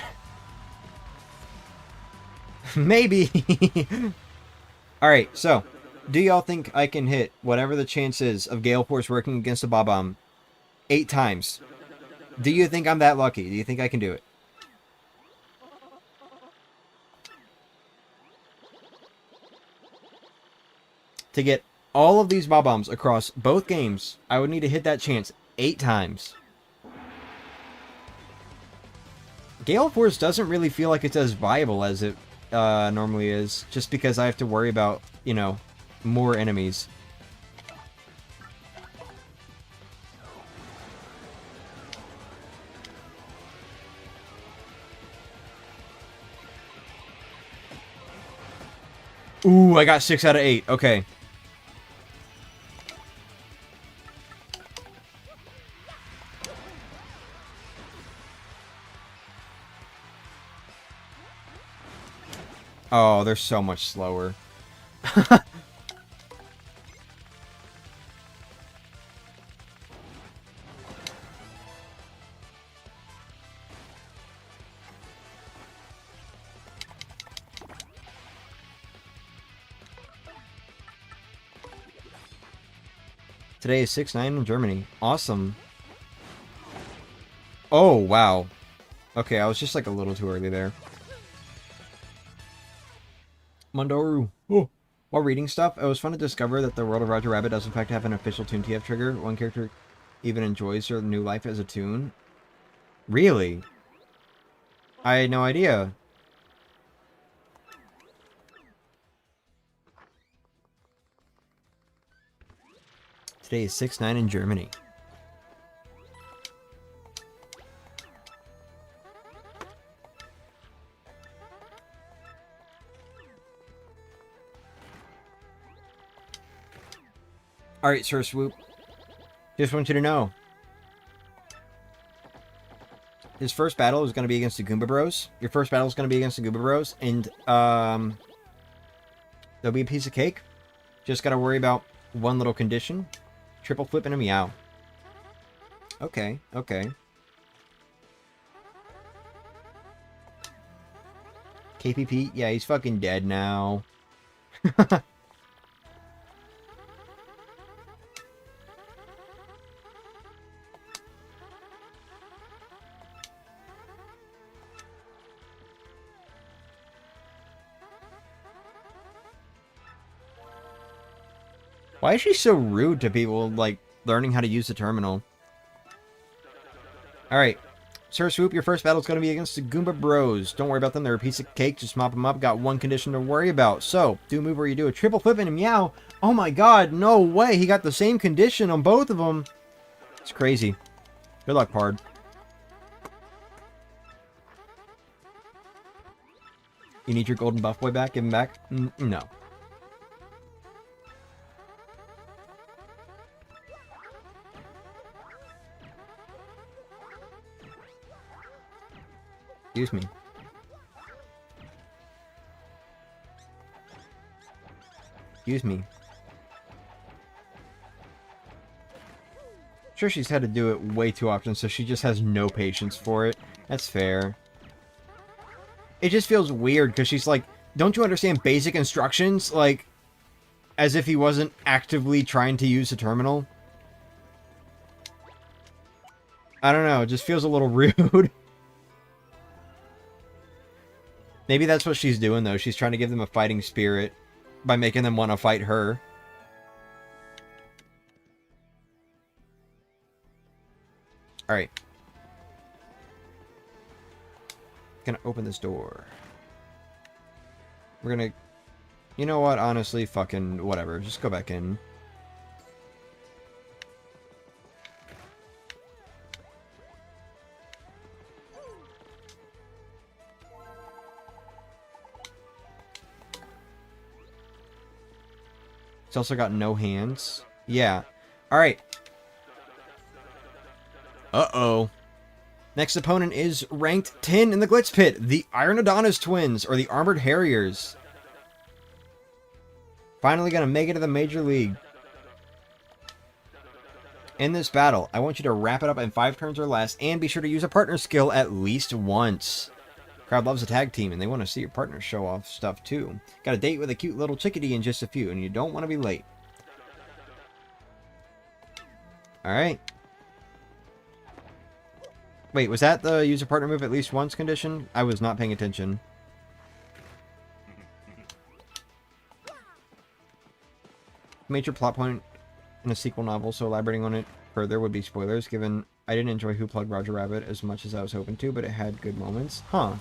Maybe. Alright, so. Do y'all think I can hit whatever the chance is of Gale Force working against a Bob-omb 8 times? Do you think I'm that lucky? Do you think I can do it? To get all of these Bob-ombs across both games, I would need to hit that chance 8 times. Gale Force doesn't really feel like it's as viable as it normally is, just because I have to worry about, you know, more enemies. Ooh, I got 6 out of 8. Okay. Oh, they're so much slower. Today is 6-9 in Germany. Awesome. Oh, wow. Okay, I was just like a little too early there. Mondoru. Oh. While reading stuff, it was fun to discover that the world of Roger Rabbit does in fact have an official Toon TF trigger. One character even enjoys their new life as a Toon. Really? I had no idea. Today is 6-9 in Germany. Alright, Sir Swoop. Just want you to know. His first battle is going to be against the Goomba Bros. Your first battle is going to be against the Goomba Bros. And, there'll be a piece of cake. Just got to worry about one little condition. Triple flip and a meow. Okay, okay. KPP? Yeah, he's fucking dead now. Why is she so rude to people, like, learning how to use the terminal? Alright. Sir Swoop, your first battle is going to be against the Goomba Bros. Don't worry about them. They're a piece of cake. Just mop them up. Got one condition to worry about. So, do a move where you do a triple flip and a meow. Oh my god, no way. He got the same condition on both of them. It's crazy. Good luck, Pard. You need your golden buff boy back? Give him back? No. Excuse me. Excuse me. Sure, she's had to do it way too often, so she just has no patience for it. That's fair. It just feels weird, because she's like, don't you understand basic instructions? Like, as if he wasn't actively trying to use the terminal. I don't know, it just feels a little rude. Maybe that's what she's doing, though. She's trying to give them a fighting spirit by making them want to fight her. Alright. Gonna open this door. We're gonna... You know what? Honestly, fucking whatever. Just go back in. It's also got no hands. Yeah. Alright. Uh-oh. Next opponent is ranked 10 in the Glitch Pit, the Iron Adonis Twins, or the Armored Harriers. Finally gonna make it to the Major League. In this battle, I want you to wrap it up in 5 turns or less, and be sure to use a partner skill at least once. Crowd loves a tag team, and they want to see your partner show off stuff too. Got a date with a cute little chickadee in just a few, and you don't want to be late. Alright. Wait, was that the use a partner move at least once condition? I was not paying attention. Major plot point in a sequel novel, so elaborating on it further would be spoilers, given I didn't enjoy Who Plugged Roger Rabbit as much as I was hoping to, but it had good moments. Huh.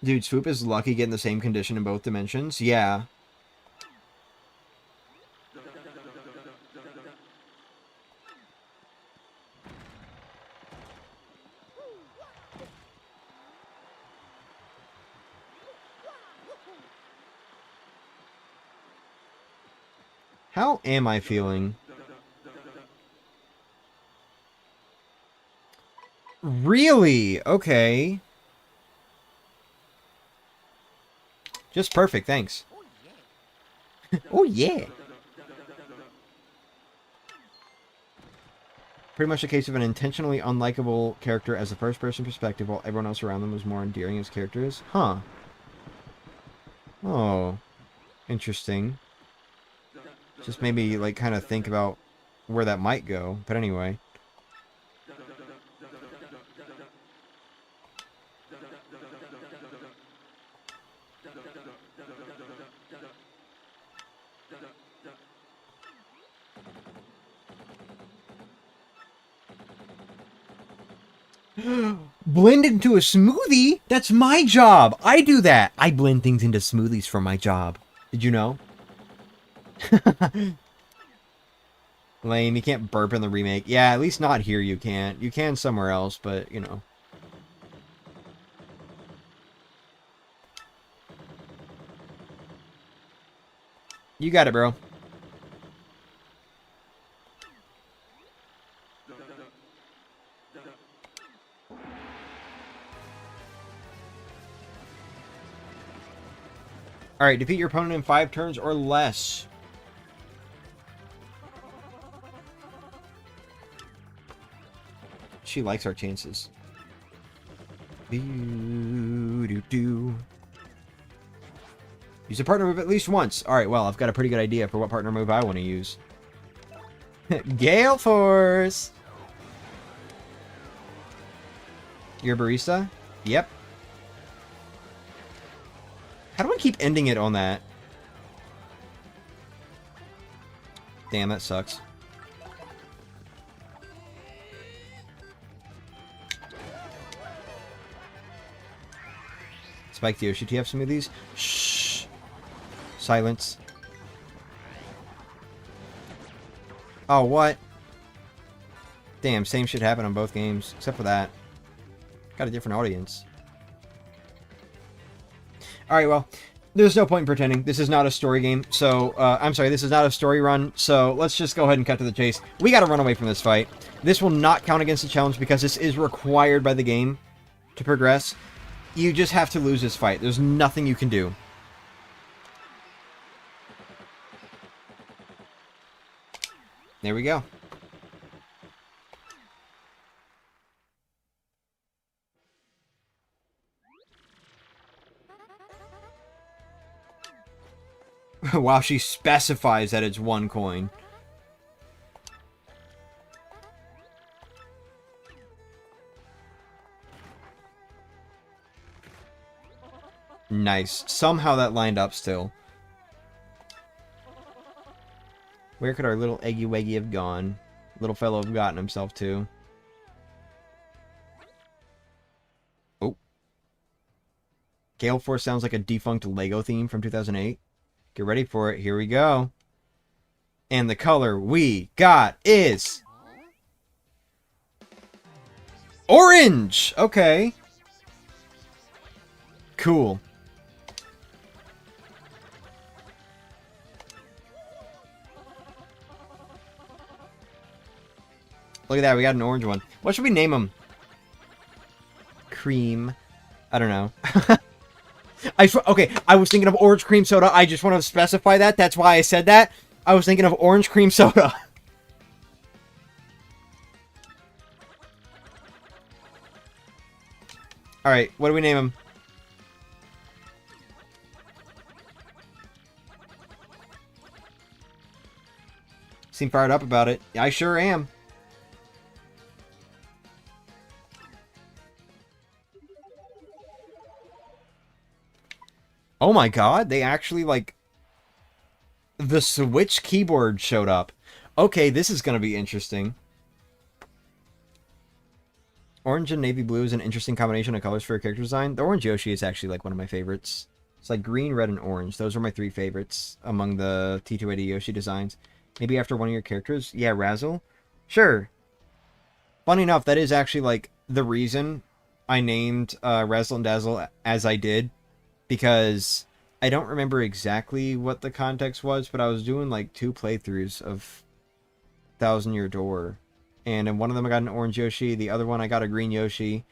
Dude, Swoop is lucky getting the same condition in both dimensions. Yeah. How am I feeling? Really? Okay. Just perfect, thanks. Oh, yeah. Pretty much a case of an intentionally unlikable character as a first-person perspective while everyone else around them was more endearing as characters. Huh. Oh. Interesting. Just made me, like, kind of think about where that might go. But anyway. Blend into a smoothie? That's my job. I do that. I blend things into smoothies for my job. Did you know? Lame. You can't burp in the remake. Yeah, at least not here you can't. You can somewhere else, but, you know. You got it, bro. Alright, defeat your opponent in 5 turns or less. She likes our chances. Use a partner move at least once. Alright, well, I've got a pretty good idea for what partner move I want to use. Gale Force! You're a barista? Yep. How do I keep ending it on that? Damn, that sucks. Spike the OCT have some of these? Shh. Silence. Oh, what? Damn, same shit happened on both games, except for that. Got a different audience. Alright, well, there's no point in pretending. This is not a story game, so, I'm sorry, this is not a story run, so let's just go ahead and cut to the chase. We gotta run away from this fight. This will not count against the challenge because this is required by the game to progress. You just have to lose this fight. There's nothing you can do. There we go. Wow, she specifies that it's 1 coin. Nice. Somehow that lined up still. Where could our little Eggy Weggy have gone? Little fellow have gotten himself to. Oh. Gale Force sounds like a defunct Lego theme from 2008. Get ready for it. Here we go. And the color we got is... orange! Okay. Cool. Look at that, we got an orange one. What should we name him? Cream. I don't know. Okay, I was thinking of orange cream soda. I just want to specify that. That's why I said that. I was thinking of orange cream soda. Alright, what do we name him? Seem fired up about it. I sure am. Oh my god, they actually, like... the Switch keyboard showed up. Okay, this is gonna be interesting. Orange and navy blue is an interesting combination of colors for a character design. The orange Yoshi is actually like one of my favorites. It's like green, red, and orange. Those are my 3 favorites among the T280 Yoshi designs. Maybe after one of your characters? Yeah, Razzle? Sure. Funny enough, that is actually like the reason I named Razzle and Dazzle as I did. Because I don't remember exactly what the context was, but I was doing like 2 playthroughs of Thousand Year Door. And in one of them I got an orange Yoshi, the other one I got a green Yoshi.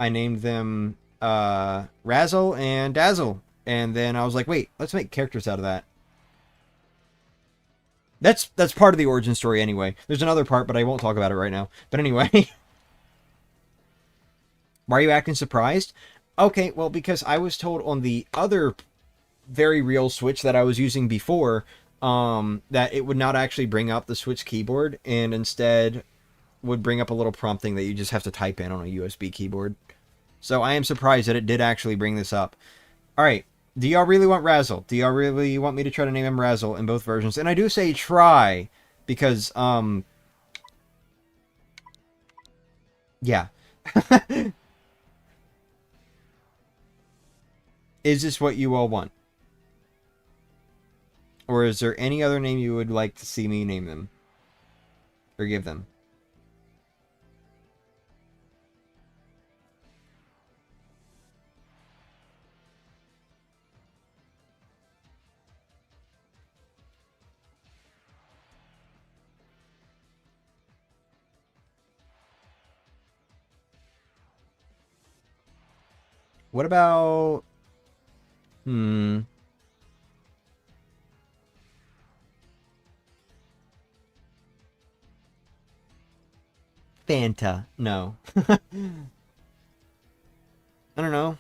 I named them Razzle and Dazzle. And then I was like, wait, let's make characters out of that. That's part of the origin story anyway. There's another part, but I won't talk about it right now. But anyway. Why are you acting surprised? Okay, well, because I was told on the other very real Switch that I was using before, that it would not actually bring up the Switch keyboard, and instead would bring up a little prompting that you just have to type in on a USB keyboard. So I am surprised that it did actually bring this up. Alright, do y'all really want Razzle? Do y'all really want me to try to name him Razzle in both versions? And I do say try, because, yeah. Is this what you all want? Or is there any other name you would like to see me name them? Or give them? What about... Fanta. No. I don't know.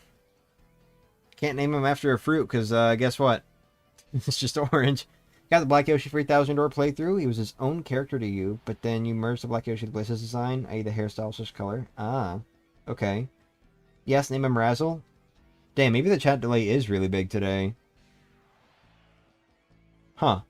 Can't name him after a fruit, because, guess what? It's just orange. Got the Black Yoshi 3000 door playthrough. He was his own character to you, but then you merged the Black Yoshi with Bliss's design, i.e. the hairstyle slash color. Ah. Okay. Yes, name him Razzle. Damn, maybe the chat delay is really big today. Huh.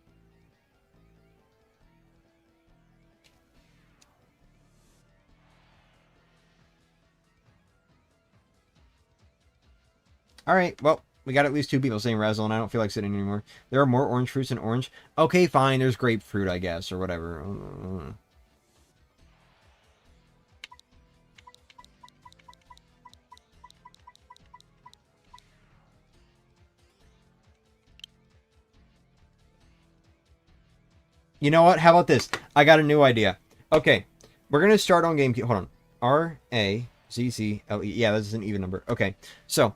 Alright, well, we got at least 2 people saying Razzle, and I don't feel like sitting anymore. There are more orange fruits than orange. Okay, fine, there's grapefruit, I guess, or whatever. You know what? How about this? I got a new idea. Okay, we're going to start on Gamecube. Hold on. R-A-Z-Z-L-E. Yeah, that's an even number. Okay, so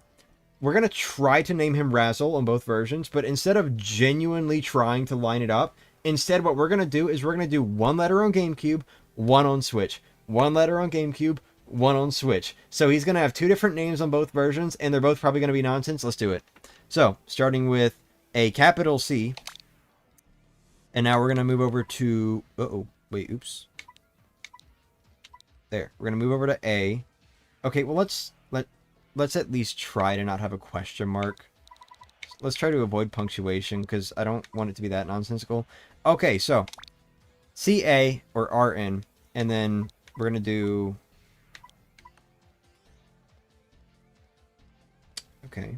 we're going to try to name him Razzle on both versions, but instead of genuinely trying to line it up, instead what we're going to do is we're going to do 1 letter on GameCube, 1 on Switch. 1 letter on GameCube, 1 on Switch. So he's going to have 2 different names on both versions, and they're both probably going to be nonsense. Let's do it. So, starting with a capital C. And now we're going to move over to... Uh-oh. Wait, oops. There. We're going to move over to A. Okay, well, let's at least try to not have a question mark. Let's try to avoid punctuation, because I don't want it to be that nonsensical. Okay, so... C-A, or R-N. And then we're going to do... Okay.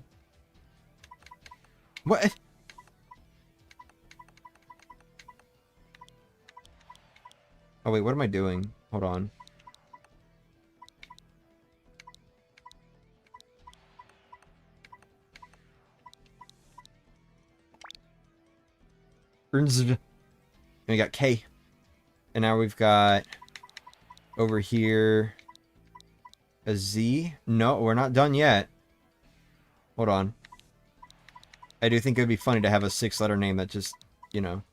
What? Oh, wait, what am I doing? Hold on. And we got K. And now we've got over here a Z. No, we're not done yet. Hold on. I do think it would be funny to have a 6-letter name that just, you know.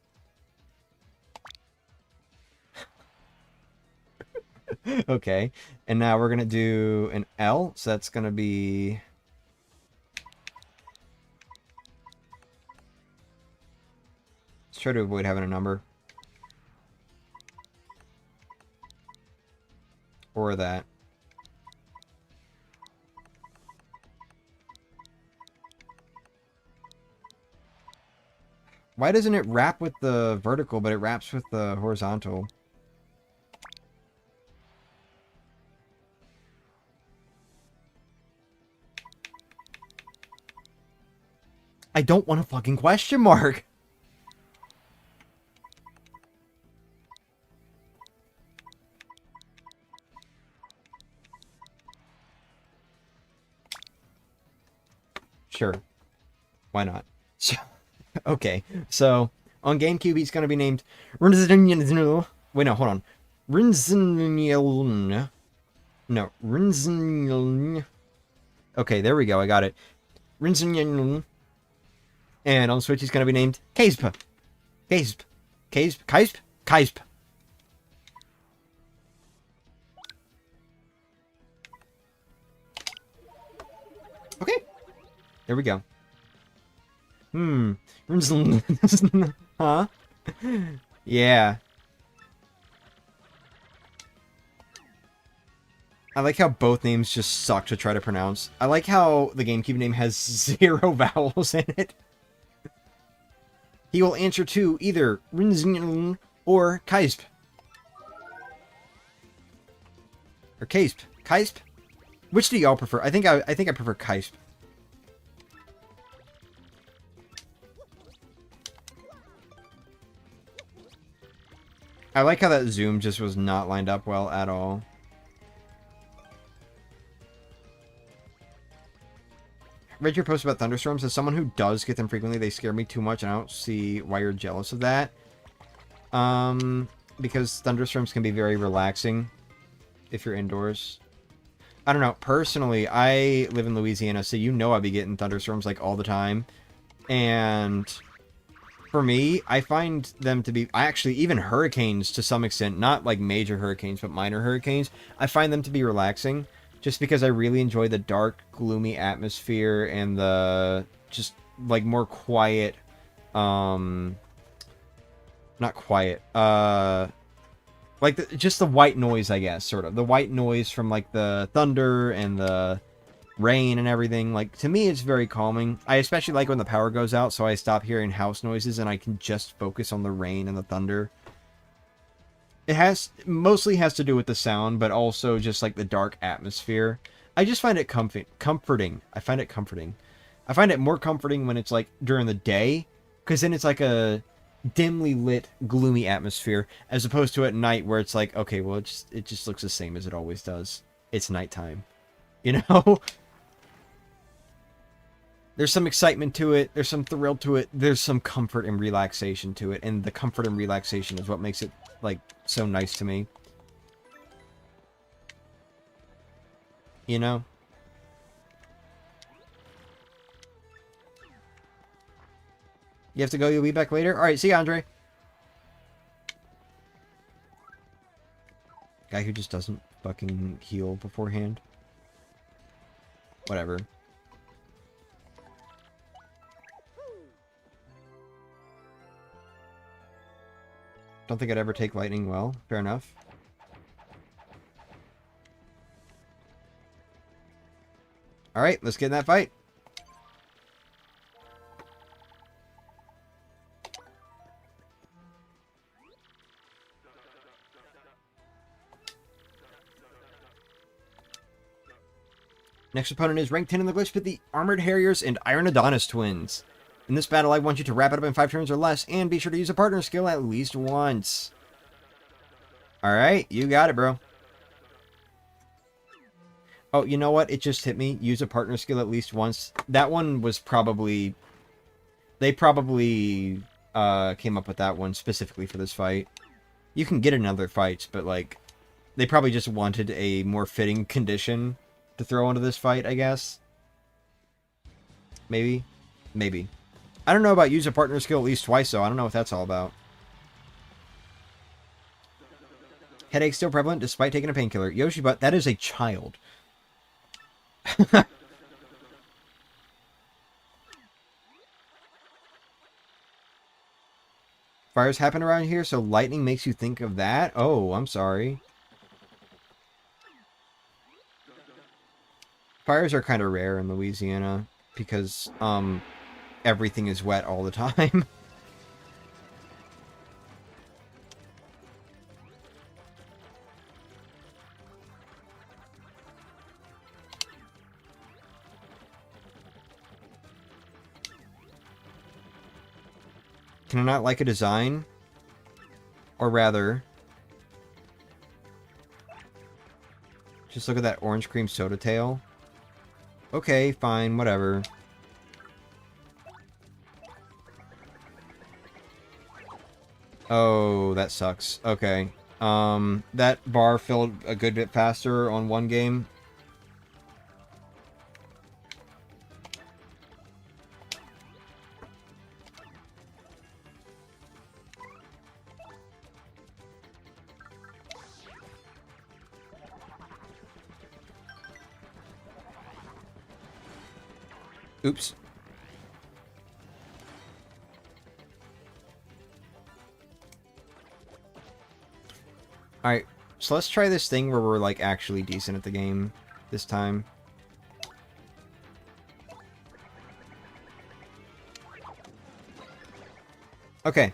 Okay. And now we're going to do an L. So that's going to be... Let's try to avoid having a number. Or that. Why doesn't it wrap with the vertical, but it wraps with the horizontal? I don't want a fucking question mark. Sure. Why not? Okay, so on GameCube, he's going to be named. Wait, no, hold on. No, okay, there we go. I got it. And on Switch, he's going to be named Kaisp. Kaisp. Okay, there we go. Huh? Yeah. I like how both names just suck to try to pronounce. I like how the GameCube name has 0 vowels in it. He will answer to either or Kaisp. Or Kaisp. Kaisp? Which do y'all prefer? I think I prefer Kaisp. I like how that zoom just was not lined up well at all. Read your post about thunderstorms. As someone who does get them frequently, they scare me too much, and I don't see why you're jealous of that. Because thunderstorms can be very relaxing if you're indoors. I don't know. Personally, I live in Louisiana, so you know I'll be getting thunderstorms like all the time. And for me, I find them to be, actually, even hurricanes to some extent, not like major hurricanes, but minor hurricanes, I find them to be relaxing. Just because I really enjoy the dark, gloomy atmosphere and the just like more quiet, not quiet, like just the white noise, I guess, sort of the white noise from like the thunder and the rain and everything. Like, to me, it's very calming. I especially like when the power goes out, so I stop hearing house noises and I can just focus on the rain and the thunder. It mostly has to do with the sound, but also just like the dark atmosphere. I just find it comforting. I find it comforting. I find it more comforting when it's like during the day, because then it's like a dimly lit, gloomy atmosphere, as opposed to at night where it's like, okay, well, it just looks the same as it always does. It's nighttime, you know? There's some excitement to it. There's some thrill to it. There's some comfort and relaxation to it. And the comfort and relaxation is what makes it, like, so nice to me. You know? You have to go? You'll be back later? Alright, see you, Andre. Guy who just doesn't fucking heal beforehand. Whatever. Don't think I'd ever take lightning well. Fair enough. Alright, let's get in that fight. Next opponent is rank 10 in the Glitch Pit, the Armored Harriers and Iron Adonis twins. In this battle, I want you to wrap it up in 5 turns or less, and be sure to use a partner skill at least once. Alright, you got it, bro. Oh, you know what? It just hit me. Use a partner skill at least once. That one was probably... They probably came up with that one specifically for this fight. You can get in other fights, but, like, they probably just wanted a more fitting condition to throw into this fight, I guess. Maybe. Maybe. I don't know about use a partner skill at least twice, though. I don't know what that's all about. Headache still prevalent despite taking a painkiller. Yoshi Butt, that is a child. Fires happen around here, so lightning makes you think of that? Oh, I'm sorry. Fires are kind of rare in Louisiana because, everything is wet all the time. Can I not like a design? Or rather... Just look at that orange cream soda tail. Okay, fine, whatever. Oh, that sucks. Okay. That bar filled a good bit faster on one game. Oops. Alright, so let's try this thing where we're, like, actually decent at the game this time. Okay.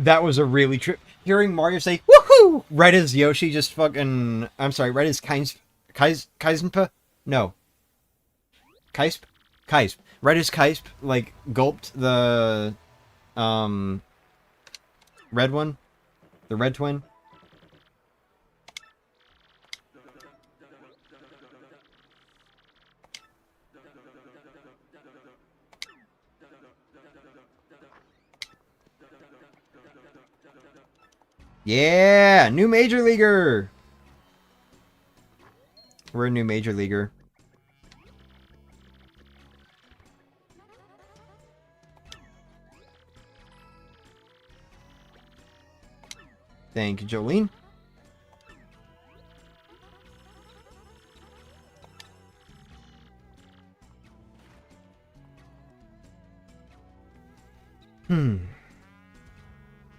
That was a really trip. Hearing Mario say, woohoo! Right as Yoshi just fucking... I'm sorry, right as Kaisenpa? No. Kaisp? Kaisp. Right as Kaisp, like, gulped the... red one? The red twin? Yeah! New Major Leaguer! We're a new Major Leaguer. Thank you, Jolene.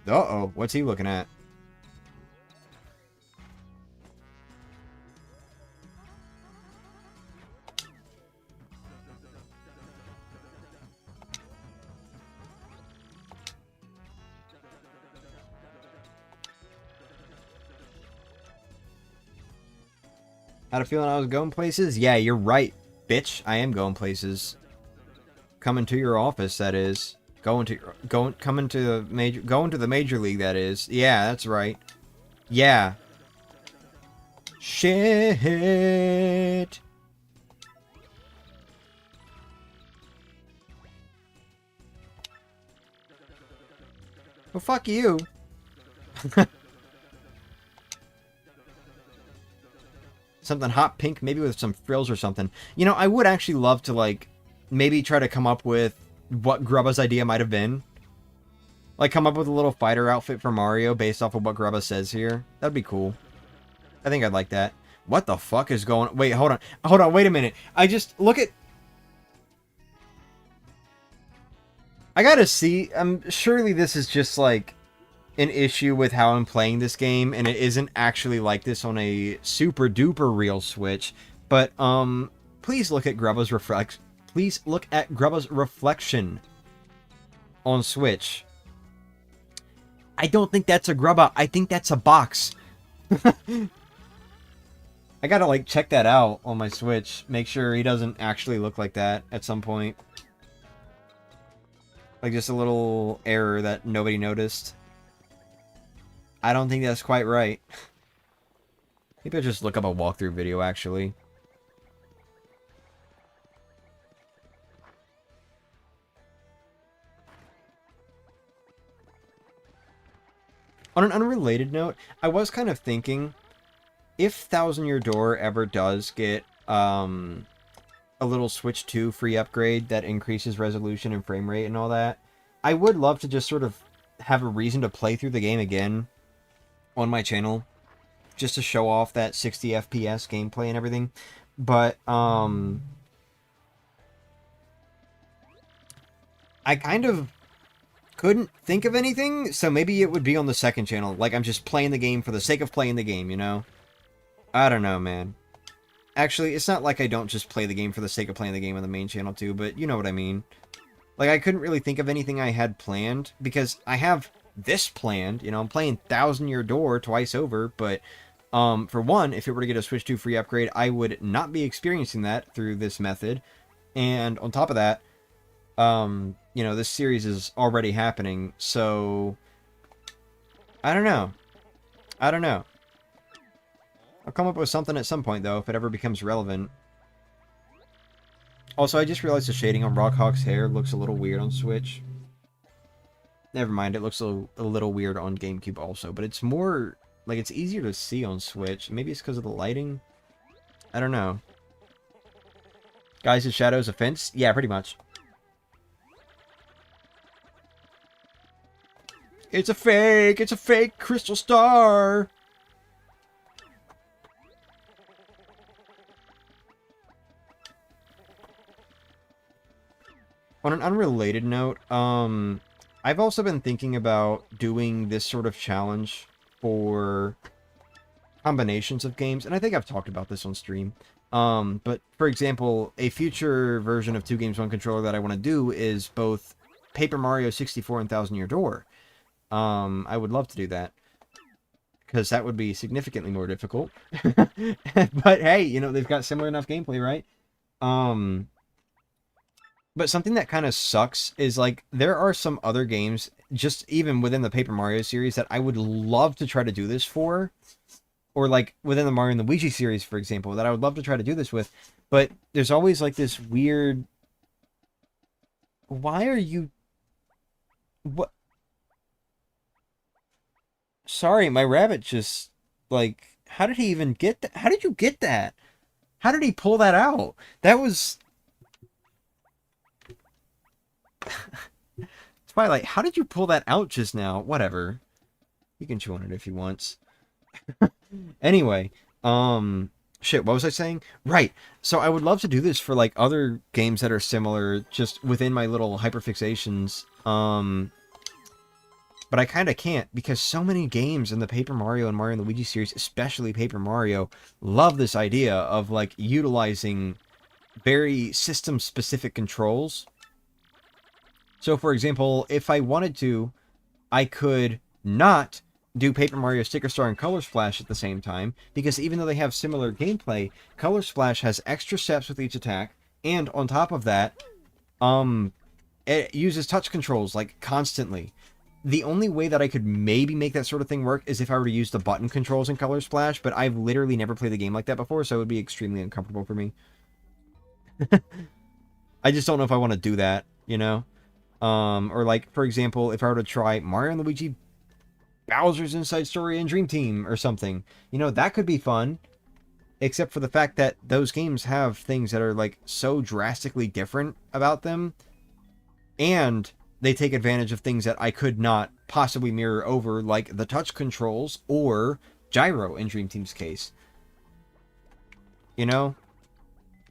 Uh-oh, what's he looking at? Had a feeling I was going places? Yeah, you're right, bitch. I am going places. Coming to your office, that is. Going to the major league, that is. Yeah, that's right. Yeah. Shit. Well, fuck you. Something hot pink, maybe with some frills or something. You know, I would actually love to, like, maybe try to come up with what Grubba's idea might have been. Like, come up with a little fighter outfit for Mario based off of what Grubba says here. That'd be cool. I think I'd like that. What the fuck is going... Wait, hold on. Hold on, wait a minute. I just... Look at... I gotta see... surely this is just, like... an issue with how I'm playing this game, and it isn't actually like this on a super duper real Switch. But please look at Grubba's reflection on Switch. I don't think that's a Grubba. I think that's a box. I gotta like check that out on my Switch. Make sure he doesn't actually look like that at some point. Like just a little error that nobody noticed. I don't think that's quite right. Maybe I'll just look up a walkthrough video, actually. On an unrelated note, I was kind of thinking, if Thousand Year Door ever does get a little Switch 2 free upgrade that increases resolution and frame rate and all that, I would love to just sort of have a reason to play through the game again on my channel, just to show off that 60 FPS gameplay and everything. But I kind of couldn't think of anything, so maybe it would be on the second channel. Like, I'm just playing the game for the sake of playing the game, you know? I don't know, man. Actually, it's not like I don't just play the game for the sake of playing the game on the main channel, too, but you know what I mean. Like, I couldn't really think of anything I had planned, because I have this planned. You know, I'm playing Thousand Year Door twice over, but, for one, if it were to get a Switch 2 free upgrade, I would not be experiencing that through this method. And on top of that, you know, this series is already happening, so I don't know. I don't know. I'll come up with something at some point, though, if it ever becomes relevant. Also, I just realized the shading on Rockhawk's hair looks a little weird on Switch. Never mind, it looks a little weird on GameCube also, but it's more, like, it's easier to see on Switch. Maybe it's because of the lighting? I don't know. Guys, is Shadows a fence? Yeah, pretty much. It's a fake crystal star! On an unrelated note, I've also been thinking about doing this sort of challenge for combinations of games, and I think I've talked about this on stream. But, for example, a future version of 2 Games, 1 Controller that I want to do is both Paper Mario 64 and Thousand Year Door. I would love to do that, because that would be significantly more difficult. But hey, you know, they've got similar enough gameplay, right? But something that kind of sucks is, like, there are some other games, just even within the Paper Mario series, that I would love to try to do this for. Or, like, within the Mario and Luigi series, for example, that I would love to try to do this with. But there's always, like, this weird... Why are you... What? Sorry, my rabbit just, like... How did he even get that? How did you get that? How did he pull that out? That was... Twilight, how did you pull that out just now? Whatever. You can chew on it if you want. Anyway, shit, what was I saying? Right, so I would love to do this for, like, other games that are similar, just within my little hyperfixations, but I kind of can't, because so many games in the Paper Mario and Mario and Luigi series, especially Paper Mario, love this idea of, like, utilizing very system-specific controls. So, for example, if I wanted to, I could not do Paper Mario Sticker Star and Color Splash at the same time, because even though they have similar gameplay, Color Splash has extra steps with each attack, and on top of that, it uses touch controls, like, constantly. The only way that I could maybe make that sort of thing work is if I were to use the button controls in Color Splash, but I've literally never played the game like that before, so it would be extremely uncomfortable for me. I just don't know if I want to do that, you know? Or, like, for example, if I were to try Mario and Luigi Bowser's Inside Story and Dream Team or something, you know, that could be fun, except for the fact that those games have things that are, like, so drastically different about them, and they take advantage of things that I could not possibly mirror over, like the touch controls or gyro in Dream Team's case. You know?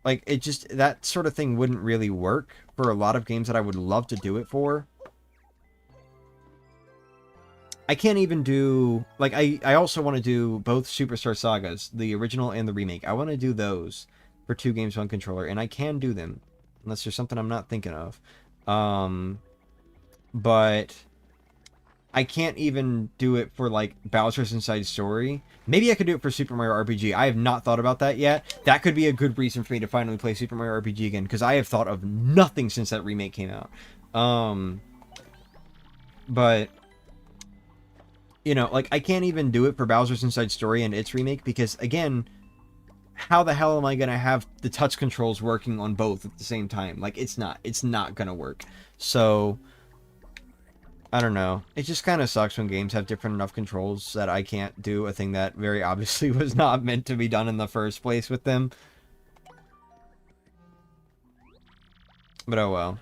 Like, it just, that sort of thing wouldn't really work for a lot of games that I would love to do it for. I can't even do, like, I also want to do both Superstar Sagas, the original and the remake. I want to do those for 2 Games, 1 Controller, and I can do them, unless there's something I'm not thinking of. But I can't even do it for, like, Bowser's Inside Story. Maybe I could do it for Super Mario RPG. I have not thought about that yet. That could be a good reason for me to finally play Super Mario RPG again, because I have thought of nothing since that remake came out. But, you know, like, I can't even do it for Bowser's Inside Story and its remake, because, again, how the hell am I going to have the touch controls working on both at the same time? Like, it's not going to work. So, I don't know. It just kind of sucks when games have different enough controls that I can't do a thing that very obviously was not meant to be done in the first place with them. But oh well.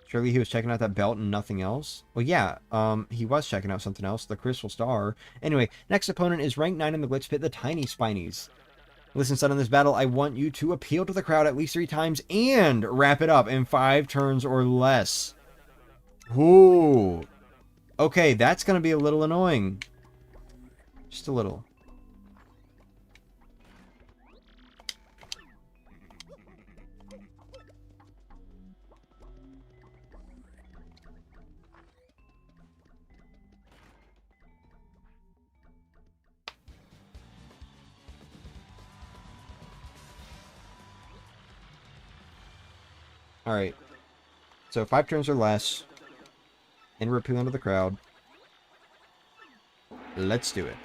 Surely he was checking out that belt and nothing else? Well, yeah, he was checking out something else, the Crystal Star. Anyway, next opponent is rank 9 in the Glitch Pit, the Tiny Spinies. Listen, son, in this battle, I want you to appeal to the crowd at least 3 times and wrap it up in 5 turns or less. Ooh. Okay, that's going to be a little annoying. Just a little. Alright. So 5 turns or less. And we're appealing to the crowd. Let's do it.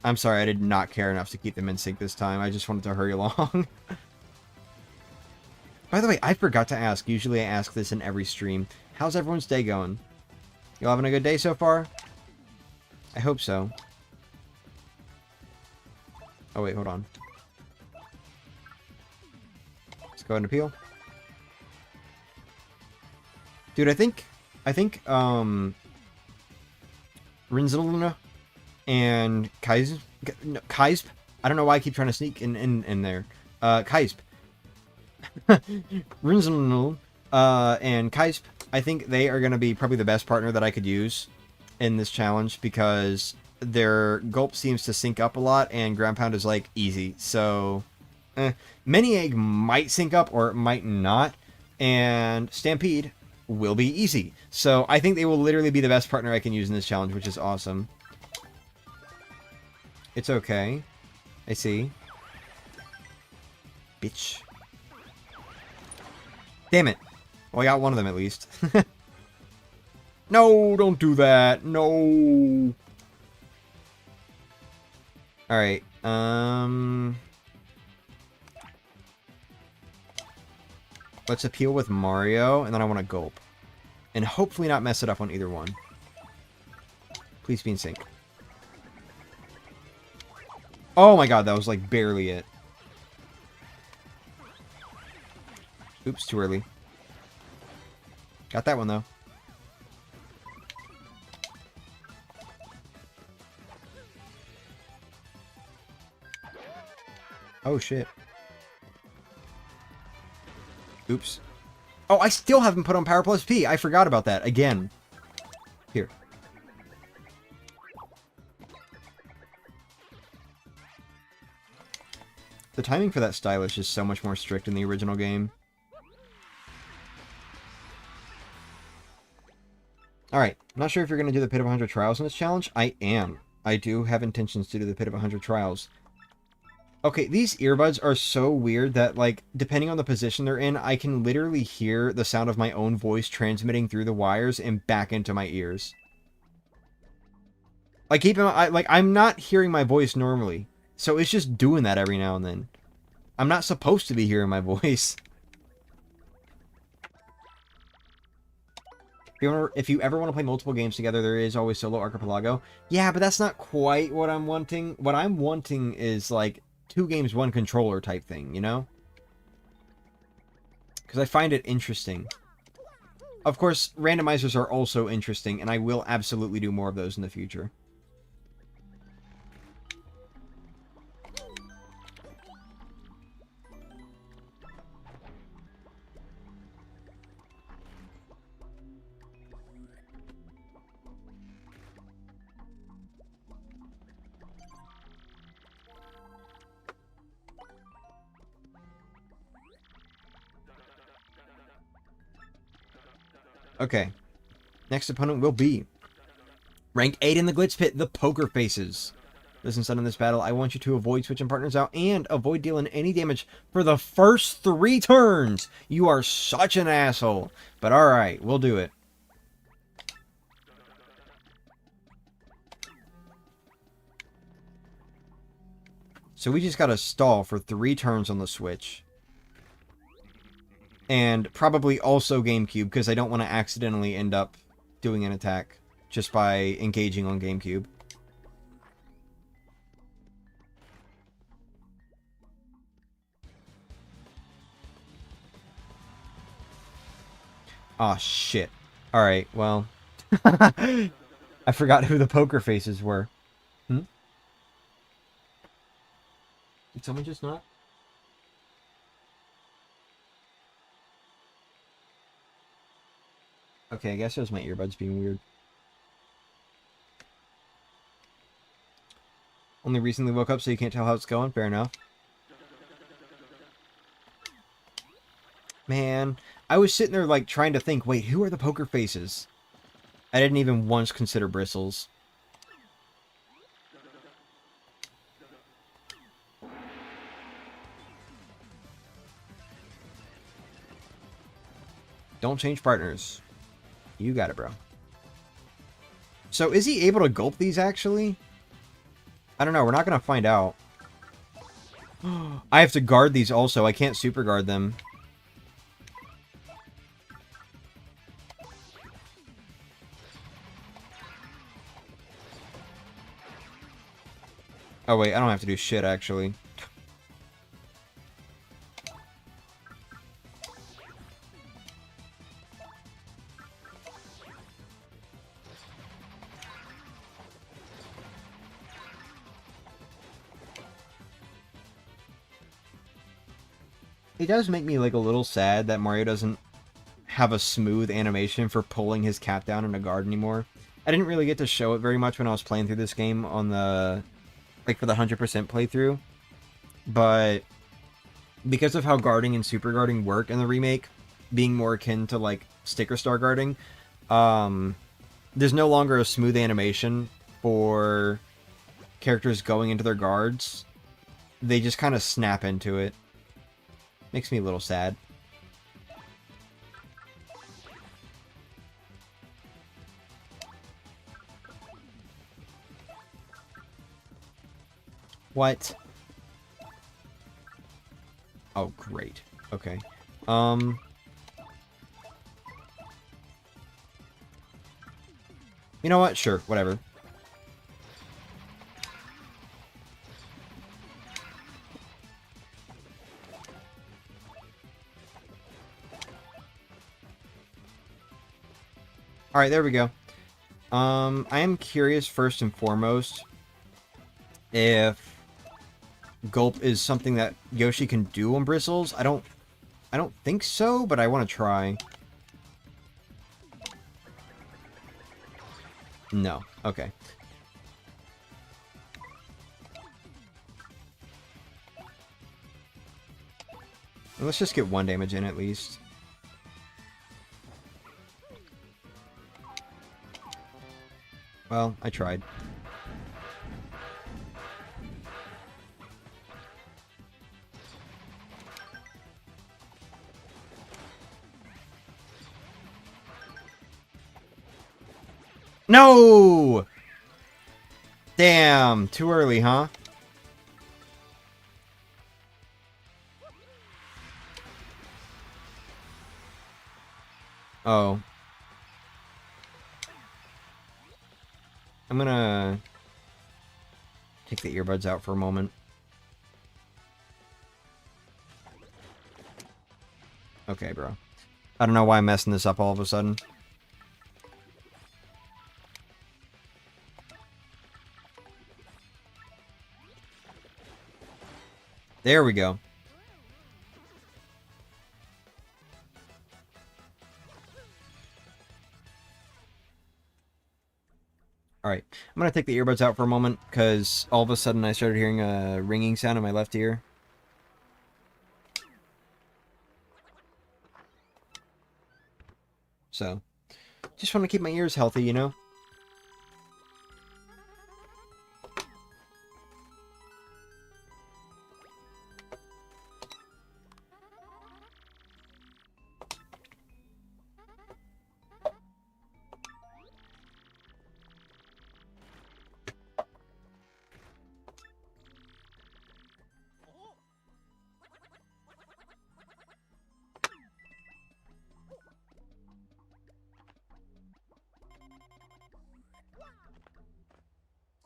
I'm sorry, I did not care enough to keep them in sync this time. I just wanted to hurry along. By the way, I forgot to ask. Usually I ask this in every stream. How's everyone's day going? You all having a good day so far? I hope so. Oh, wait, hold on. Let's go ahead and appeal. Dude, I think, Rinzeluna and Kaisp, I don't know why I keep trying to sneak in there. Kaisp. Rinzeluna, and Kaisp, I think they are going to be probably the best partner that I could use in this challenge because their gulp seems to sync up a lot and ground pound is like easy. So, Mini Egg might sync up or it might not, and Stampede will be easy. So I think they will literally be the best partner I can use in this challenge, which is awesome. It's okay. I see. Bitch. Damn it. Well, I got one of them at least. No, don't do that. No. Alright. Let's appeal with Mario, and then I want to gulp. And hopefully not mess it up on either one. Please be in sync. Oh my god, that was like barely it. Oops, too early. Got that one though. Oh shit. Oops. Oh, I still haven't put on Power Plus P. I forgot about that. Again. Here. The timing for that stylish is so much more strict in the original game. Alright. I'm not sure if you're going to do the Pit of 100 Trials in this challenge. I am. I do have intentions to do the Pit of 100 Trials. Okay, these earbuds are so weird that, like, depending on the position they're in, I can literally hear the sound of my own voice transmitting through the wires and back into my ears. Like, I'm not hearing my voice normally, so it's just doing that every now and then. I'm not supposed to be hearing my voice. If you ever want to play multiple games together, there is always Solo Archipelago. Yeah, but that's not quite what I'm wanting. What I'm wanting is, like, 2 games, 1 controller type thing, you know? Because I find it interesting. Of course, randomizers are also interesting, and I will absolutely do more of those in the future. Okay. Next opponent will be rank 8 in the Glitz Pit, the Poker Faces. Listen, son, in this battle, I want you to avoid switching partners out and avoid dealing any damage for the first 3 turns. You are such an asshole. But alright, we'll do it. So we just gotta stall for 3 turns on the Switch. And probably also GameCube, because I don't want to accidentally end up doing an attack just by engaging on GameCube. Aw, shit. Alright, well. I forgot who the Poker Faces were. Hmm? Did someone just knock? Okay, I guess it was my earbuds being weird. Only recently woke up, so you can't tell how it's going? Fair enough. Man, I was sitting there, like, trying to think, wait, who are the poker faces? I didn't even once consider Bristles. Don't change partners. You got it, bro. So, is he able to gulp these, actually? I don't know. We're not going to find out. I have to guard these also. I can't super guard them. Oh, wait. I don't have to do shit, actually. It does make me, like, a little sad that Mario doesn't have a smooth animation for pulling his cat down in a guard anymore. I didn't really get to show it very much when I was playing through this game on the... like, for the 100% playthrough. But because of how guarding and super guarding work in the remake, being more akin to, like, sticker star guarding, there's no longer a smooth animation for characters going into their guards. They just kind of snap into it. Makes me a little sad. What? Oh, great. Okay. You know what? Sure, whatever. Alright, there we go. I am curious, first and foremost, if Gulp is something that Yoshi can do on Bristles. I don't think so, but I want to try. No. Okay. Let's just get 1 damage in at least. Well, I tried. No! Damn, too early, huh? Oh. I'm gonna take the earbuds out for a moment. Okay, bro. I don't know why I'm messing this up all of a sudden. There we go. Alright, I'm gonna take the earbuds out for a moment, because all of a sudden I started hearing a ringing sound in my left ear. So, just want to keep my ears healthy, you know?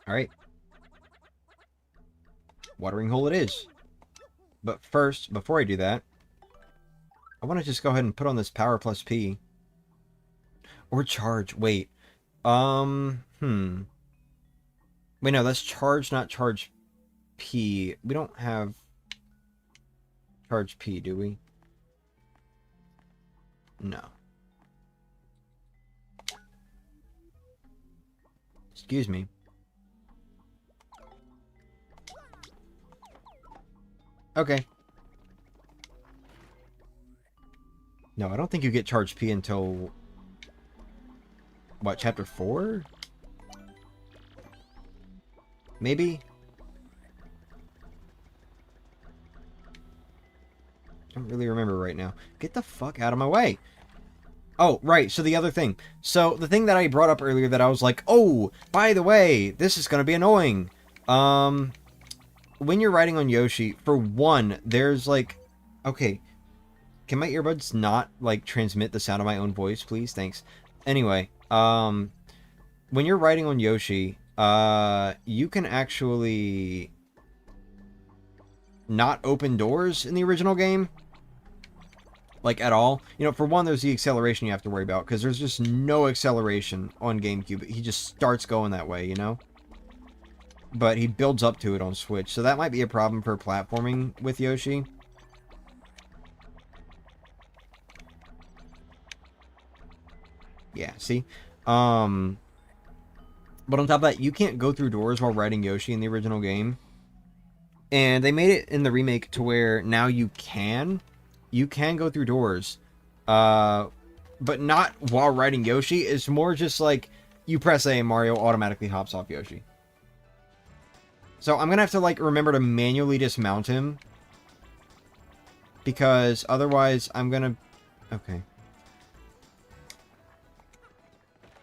Alright. Watering hole it is. But first, before I do that, I want to just go ahead and put on this power plus P. Or charge. Wait. Wait, no, that's charge, not charge P. We don't have... charge P, do we? No. Excuse me. Okay. No, I don't think you get charge P until... What, chapter 4? Maybe? I don't really remember right now. Get the fuck out of my way! Oh, right, so the other thing. So, the thing that I brought up earlier that I was like, oh, by the way, this is gonna be annoying. When you're riding on Yoshi, for one, there's like... Okay. Can my earbuds not, like, transmit the sound of my own voice, please? Thanks. Anyway, when you're riding on Yoshi, you can actually not open doors in the original game. Like, at all. You know, for one, there's the acceleration you have to worry about, because there's just no acceleration on Gamecube. He just starts going that way, you know? But he builds up to it on Switch, so that might be a problem for platforming with Yoshi. Yeah, see? But on top of that, you can't go through doors while riding Yoshi in the original game. And they made it in the remake to where now you can. You can go through doors. But not while riding Yoshi. It's more just like, you press A and Mario automatically hops off Yoshi. So I'm gonna have to, like, remember to manually dismount him. Because otherwise I'm gonna... Okay.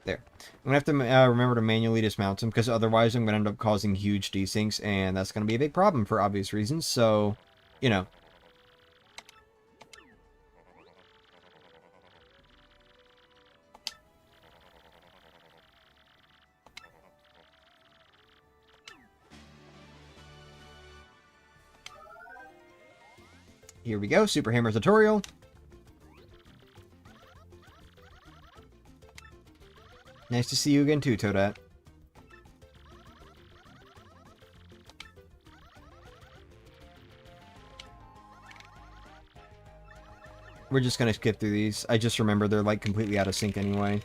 There. I'm gonna have to remember to manually dismount him, because otherwise I'm gonna end up causing huge desyncs, and that's gonna be a big problem for obvious reasons, so, you know. Here we go, Super Hammer tutorial. Nice to see you again too, Toadette. We're just gonna skip through these. I just remember they're, like, completely out of sync anyway.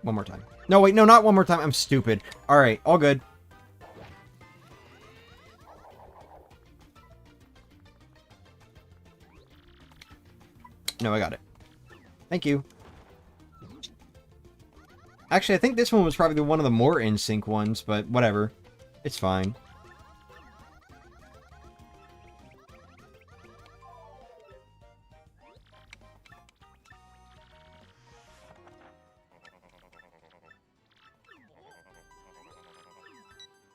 One more time. No, wait, no, not one more time. I'm stupid. Alright, all good. No, I got it. Thank you. Actually, I think this one was probably one of the more in-sync ones, but whatever. It's fine.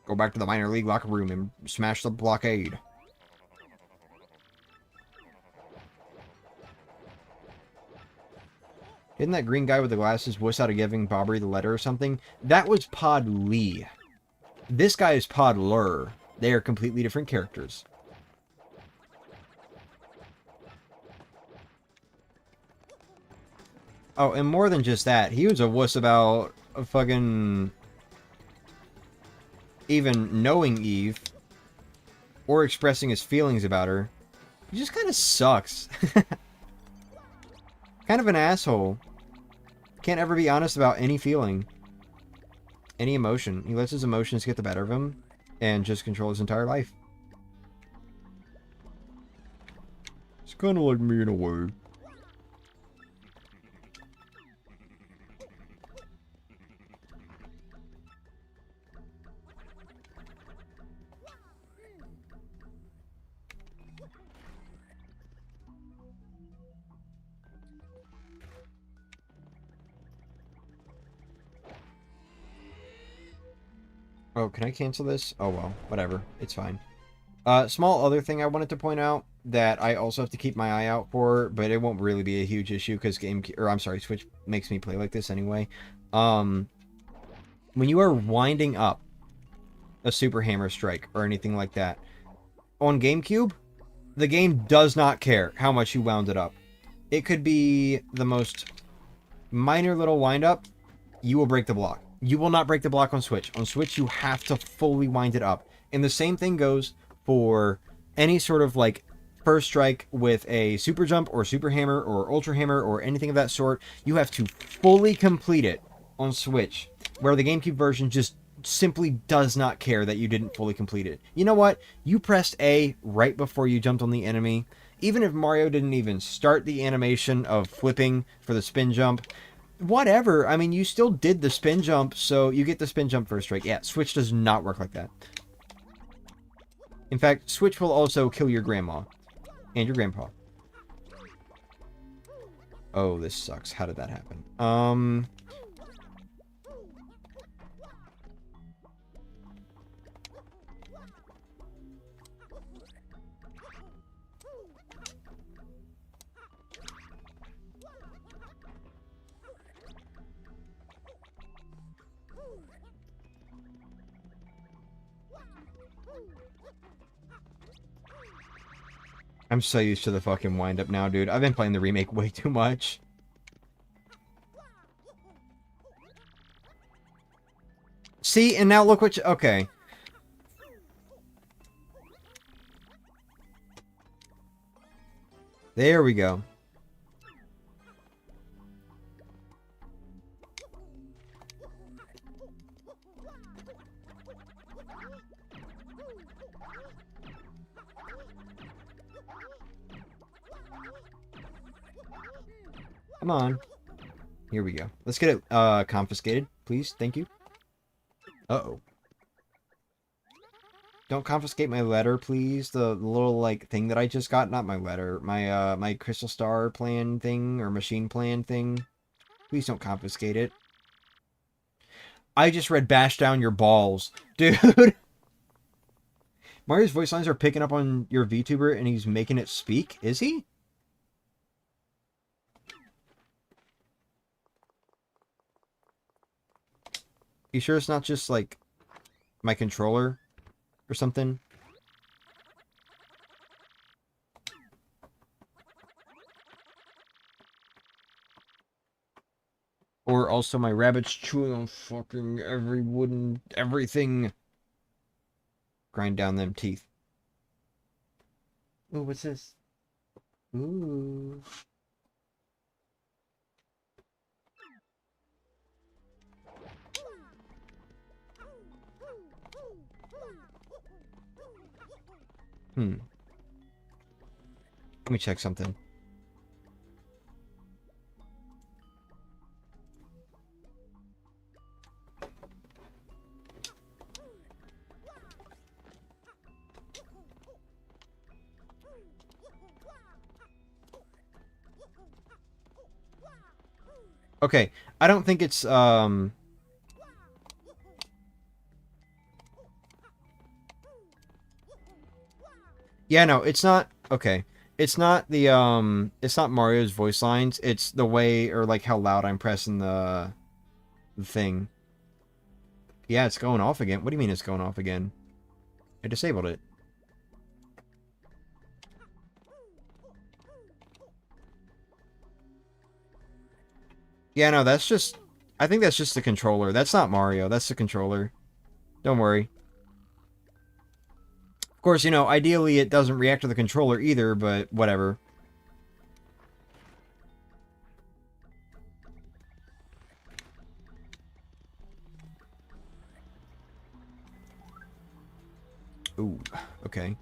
Go back to the minor league locker room and smash the blockade. Didn't that green guy with the glasses wuss out of giving Bobbery the letter or something? That was Pod Lee. This guy is Pod Lur. They are completely different characters. Oh, and more than just that, he was a wuss about a fucking... even knowing Eve. Or expressing his feelings about her. He just kind of sucks. Kind of an asshole. Can't ever be honest about any feeling. Any emotion. He lets his emotions get the better of him. And just control his entire life. It's kind of like me in a way. Oh, can I cancel this? Oh, well, whatever. It's fine. Small other thing I wanted to point out that I also have to keep my eye out for, but it won't really be a huge issue because Switch makes me play like this anyway. When you are winding up a Super Hammer Strike or anything like that, on GameCube, the game does not care how much you wound it up. It could be the most minor little wind up, you will break the block. You will not break the block on Switch. On Switch, you have to fully wind it up. And the same thing goes for any sort of like first strike with a super jump or super hammer or ultra hammer or anything of that sort. You have to fully complete it on Switch, where the GameCube version just simply does not care that you didn't fully complete it. You know what? You pressed A right before you jumped on the enemy. Even if Mario didn't even start the animation of flipping for the spin jump, whatever. I mean, you still did the spin jump, so you get the spin jump first strike. Yeah, Switch does not work like that. In fact, Switch will also kill your grandma. And your grandpa. Oh, this sucks. How did that happen? I'm so used to the fucking wind-up now, dude. I've been playing the remake way too much. See, and now look what you... Okay. There we go. Come on. Here we go. Let's get it confiscated, please. Thank you. Uh-oh. Don't confiscate my letter, please. The little, like, thing that I just got. Not my letter. My, my Crystal Star plan thing, or machine plan thing. Please don't confiscate it. I just read bash down your balls. Dude! Mario's voice lines are picking up on your VTuber, and he's making it speak? Is he? You sure it's not just, like, my controller or something? Or also my rabbits chewing on fucking every wooden everything. Grind down them teeth. Ooh, what's this? Ooh. Let me check something. Okay, I don't think it's, yeah, no, it's not... Okay. It's not the, it's not Mario's voice lines. It's the way, or, like, how loud I'm pressing the thing. Yeah, it's going off again. What do you mean it's going off again? I disabled it. Yeah, no, that's just... I think that's just the controller. That's not Mario. That's the controller. Don't worry. Of course, you know, ideally it doesn't react to the controller either, but whatever. Ooh, okay.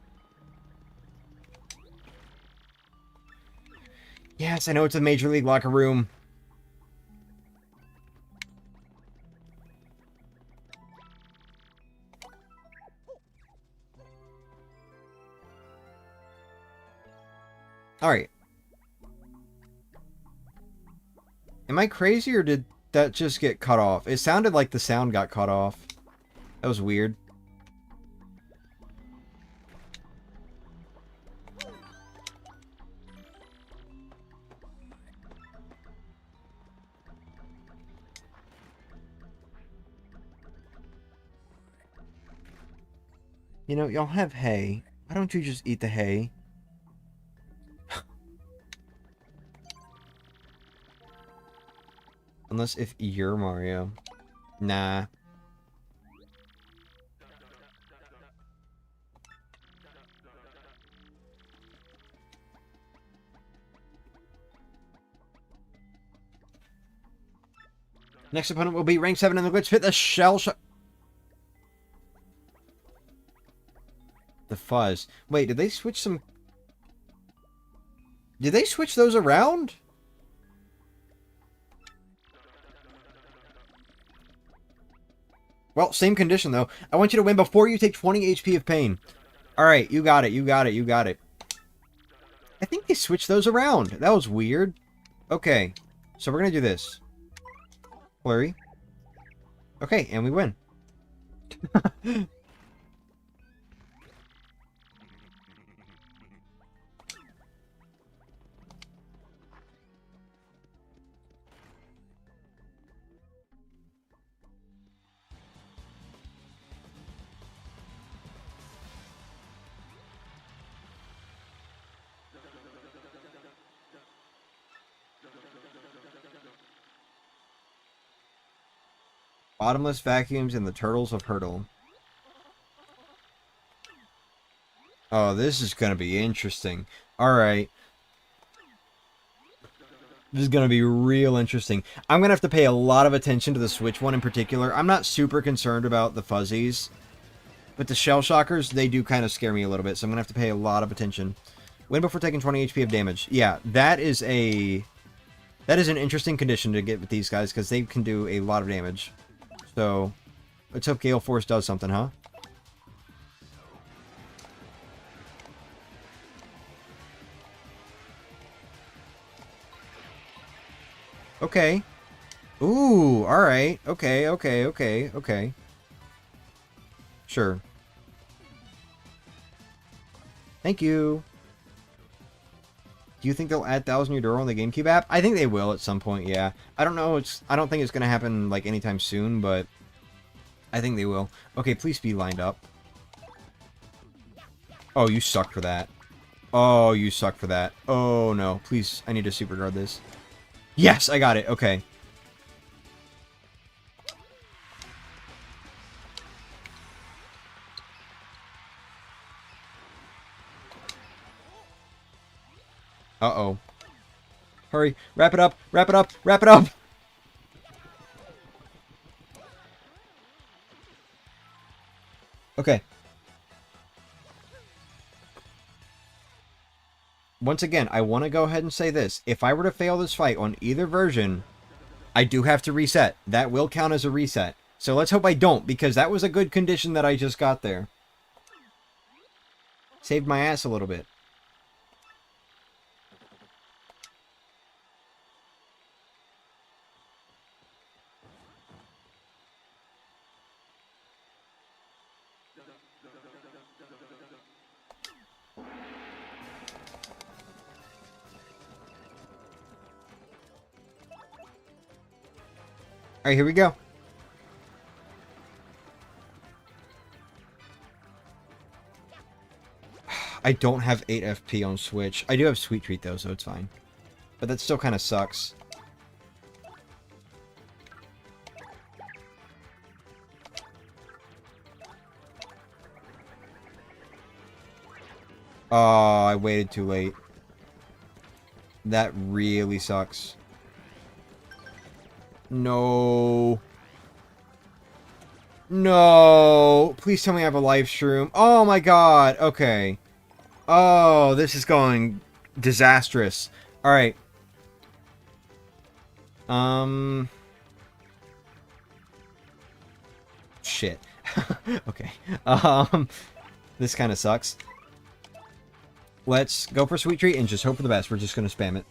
Yes, I know it's a Major League locker room. Alright. Am I crazy, or did that just get cut off? It sounded like the sound got cut off. That was weird. You know, y'all have hay. Why don't you just eat the hay? Unless if you're Mario. Nah. Next opponent will be rank 7 in the glitch fit, the Shell Shock. The Fuzz. Wait, did they switch some... Did they switch those around? Well, same condition, though. I want you to win before you take 20 HP of pain. Alright, you got it, you got it, you got it. I think they switched those around. That was weird. Okay, so we're gonna do this. Flurry. Okay, and we win. Bottomless vacuums and the turtles of Hurdle. Oh, this is going to be interesting. Alright. This is going to be real interesting. I'm going to have to pay a lot of attention to the Switch one in particular. I'm not super concerned about the fuzzies. But the Shell Shockers, they do kind of scare me a little bit. So I'm going to have to pay a lot of attention. Win before taking 20 HP of damage. Yeah, that is an interesting condition to get with these guys. Because they can do a lot of damage. So, let's hope Gale Force does something, huh? Okay. Ooh, alright. Okay, okay, okay, okay. Sure. Thank you. Do you think they'll add Thousand Year Door on the GameCube app? I think they will at some point, yeah. I don't know, I don't think it's gonna happen, like, anytime soon, but I think they will. Okay, please be lined up. Oh, you suck for that. Oh, you suck for that. Oh, no. Please, I need to super guard this. Yes, I got it. Okay. Uh-oh. Hurry. Wrap it up. Wrap it up. Wrap it up. Okay. Once again, I want to go ahead and say this. If I were to fail this fight on either version, I do have to reset. That will count as a reset. So let's hope I don't, because that was a good condition that I just got there. Saved my ass a little bit. Alright, here we go. I don't have 8 FP on Switch. I do have Sweet Treat though, so it's fine. But that still kind of sucks. Oh, I waited too late. That really sucks. No. No. Please tell me I have a live shroom. Oh my god. Okay. Oh, this is going disastrous. Alright. Shit. Okay. This kind of sucks. Let's go for Sweet Treat and just hope for the best. We're just going to spam it.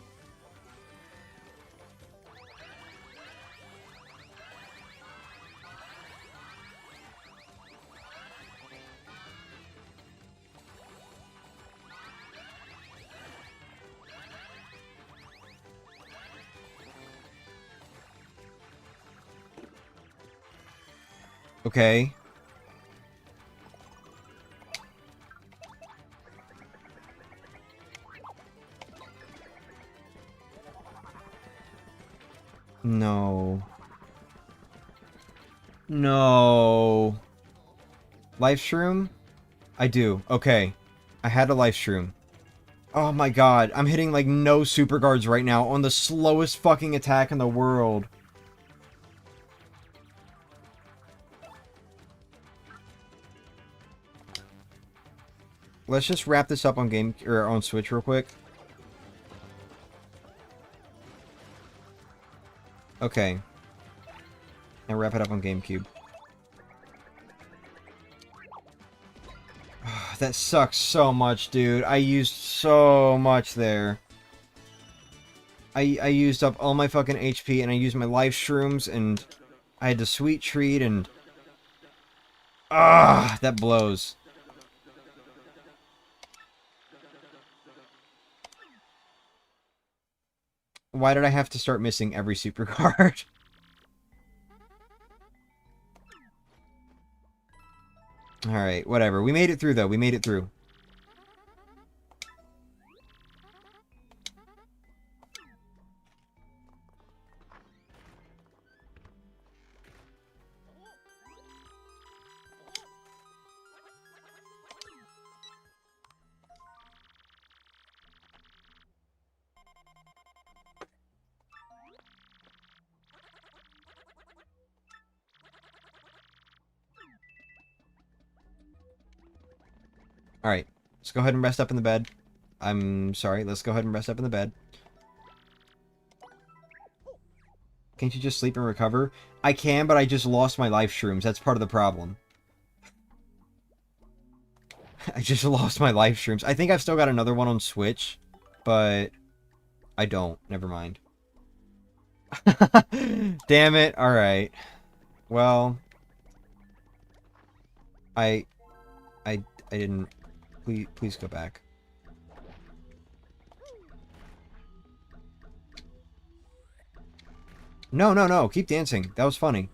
Okay. No. No. Life shroom? I do. Okay. I had a life shroom. Oh my god. I'm hitting like no super guards right now on the slowest fucking attack in the world. Let's just wrap this up on or on Switch real quick. Okay. And wrap it up on GameCube. That sucks so much, dude. I used so much there. I used up all my fucking HP, and I used my life shrooms, and I had the sweet treat, and... Ah, that blows. Why did I have to start missing every super card? Alright, whatever. We made it through, though. We made it through. Alright, let's go ahead and rest up in the bed. I'm sorry, let's go ahead and rest up in the bed. Can't you just sleep and recover? I can, but I just lost my life shrooms. That's part of the problem. I just lost my life shrooms. I think I've still got another one on Switch, but I don't. Never mind. Damn it. Alright. Well, I didn't... Please go back. No, no, no. Keep dancing. That was funny.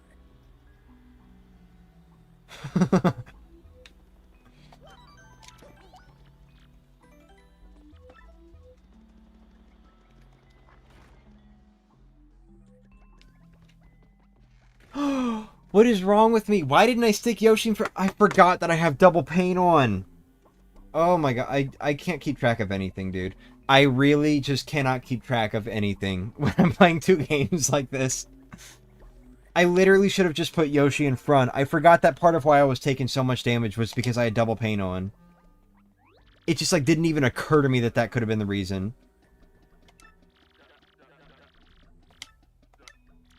What is wrong with me? Why didn't I stick Yoshi in for... I forgot that I have double pain on. Oh my god, I can't keep track of anything, dude. I really just cannot keep track of anything when I'm playing two games like this. I literally should have just put Yoshi in front. I forgot that part of why I was taking so much damage was because I had double pain on. It just, like, didn't even occur to me that that could have been the reason.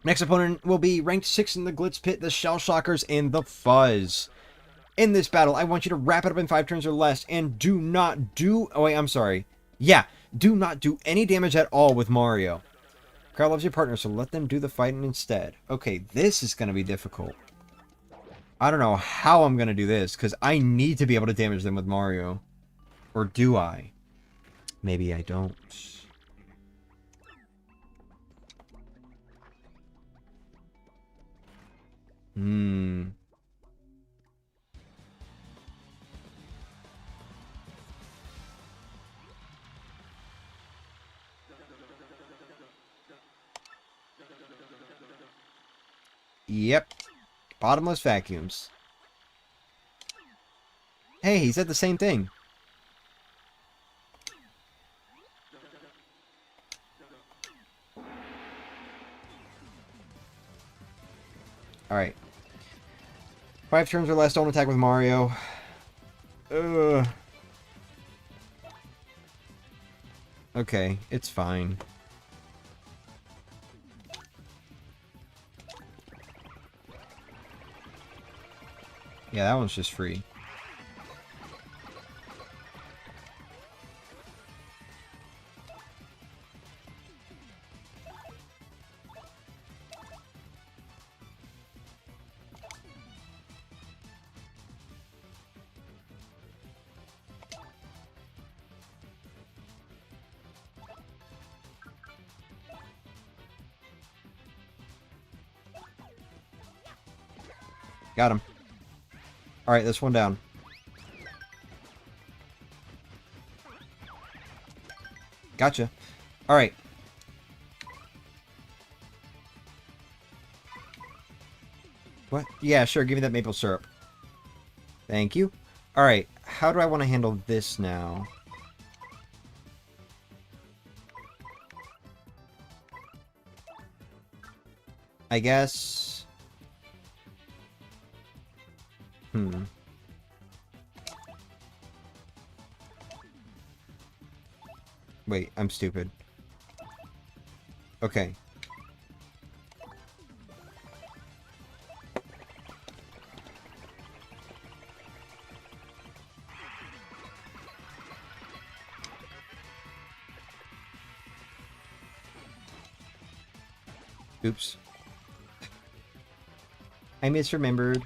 Next opponent will be ranked 6 in the Glitz Pit, the Shell Shockers, and the Fuzz. In this battle, I want you to wrap it up in 5 turns or less, and do not do... Oh, wait, I'm sorry. Yeah, do not do any damage at all with Mario. Crowd loves your partner, so let them do the fighting instead. Okay, this is going to be difficult. I don't know how I'm going to do this, because I need to be able to damage them with Mario. Or do I? Maybe I don't. Yep. Bottomless vacuums. Hey, he said the same thing. Alright. 5 turns or less, don't attack with Mario. Ugh. Okay, it's fine. Yeah, that one's just free. Got him. Alright, this one down. Gotcha. Alright. What? Yeah, sure, give me that maple syrup. Thank you. Alright, how do I want to handle this now? I guess... Wait, I'm stupid. Okay. Oops. I misremembered.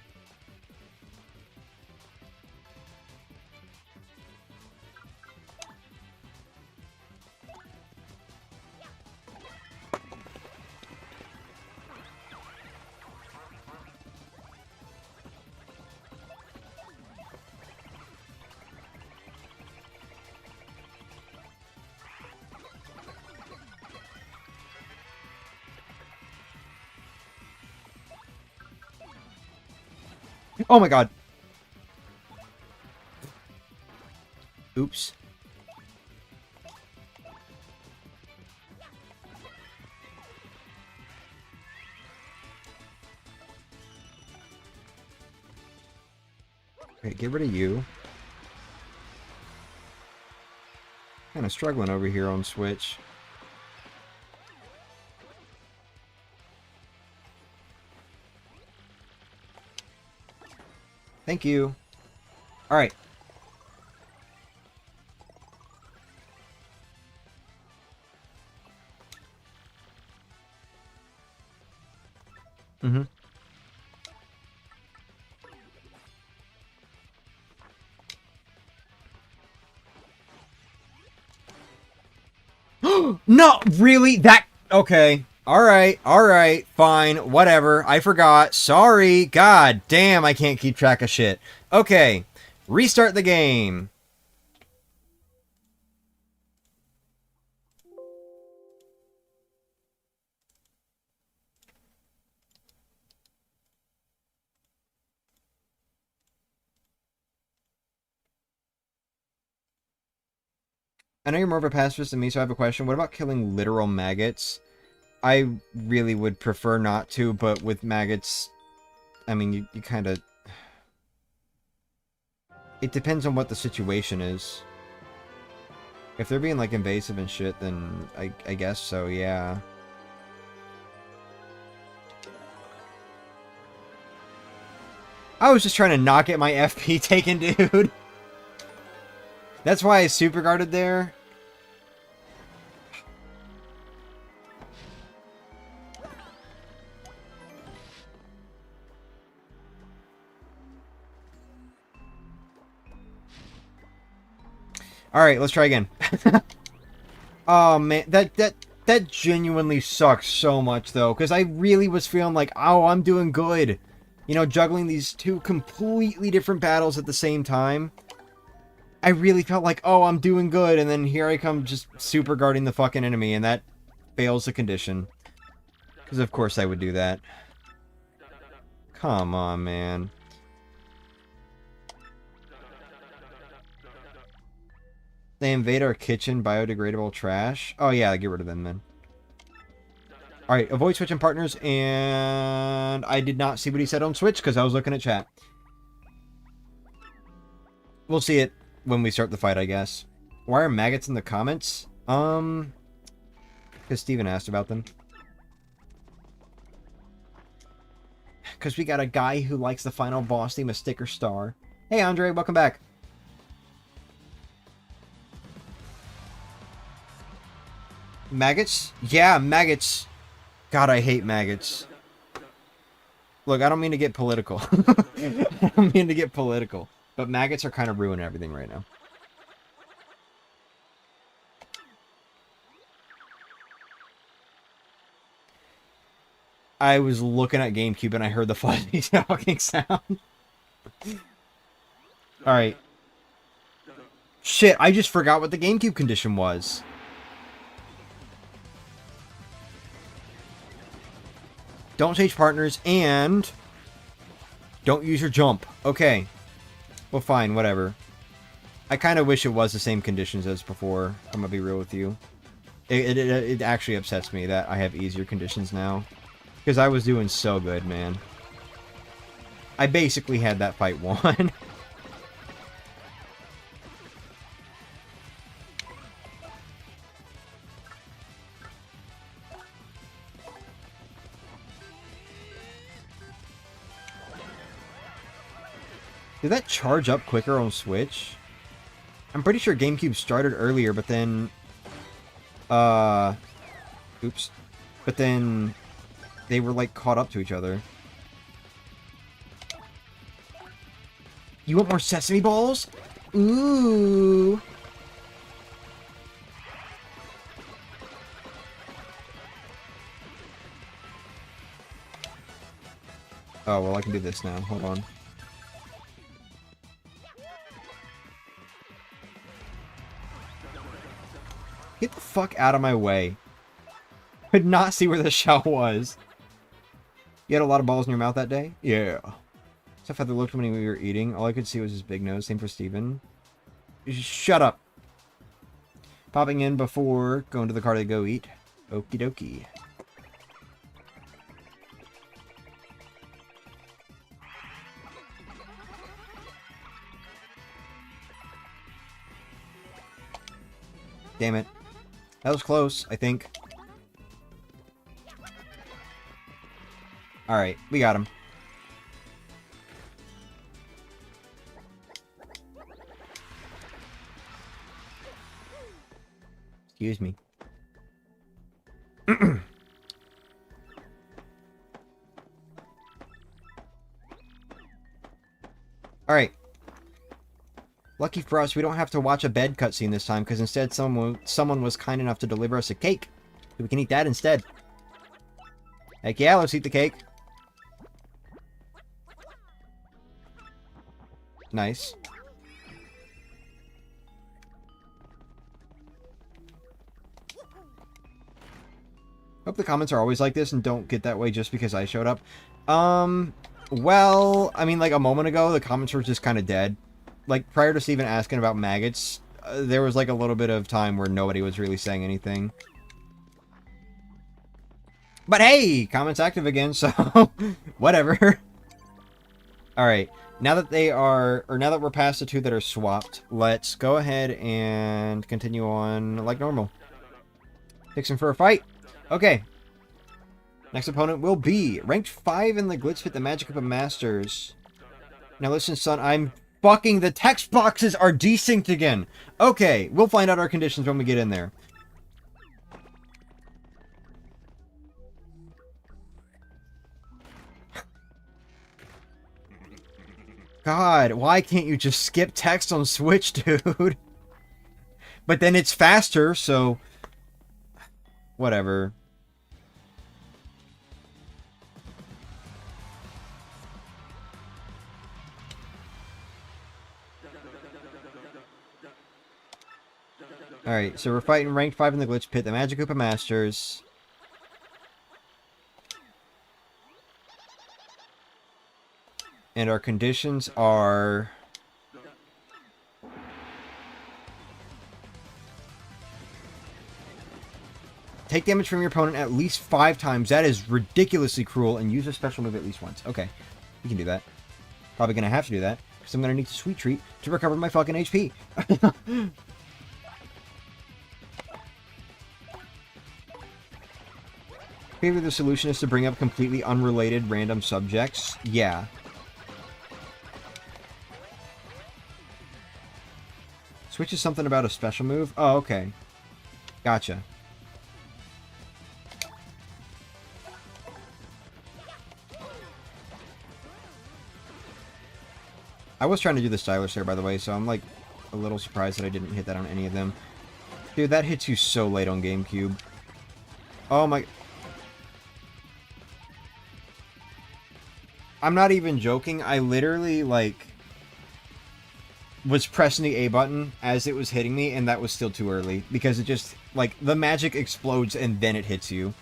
Oh my god. Oops. Okay, get rid of you. Kind of struggling over here on Switch. Thank you. Alright. Mm-hmm. No, really? That... Okay. Alright, fine, whatever. I forgot. Sorry. God damn, I can't keep track of shit. Okay. Restart the game. I know you're more of a pacifist than me, so I have a question. What about killing literal maggots? I really would prefer not to, but with maggots, I mean, you kind of... It depends on what the situation is. If they're being, like, invasive and shit, then I guess so, yeah. I was just trying to not get my FP taken, dude. That's why I super guarded there. Alright, let's try again. Oh, man. That genuinely sucks so much, though. Because I really was feeling like, oh, I'm doing good. You know, juggling these two completely different battles at the same time. I really felt like, oh, I'm doing good. And then here I come just super guarding the fucking enemy. And that fails the condition. Because of course I would do that. Come on, man. They invade our kitchen, biodegradable trash. Oh yeah, get rid of them then. Alright, avoid switching partners, and I did not see what he said on Switch because I was looking at chat. We'll see it when we start the fight, I guess. Why are maggots in the comments? Because Steven asked about them. Because we got a guy who likes the final boss theme, a sticker star. Hey Andre, welcome back. Maggots? Yeah, maggots. God, I hate maggots. Look, I don't mean to get political. I don't mean to get political. But maggots are kind of ruining everything right now. I was looking at Gamecube and I heard the fuzzy talking sound. Alright. Shit, I just forgot what the Gamecube condition was. Don't change partners, and don't use your jump. Okay. Well, fine, whatever. I kind of wish it was the same conditions as before. I'm gonna be real with you. It actually upsets me that I have easier conditions now. Because I was doing so good, man. I basically had that fight won. Did that charge up quicker on Switch? I'm pretty sure GameCube started earlier, but then... Oops. But then... they were, like, caught up to each other. You want more sesame balls? Ooh! Oh, well, I can do this now. Hold on. Get the fuck out of my way. Could not see where the shell was. You had a lot of balls in your mouth that day? Yeah. Except for the looked when we were eating. All I could see was his big nose. Same for Steven. Shut up. Popping in before going to the car to go eat. Okie dokie. Damn it. That was close, I think. Alright, we got him. Excuse me. Alright. Lucky for us, we don't have to watch a bed cutscene this time, because instead someone was kind enough to deliver us a cake. So we can eat that instead. Heck yeah, let's eat the cake. Nice. Hope the comments are always like this and don't get that way just because I showed up. Well, I mean, like a moment ago, the comments were just kind of dead. Like, prior to Steven asking about maggots, there was like a little bit of time where nobody was really saying anything. But hey, comments active again, so whatever. Alright, now that we're past the two that are swapped, let's go ahead and continue on like normal. Fixing for a fight. Okay. Next opponent will be ranked 5 in the Glitch Fit the Magic of a Masters. Now listen, son, fucking the text boxes are desynced again. Okay, we'll find out our conditions when we get in there. God, why can't you just skip text on Switch, dude? But then it's faster, so... whatever. Alright, so we're fighting ranked 5 in the Glitch Pit, the Magic Koopa Masters. And our conditions are... take damage from your opponent at least 5 times. That is ridiculously cruel. And use a special move at least once. Okay, we can do that. Probably going to have to do that, because I'm going to need a sweet treat to recover my fucking HP. Maybe the solution is to bring up completely unrelated random subjects. Yeah. Switch is something about a special move? Oh, okay. Gotcha. I was trying to do the stylus there, by the way, so I'm, like, a little surprised that I didn't hit that on any of them. Dude, that hits you so late on GameCube. Oh my... I'm not even joking. I literally, like, was pressing the A button as it was hitting me, and that was still too early. Because it just, like, the magic explodes and then it hits you.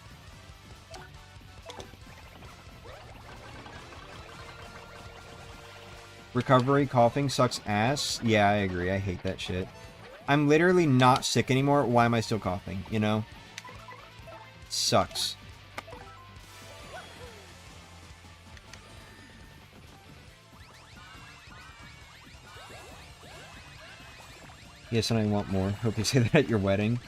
Recovery, coughing sucks ass. Yeah, I agree. I hate that shit. I'm literally not sick anymore. Why am I still coughing, you know? Sucks. Yes, and I want more. Hope you say that at your wedding.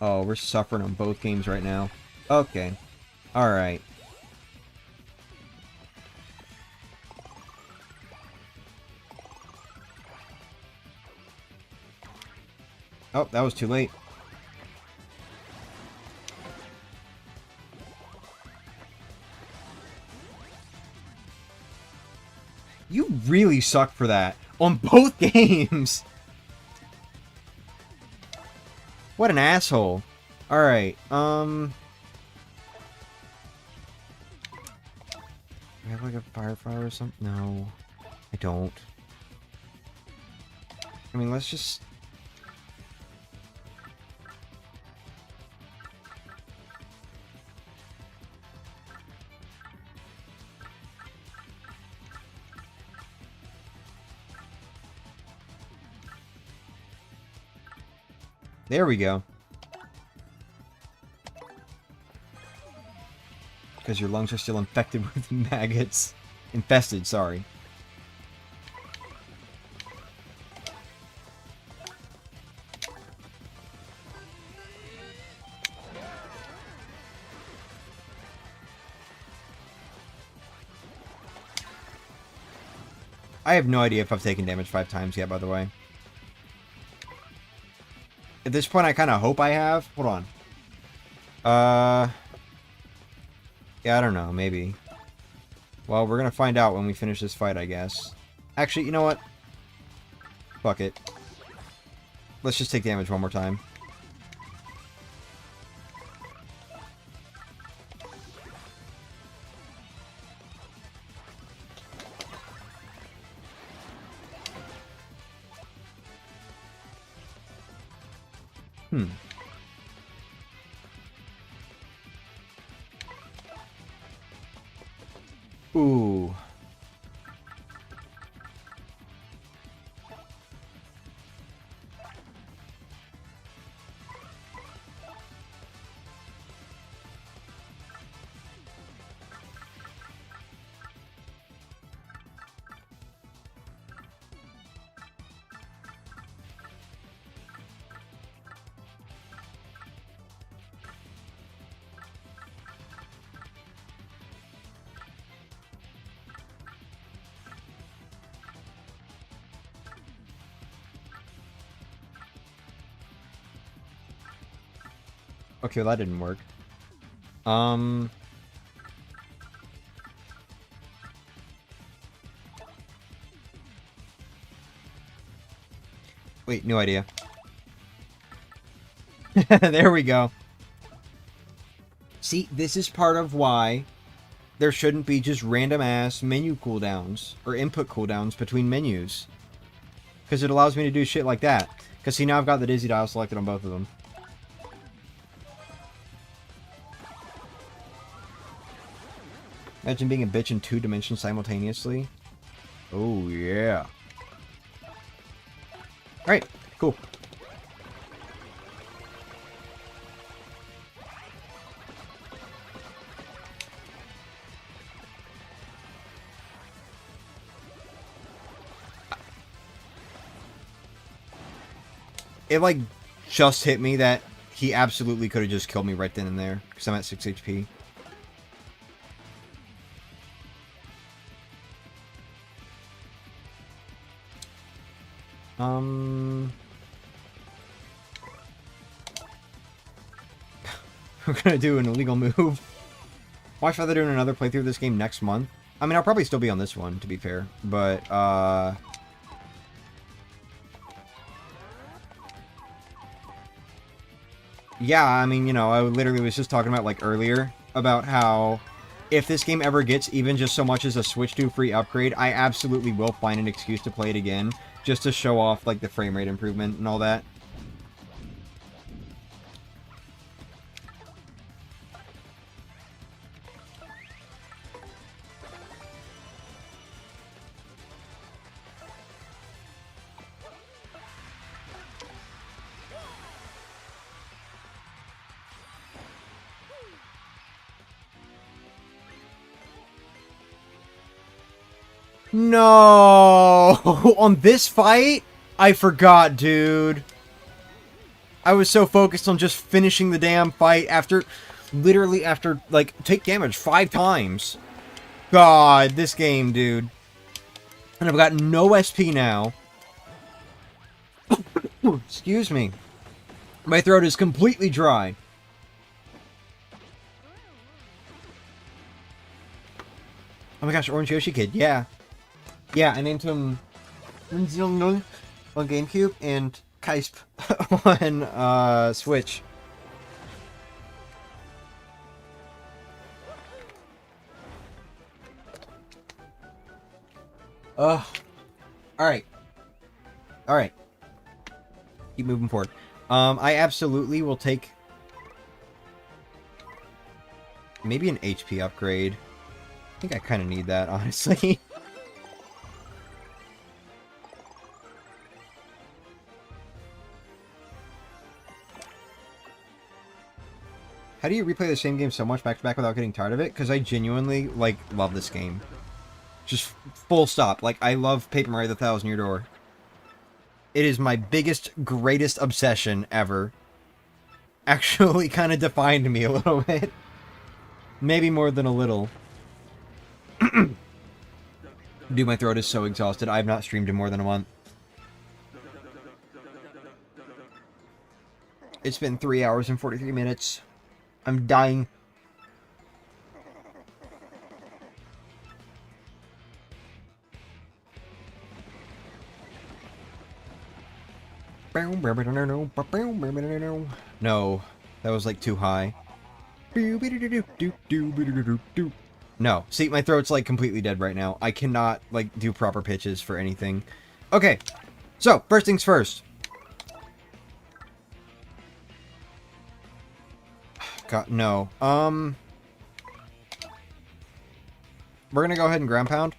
Oh, we're suffering on both games right now. Okay. Alright. Oh, that was too late. You really suck for that. On both games! What an asshole. Alright, I have like a firefly or something? No, I don't. I mean, let's just... There we go. Because your lungs are still infected with maggots. Infested, sorry. I have no idea if I've taken damage 5 times yet, by the way. At this point, I kind of hope I have. Hold on. Yeah, I don't know. Maybe. Well, we're going to find out when we finish this fight, I guess. Actually, you know what? Fuck it. Let's just take damage one more time. Ooh. Okay, well, that didn't work. Wait, no idea. There we go. See, this is part of why there shouldn't be just random-ass menu cooldowns, or input cooldowns between menus. Because it allows me to do shit like that. Because see, now I've got the Dizzy dial selected on both of them. Imagine being a bitch in 2 dimensions simultaneously. Oh, yeah. Alright, cool. It, like, just hit me that he absolutely could have just killed me right then and there. Because I'm at 6 HP. We're gonna do an illegal move. Watch how they're doing another playthrough of this game next month. I mean, I'll probably still be on this one, to be fair. But, yeah, I mean, you know, I literally was just talking about, like, earlier, about how if this game ever gets even just so much as a Switch 2 free upgrade, I absolutely will find an excuse to play it again, just to show off, like, the frame rate improvement and all that. No! On this fight? I forgot, dude. I was so focused on just finishing the damn fight after... Literally after, like, take damage 5 times. God, this game, dude. And I've got no SP now. Excuse me. My throat is completely dry. Oh my gosh, Orange Yoshi Kid, yeah. Yeah, I named him on GameCube and Kaisp on Switch. Ugh. Alright. Alright. Keep moving forward. I absolutely will take maybe an HP upgrade. I think I kind of need that, honestly. How do you replay the same game so much back to back without getting tired of it? Because I genuinely, like, love this game. Just full stop. Like, I love Paper Mario the Thousand Year Door. It is my biggest, greatest obsession ever. Actually kind of defined me a little bit. Maybe more than a little. Dude, my throat is so exhausted. I have not streamed in more than a month. It's been 3 hours and 43 minutes. I'm dying. No, that was like too high. No, see, my throat's like completely dead right now. I cannot like do proper pitches for anything. Okay, so first things first. God, no. We're gonna go ahead and ground pound.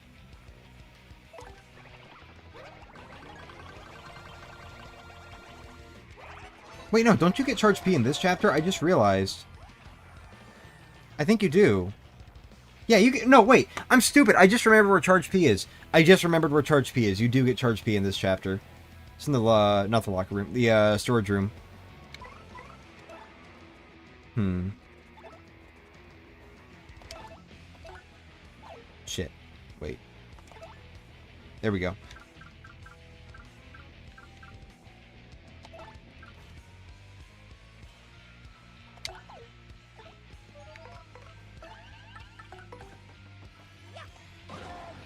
Wait, no, don't you get charge P in this chapter? I just realized. I think you do. Yeah, you get... No, wait. I'm stupid. I just remembered where charge P is. I just remembered where charge P is. You do get charge P in this chapter. It's in the, not the locker room. The, storage room. Shit. Wait. There we go.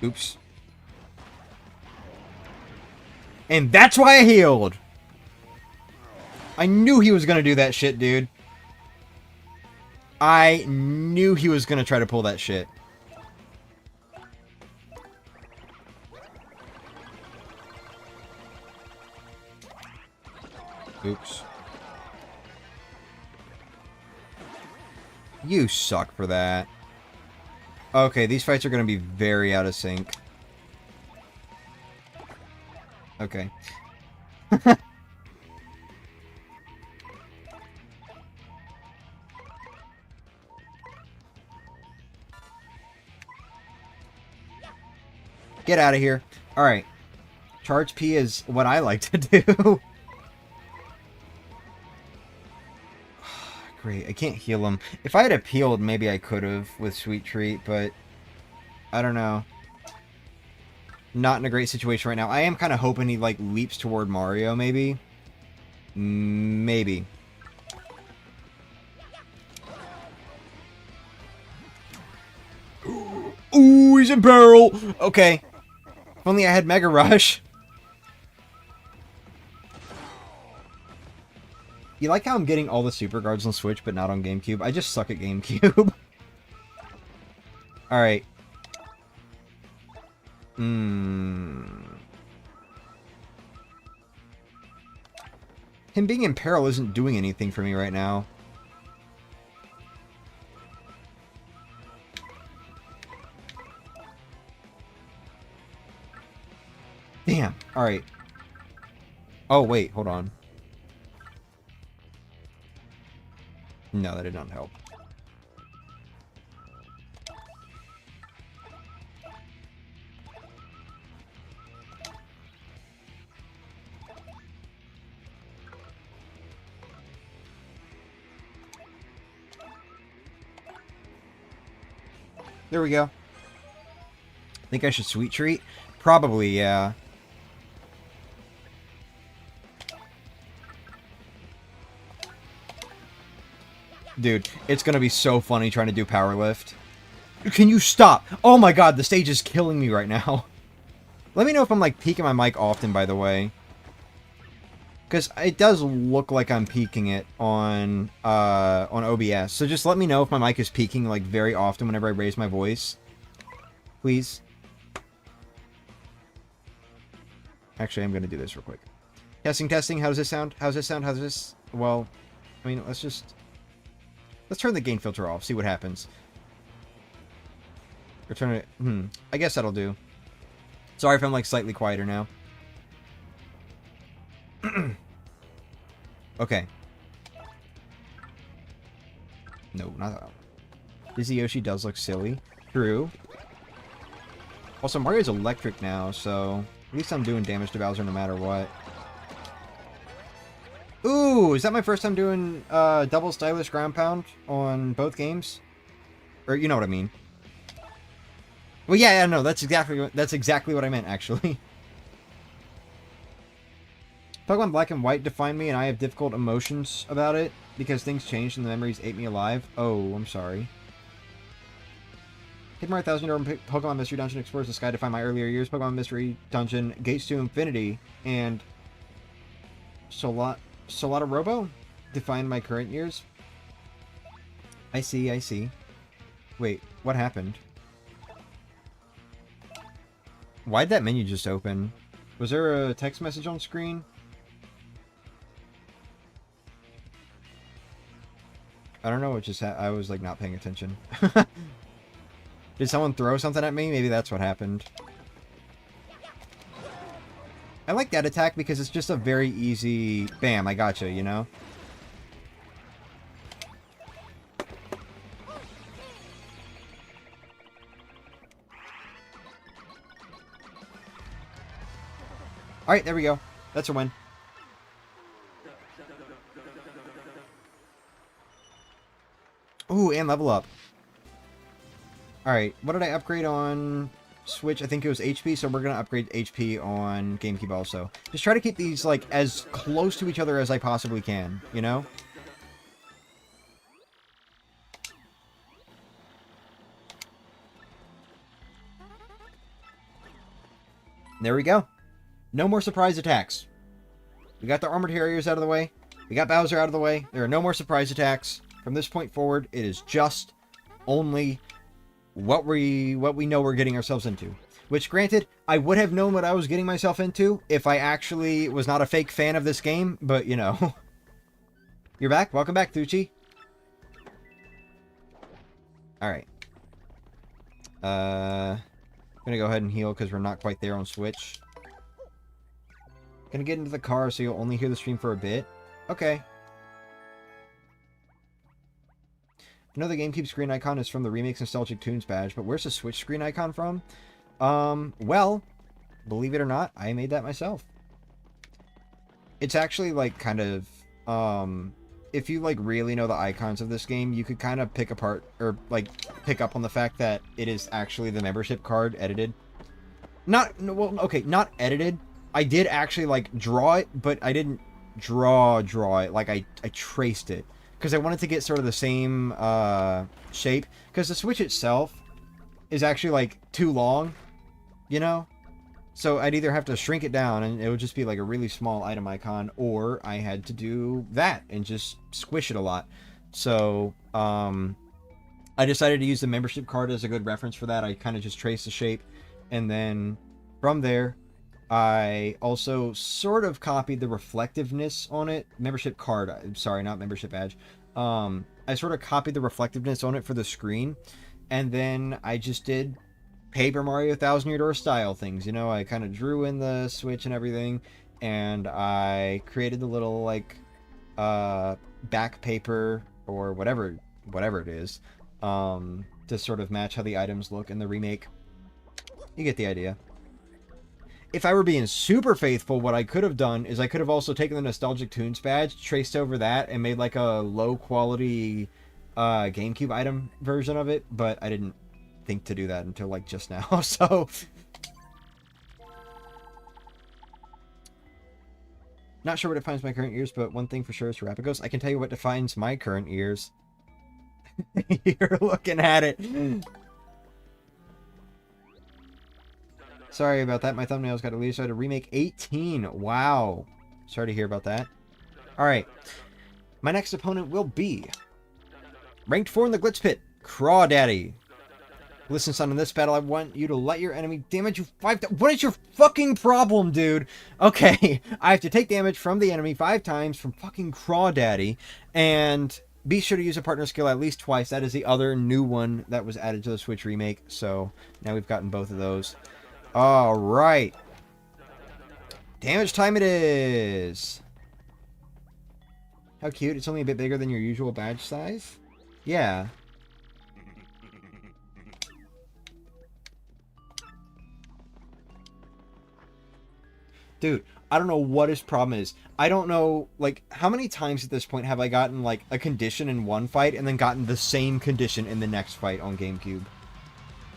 Oops. And that's why I healed! I knew he was gonna do that shit, dude. I knew he was gonna try to pull that shit. Oops. You suck for that. Okay, these fights are going to be very out of sync. Okay. Get out of here. Alright. Charge P is what I like to do. Great, I can't heal him. If I had appealed, maybe I could have with Sweet Treat, but I don't know. Not in a great situation right now. I am kind of hoping he, like, leaps toward Mario, maybe. Maybe. Ooh, he's in peril! Okay. If only I had Mega Rush. You like how I'm getting all the Super Guards on Switch, but not on GameCube? I just suck at GameCube. Alright. Him being in peril isn't doing anything for me right now. Damn. Alright. Oh, wait. Hold on. No, that did not help. There we go. Think I should Sweet Treat? Probably, yeah. Dude, it's gonna be so funny trying to do power lift. Can you stop? Oh my god, the stage is killing me right now. Let me know if I'm, like, peaking my mic often, by the way. Because it does look like I'm peaking it on OBS. So just let me know if my mic is peaking, like, very often whenever I raise my voice. Please. Actually, I'm going to do this real quick. Testing, testing. How does this sound? How's this sound? How's this? Well, I mean, let's turn the gain filter off, see what happens. Or turn it... I guess that'll do. Sorry if I'm, like, slightly quieter now. Okay. No, not that one. Dizzy Yoshi does look silly. True. Also, Mario's electric now, so... At least I'm doing damage to Bowser no matter what. Ooh, is that my first time doing double stylish ground pound on both games? Or, you know what I mean. Well, yeah, no, that's exactly what I meant, actually. Pokemon Black and White defined me, and I have difficult emotions about it, because things changed and the memories ate me alive. Oh, I'm sorry. Hit Mario 1000 Year Pokemon Mystery Dungeon explores the sky to find my earlier years. Pokemon Mystery Dungeon Gates to Infinity and Solata Robo defined my current years. I see, I see. Wait, what happened? Why'd that menu just open? Was there a text message on screen? I don't know what just happened. I was, like, not paying attention. Did someone throw something at me? Maybe that's what happened. I like that attack because it's just a very easy... Bam, I gotcha, you know? Alright, there we go. That's a win. Ooh, and level up. Alright, what did I upgrade on Switch? I think it was HP, so we're going to upgrade HP on GameCube also. Just try to keep these, like, as close to each other as I possibly can, you know? There we go. No more surprise attacks. We got the Armored Harriers out of the way. We got Bowser out of the way. There are no more surprise attacks. From this point forward, it is just only what we know we're getting ourselves into. Which, granted, I would have known what I was getting myself into if I actually was not a fake fan of this game, but, you know. You're back? Welcome back, Thucci. Alright. I'm gonna go ahead and heal because we're not quite there on Switch. Gonna get into the car so you'll only hear the stream for a bit. Okay. I know the GameCube screen icon is from the Remake's Nostalgic Tunes badge, but where's the Switch screen icon from? Well, believe it or not, I made that myself. It's actually, like, kind of, if you, like, really know the icons of this game, you could kind of pick apart, or, like, pick up on the fact that it is actually the membership card edited. Well, okay, not edited. I did actually, like, draw it, but I didn't draw it. Like, I traced it. Because I wanted to get sort of the same shape. Because the Switch itself is actually, like, too long, you know? So I'd either have to shrink it down and it would just be like a really small item icon, or I had to do that and just squish it a lot. So I decided to use the membership card as a good reference for that. I kind of just traced the shape. And then from there, I also sort of copied the reflectiveness on it. Membership card, I'm sorry, not membership badge. I sort of copied the reflectiveness on it for the screen. And then I just did Paper Mario 1000 Year Door style things. You know, I kind of drew in the Switch and everything. And I created the little, like, back paper or whatever it is. To sort of match how the items look in the remake. You get the idea. If I were being super faithful, what I could have done is I could have also taken the Nostalgic Tunes badge, traced over that, and made like a low-quality GameCube item version of it, but I didn't think to do that until like just now, so... Not sure what defines my current years, but one thing for sure is Rapagos. I can tell you what defines my current years. You're looking at it. Sorry about that. My thumbnails got deleted, so I had to remake 18. Wow. Sorry to hear about that. Alright. My next opponent will be ranked 4 in the Glitch Pit, Crawdaddy. Listen, son, in this battle, I want you to let your enemy damage you 5 times. What is your fucking problem, dude? Okay, I have to take damage from the enemy 5 times from fucking Crawdaddy, and be sure to use a partner skill at least twice. That is the other new one that was added to the Switch remake, so now we've gotten both of those. Alright. Damage time it is. How cute. It's only a bit bigger than your usual badge size. Yeah. Dude, I don't know what his problem is. I don't know, like, how many times at this point have I gotten, like, a condition in one fight and then gotten the same condition in the next fight on GameCube?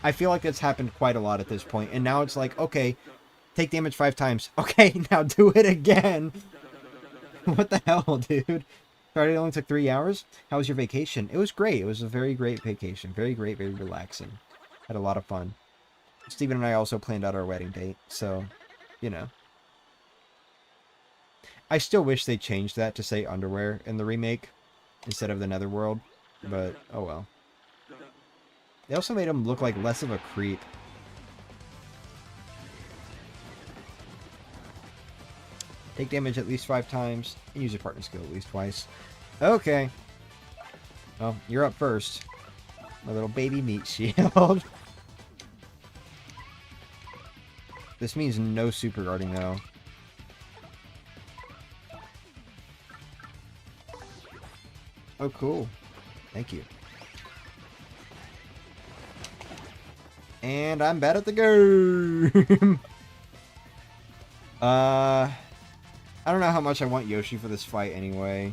I feel like that's happened quite a lot at this point, and now it's like, okay, take damage 5 times. Okay, now do it again. What the hell, dude? Sorry, it only took 3 hours? How was your vacation? It was great. It was a very great vacation. Very great, very relaxing. Had a lot of fun. Steven and I also planned out our wedding date, so, you know. I still wish they changed that to say underwear in the remake instead of the Netherworld, but oh well. They also made him look like less of a creep. Take damage at least 5 times, and use your partner skill at least twice. Okay. Well, you're up first. My little baby meat shield. This means no super guarding, though. Oh, cool. Thank you. And I'm bad at the game. I don't know how much I want Yoshi for this fight anyway.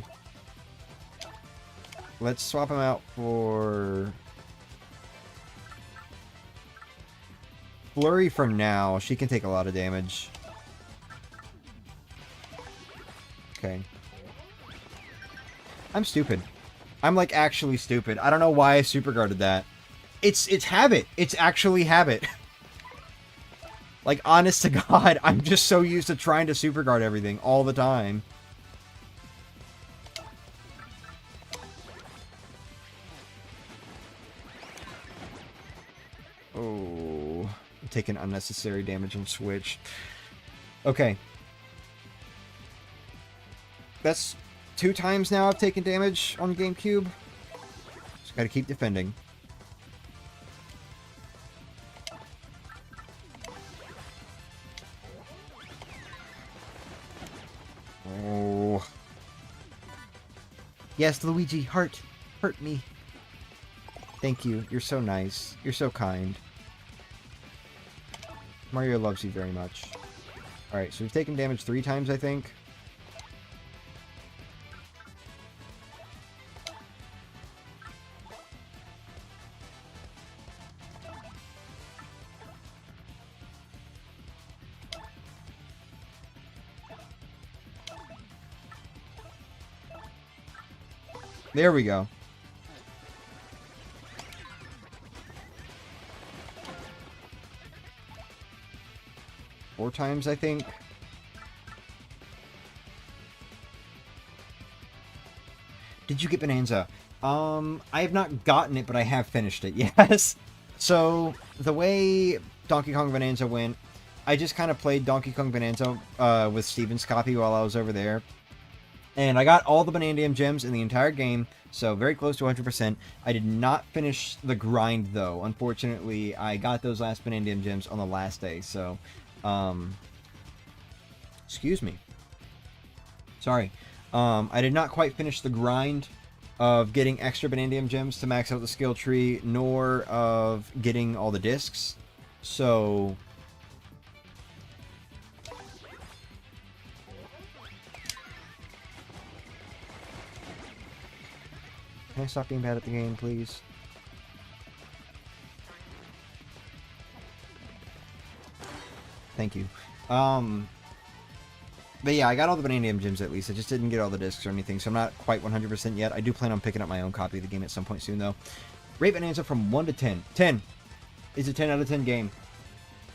Let's swap him out for Flurry from now. She can take a lot of damage. Okay. I'm stupid. I'm like actually stupid. I don't know why I super guarded that. It's habit. It's actually habit. Like, honest to God, I'm just so used to trying to super guard everything all the time. Oh, I'm taking unnecessary damage and switch. Okay. That's 2 times now I've taken damage on GameCube. Just gotta keep defending. Oh. Yes, Luigi, hurt me. Thank you. You're so nice. You're so kind. Mario loves you very much. Alright, so we've taken damage 3 times, I think. There we go. Four times, I think. Did you get Bonanza? I have not gotten it, but I have finished it, yes. So, the way Donkey Kong Bonanza went, I just kind of played Donkey Kong Bonanza with Steven's copy while I was over there. And I got all the Bonandium gems in the entire game, so very close to 100%. I did not finish the grind, though. Unfortunately, I got those last Bonandium gems on the last day, so... excuse me. Sorry. I did not quite finish the grind of getting extra Bonandium gems to max out the skill tree, nor of getting all the discs. So... Can I stop being bad at the game, please? Thank you. But yeah, I got all the Bananium gems at least. I just didn't get all the discs or anything, so I'm not quite 100% yet. I do plan on picking up my own copy of the game at some point soon, though. Rate Bonanza from 1 to 10. 10. It's a 10 out of 10 game.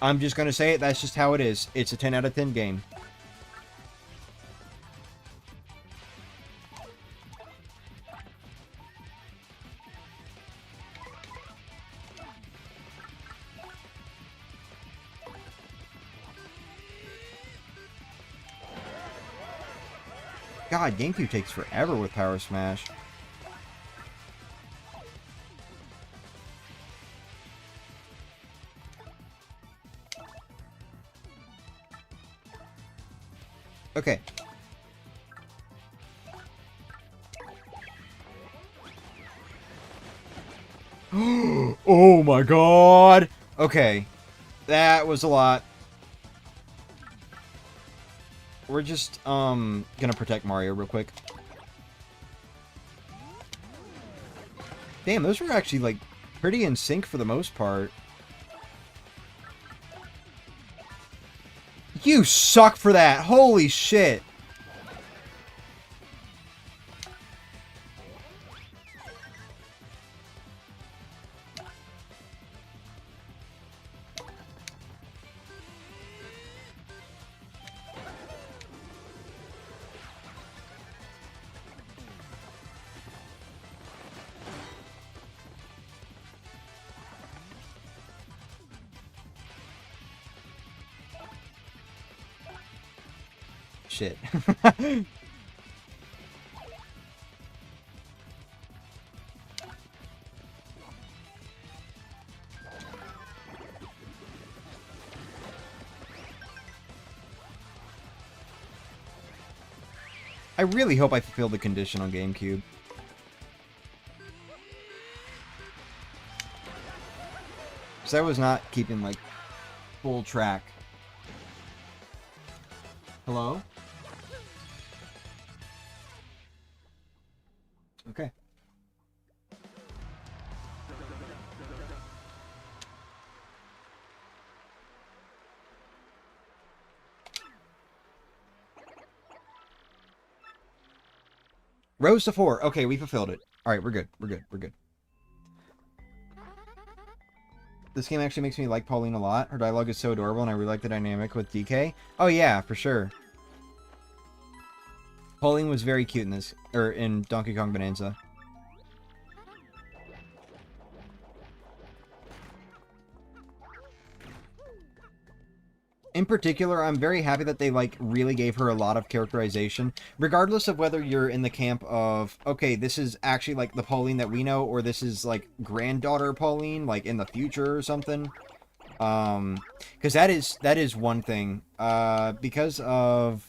I'm just going to say it. That's just how it is. It's a 10 out of 10 game. God, Gamecube takes forever with Power Smash. Okay. Oh my god! Okay. That was a lot. We're just, gonna protect Mario real quick. Damn, those were actually, like, pretty in sync for the most part. You suck for that! Holy shit! Shit. I really hope I fulfilled the condition on GameCube. Because I was not keeping, like, full track. Hello? Okay. Rose to 4. Okay, we fulfilled it. Alright, we're good. We're good. We're good. This game actually makes me like Pauline a lot. Her dialogue is so adorable, and I really like the dynamic with DK. Oh yeah, for sure. Pauline was very cute in this, or in Donkey Kong Bonanza. In particular, I'm very happy that they, like, really gave her a lot of characterization, regardless of whether you're in the camp of, okay, this is actually, like, the Pauline that we know, or this is, like, granddaughter Pauline, like, in the future or something. Because that is one thing. Because of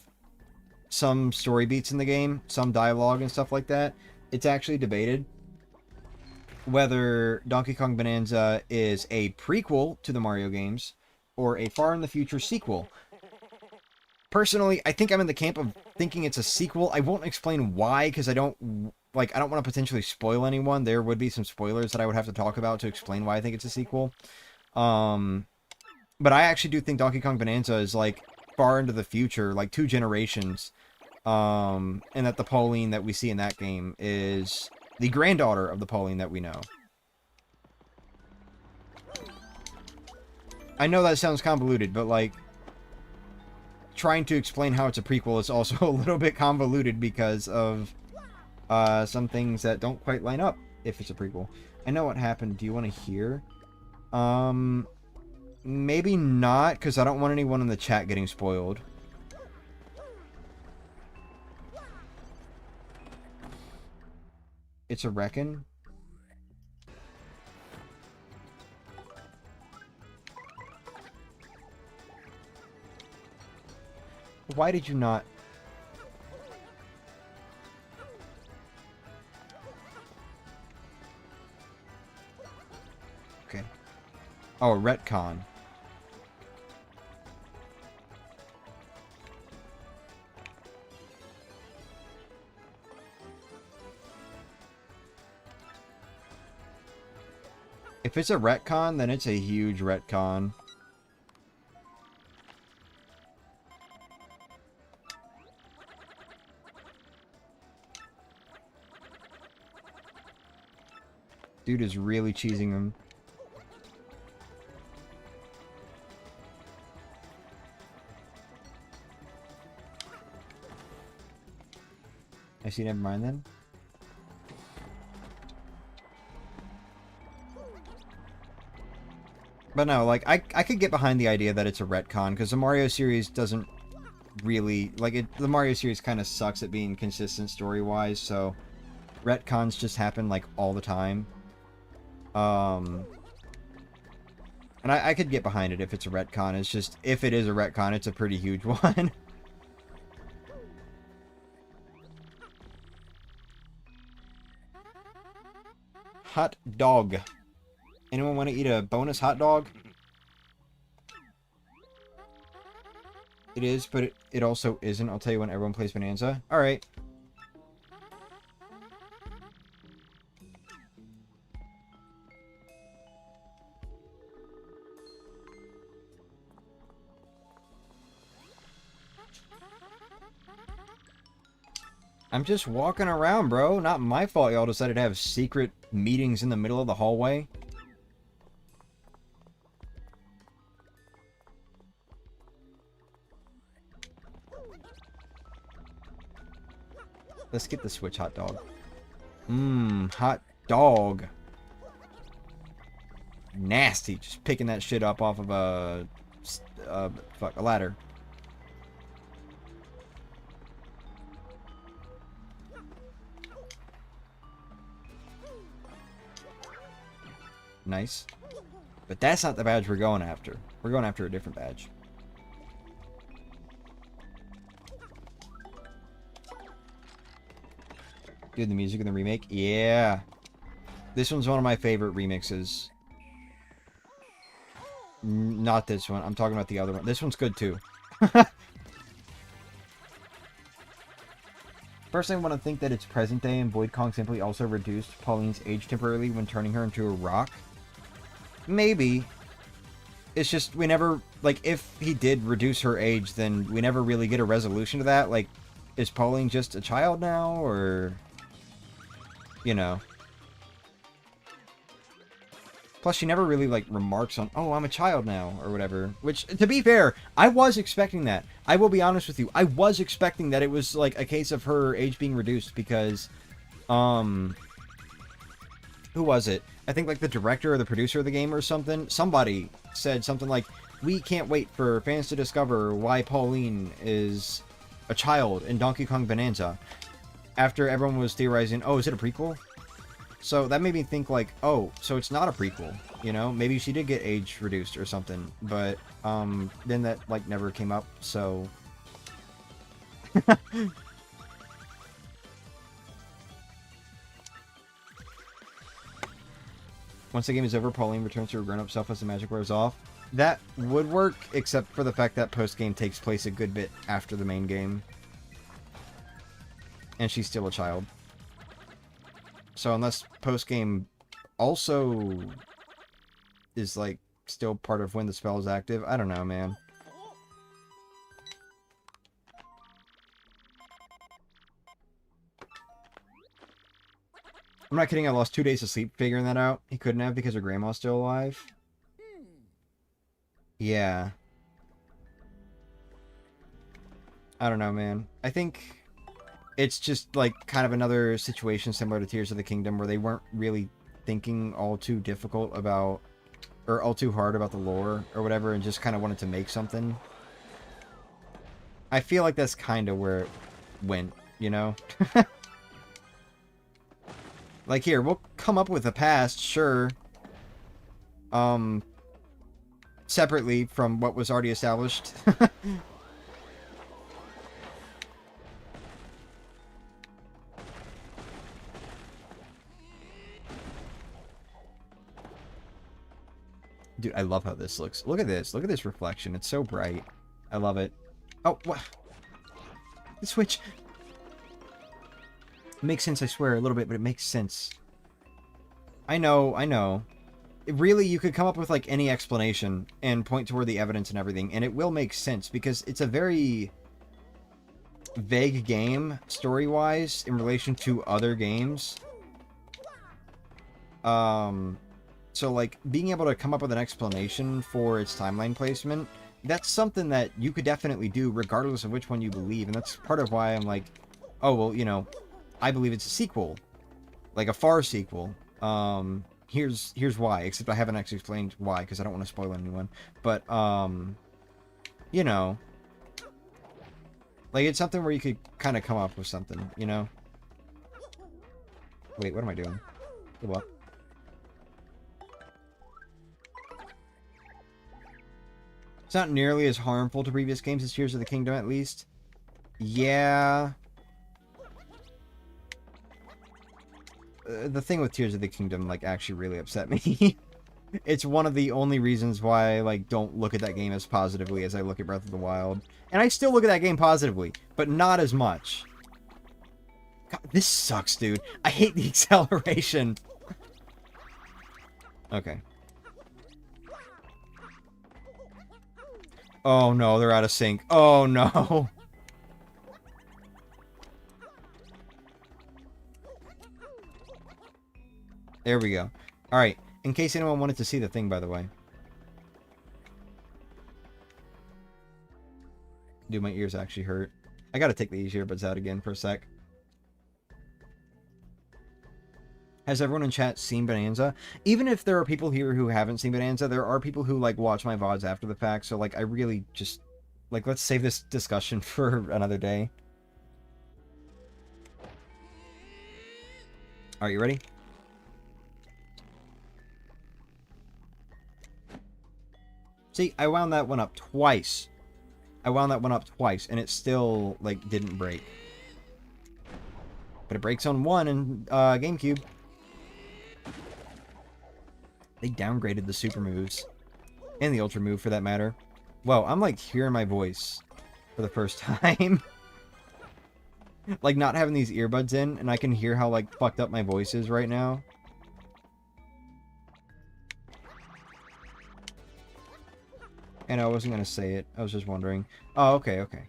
some story beats in the game, some dialogue and stuff like that, it's actually debated whether Donkey Kong Bonanza is a prequel to the Mario games, or a far in the future sequel. Personally, I think I'm in the camp of thinking it's a sequel. I won't explain why, because I don't want to potentially spoil anyone. There would be some spoilers that I would have to talk about to explain why I think it's a sequel. But I actually do think Donkey Kong Bonanza is, like, far into the future, like 2 generations. And that the Pauline that we see in that game is the granddaughter of the Pauline that we know. I know that sounds convoluted, but, like, trying to explain how it's a prequel is also a little bit convoluted because of some things that don't quite line up if it's a prequel. I know what happened. Do you want to hear? Maybe not, because I don't want anyone in the chat getting spoiled. It's a Reckon? Why did you not? Okay. Oh, a retcon. If it's a retcon, then it's a huge retcon. Dude is really cheesing him. I see, never mind then. But no, like, I could get behind the idea that it's a retcon, because the Mario series doesn't really, like, the Mario series kind of sucks at being consistent story-wise, so retcons just happen, like, all the time. And I could get behind it if it's a retcon. It's just, if it is a retcon, it's a pretty huge one. Hot dog. Anyone want to eat a bonus hot dog? It is, but it also isn't. I'll tell you when everyone plays Bonanza. Alright. I'm just walking around, bro. Not my fault y'all decided to have secret meetings in the middle of the hallway. Let's get the Switch hot dog. Mmm, hot dog. Nasty. Just picking that shit up off of a ladder. Nice. But that's not the badge we're going after. We're going after a different badge. Dude, the music in the remake? Yeah. This one's one of my favorite remixes. Not this one. I'm talking about the other one. This one's good too. First, I want to think that it's present day and Void Kong simply also reduced Pauline's age temporarily when turning her into a rock. Maybe. It's just, we never, like, if he did reduce her age, then we never really get a resolution to that. Like, is Pauline just a child now, or, you know. Plus, she never really, like, remarks on, oh, I'm a child now, or whatever. Which, to be fair, I was expecting that. I will be honest with you. I was expecting that it was, like, a case of her age being reduced because, who was it? I think, like, the director or the producer of the game or something. Somebody said something like, we can't wait for fans to discover why Pauline is a child in Donkey Kong Bonanza. After everyone was theorizing, oh, is it a prequel? So that made me think, like, oh, so it's not a prequel, you know? Maybe she did get age reduced or something, but, then that, like, never came up, so... Once the game is over, Pauline returns to her grown-up self as the magic wears off. That would work, except for the fact that post-game takes place a good bit after the main game. And she's still a child. So unless post-game also is, like, still part of when the spell is active, I don't know, man. I'm not kidding, I lost 2 days of sleep figuring that out. He couldn't have because her grandma's still alive. Yeah. I don't know, man. I think it's just, like, kind of another situation similar to Tears of the Kingdom where they weren't really thinking all too difficult about, or all too hard about the lore or whatever, and just kind of wanted to make something. I feel like that's kind of where it went, you know? Like, here, we'll come up with a past, sure. Separately from what was already established. Dude, I love how this looks. Look at this. Look at this reflection. It's so bright. I love it. Oh, what? The Switch. It makes sense, I swear, a little bit, but it makes sense. I know, I know. Really, you could come up with, like, any explanation and point toward the evidence and everything, and it will make sense, because it's a very vague game, story-wise, in relation to other games. So, like, being able to come up with an explanation for its timeline placement, that's something that you could definitely do regardless of which one you believe. And that's part of why I'm like, oh, well, you know, I believe it's a sequel. Like a far sequel. Here's why, except I haven't actually explained why, because I don't want to spoil anyone. But, you know, like, it's something where you could kind of come up with something, you know? Wait, what am I doing? What? It's not nearly as harmful to previous games as Tears of the Kingdom, at least. Yeah. The thing with Tears of the Kingdom, like, actually really upset me. It's one of the only reasons why I, like, don't look at that game as positively as I look at Breath of the Wild. And I still look at that game positively, but not as much. God, this sucks, dude. I hate the acceleration. Okay. Oh no, they're out of sync. Oh no. There we go. Alright, in case anyone wanted to see the thing, by the way. Dude, my ears actually hurt. I gotta take these earbuds out again for a sec. Has everyone in chat seen Bonanza? Even if there are people here who haven't seen Bonanza, there are people who, like, watch my VODs after the fact, so, like, I really just... Like, let's save this discussion for another day. Are you ready? See, I wound that one up twice. I wound that one up twice, and it still, like, didn't break. But it breaks on one in Gamecube. They downgraded the super moves. And the ultra move, for that matter. Whoa, I'm, like, hearing my voice for the first time. Like, not having these earbuds in, and I can hear how, like, fucked up my voice is right now. And I wasn't gonna say it. I was just wondering. Oh, okay, okay.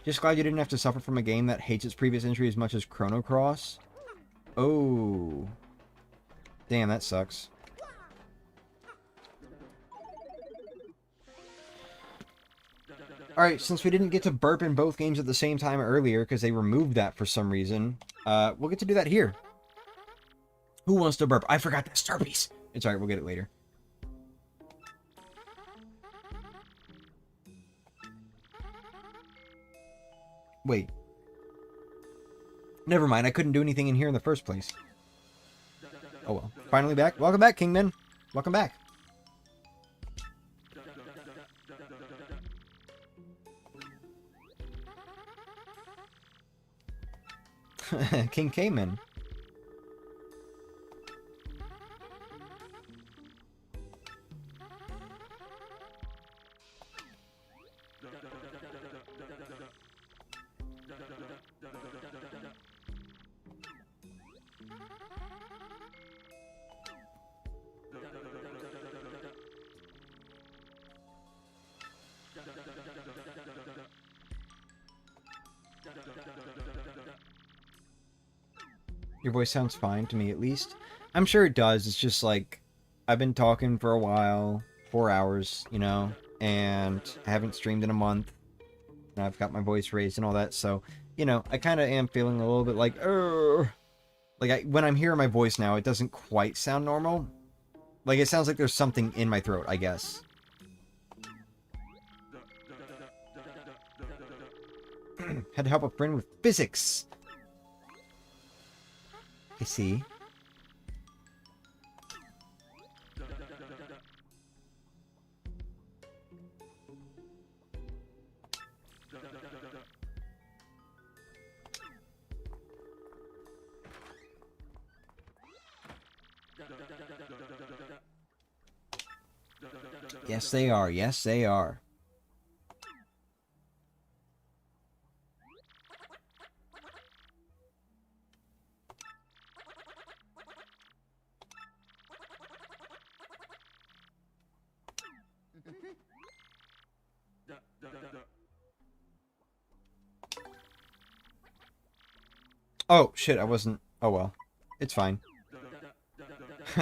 Just glad you didn't have to suffer from a game that hates its previous entry as much as Chrono Cross. Oh. Damn, that sucks. Alright, since we didn't get to burp in both games at the same time earlier, because they removed that for some reason, we'll get to do that here. Who wants to burp? I forgot the Slurpees! It's alright, we'll get it later. Wait. Never mind, I couldn't do anything in here in the first place. Oh well. Finally back. Welcome back, Kingman. Welcome back. King Cayman. Your voice sounds fine to me, at least. I'm sure it does. It's just like, I've been talking for a while, 4 hours, you know, and I haven't streamed in a month. And I've got my voice raised and all that, so, you know, I kind of am feeling a little bit like, when I'm hearing my voice now, it doesn't quite sound normal. Like, it sounds like there's something in my throat, I guess. Had to help a friend with physics. I see. Yes, they are. Yes, they are. Oh, shit, I wasn't... Oh, well. It's fine.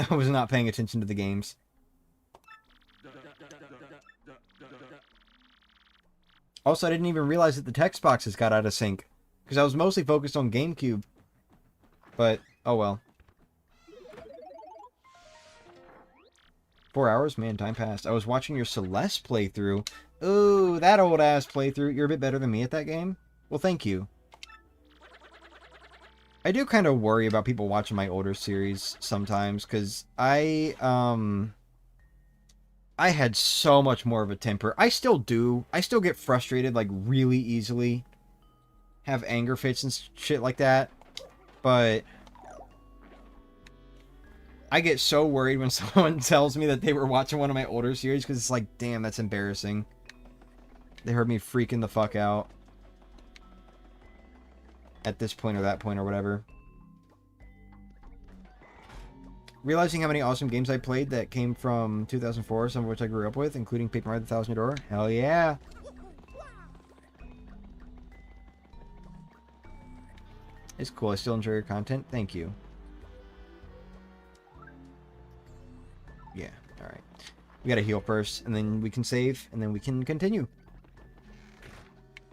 I was not paying attention to the games. Also, I didn't even realize that the text boxes got out of sync. Because I was mostly focused on Gamecube. But, oh well. 4 hours? Man, time passed. I was watching your Celeste playthrough. Ooh, that old-ass playthrough. You're a bit better than me at that game? Well, thank you. I do kind of worry about people watching my older series sometimes, because I had so much more of a temper. I still do. I still get frustrated, like, really easily. Have anger fits and shit like that. But I get so worried when someone tells me that they were watching one of my older series, because it's like, damn, that's embarrassing. They heard me freaking the fuck out. At this point or that point or whatever. Realizing how many awesome games I played that came from 2004, some of which I grew up with, including Paper Mario: The Thousand Year Door. Hell yeah! It's cool. I still enjoy your content. Thank you. Yeah, alright. We gotta heal first, and then we can save, and then we can continue.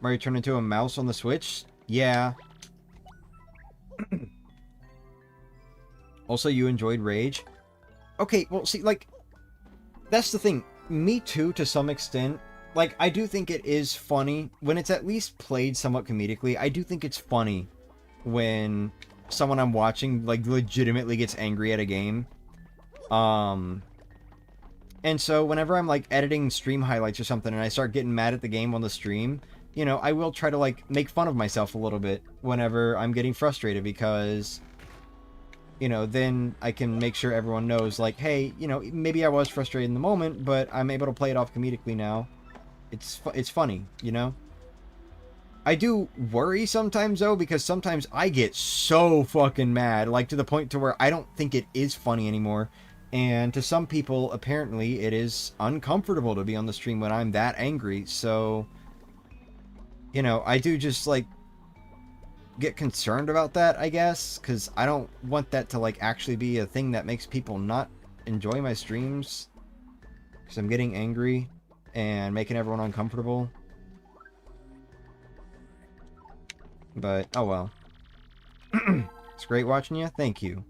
Mario turned into a mouse on the Switch? Yeah. Also, you enjoyed Rage? Okay, well, see, like, that's the thing. Me too, to some extent. Like, I do think it is funny. When it's at least played somewhat comedically, I do think it's funny when someone I'm watching, like, legitimately gets angry at a game. And so, whenever I'm, like, editing stream highlights or something, and I start getting mad at the game on the stream, you know, I will try to, like, make fun of myself a little bit whenever I'm getting frustrated, because, you know, then I can make sure everyone knows, like, hey, you know, maybe I was frustrated in the moment, but I'm able to play it off comedically now. It's funny, you know? I do worry sometimes, though, because sometimes I get so fucking mad, like, to the point to where I don't think it is funny anymore. And to some people, apparently, it is uncomfortable to be on the stream when I'm that angry, so, you know, I do just, like, get concerned about that, I guess, because I don't want that to, like, actually be a thing that makes people not enjoy my streams, because I'm getting angry and making everyone uncomfortable. But, oh well. It's great watching you. Thank you.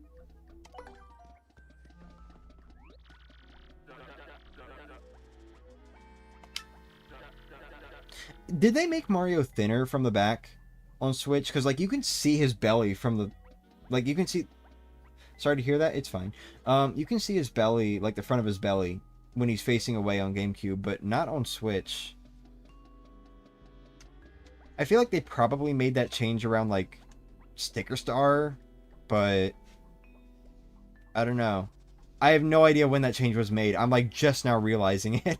Did they make Mario thinner from the back on Switch? Because, like, you can see his belly from the... Like, you can see... Sorry to hear that. It's fine. You can see his belly, like, the front of his belly, when he's facing away on GameCube, but not on Switch. I feel like they probably made that change around, like, Sticker Star, but... I don't know. I have no idea when that change was made. I'm, like, just now realizing it.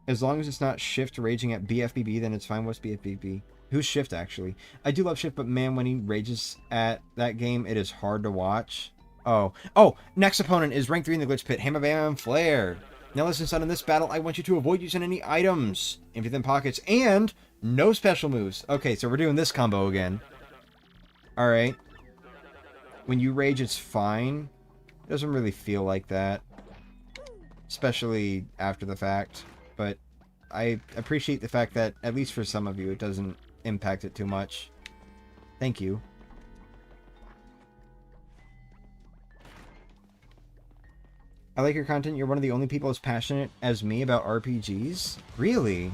As long as it's not Shift raging at BFBB, then it's fine. What's BFBB? Who's Shift, actually? I do love Shift, but man, when he rages at that game, it is hard to watch. Oh. Oh! Next opponent is rank 3 in the Glitch Pit. Hammer Bam Flare. Now listen, son, in this battle, I want you to avoid using any items. Empty them pockets. And no special moves. Okay, so we're doing this combo again. Alright. When you rage, it's fine. It doesn't really feel like that. Especially after the fact. But I appreciate the fact that, at least for some of you, it doesn't impact it too much. Thank you. I like your content. You're one of the only people as passionate as me about RPGs. Really?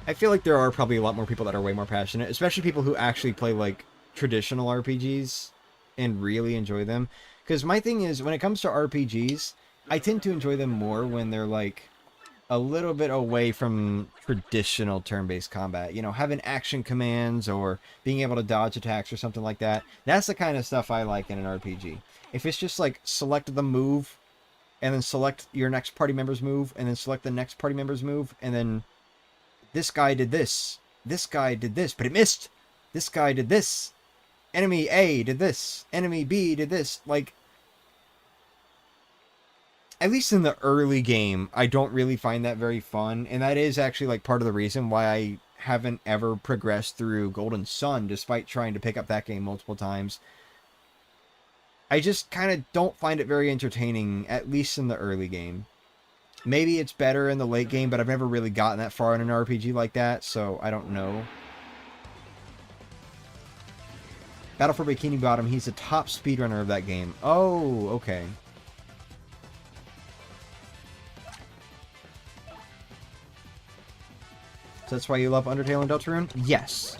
I feel like there are probably a lot more people that are way more passionate, especially people who actually play, like, traditional RPGs and really enjoy them. Because my thing is, when it comes to RPGs, I tend to enjoy them more when they're, like, a little bit away from traditional turn-based combat. You know, having action commands or being able to dodge attacks or something like that. That's the kind of stuff I like in an RPG. If it's just like select the move and then select your next party member's move and then select the next party member's move and then this guy did this. This guy did this, but it missed. This guy did this. Enemy A did this. Enemy B did this. Like, at least in the early game, I don't really find that very fun, and that is actually, like, part of the reason why I haven't ever progressed through Golden Sun, despite trying to pick up that game multiple times. I just kind of don't find it very entertaining, at least in the early game. Maybe it's better in the late game, but I've never really gotten that far in an RPG like that, so I don't know. Battle for Bikini Bottom, he's the top speedrunner of that game. Oh, okay. So that's why you love Undertale and Deltarune? Yes.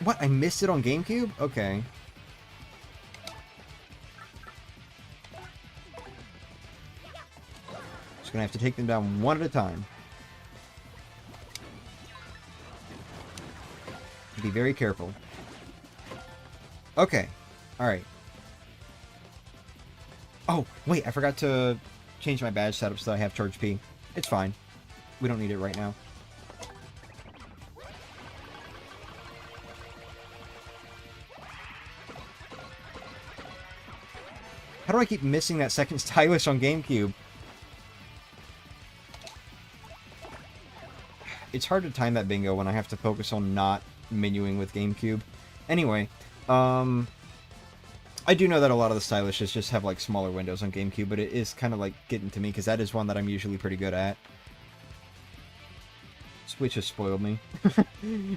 What? I missed it on GameCube? Okay. Just gonna have to take them down one at a time. Be very careful. Okay. Alright. Oh, wait, I forgot to change my badge setup so I have Charge P. It's fine. We don't need it right now. How do I keep missing that second stylish on GameCube? It's hard to time that bingo when I have to focus on not menuing with GameCube. Anyway, I do know that a lot of the stylishes just have like smaller windows on GameCube, but it is kind of like getting to me because that is one that I'm usually pretty good at. Switch has spoiled me.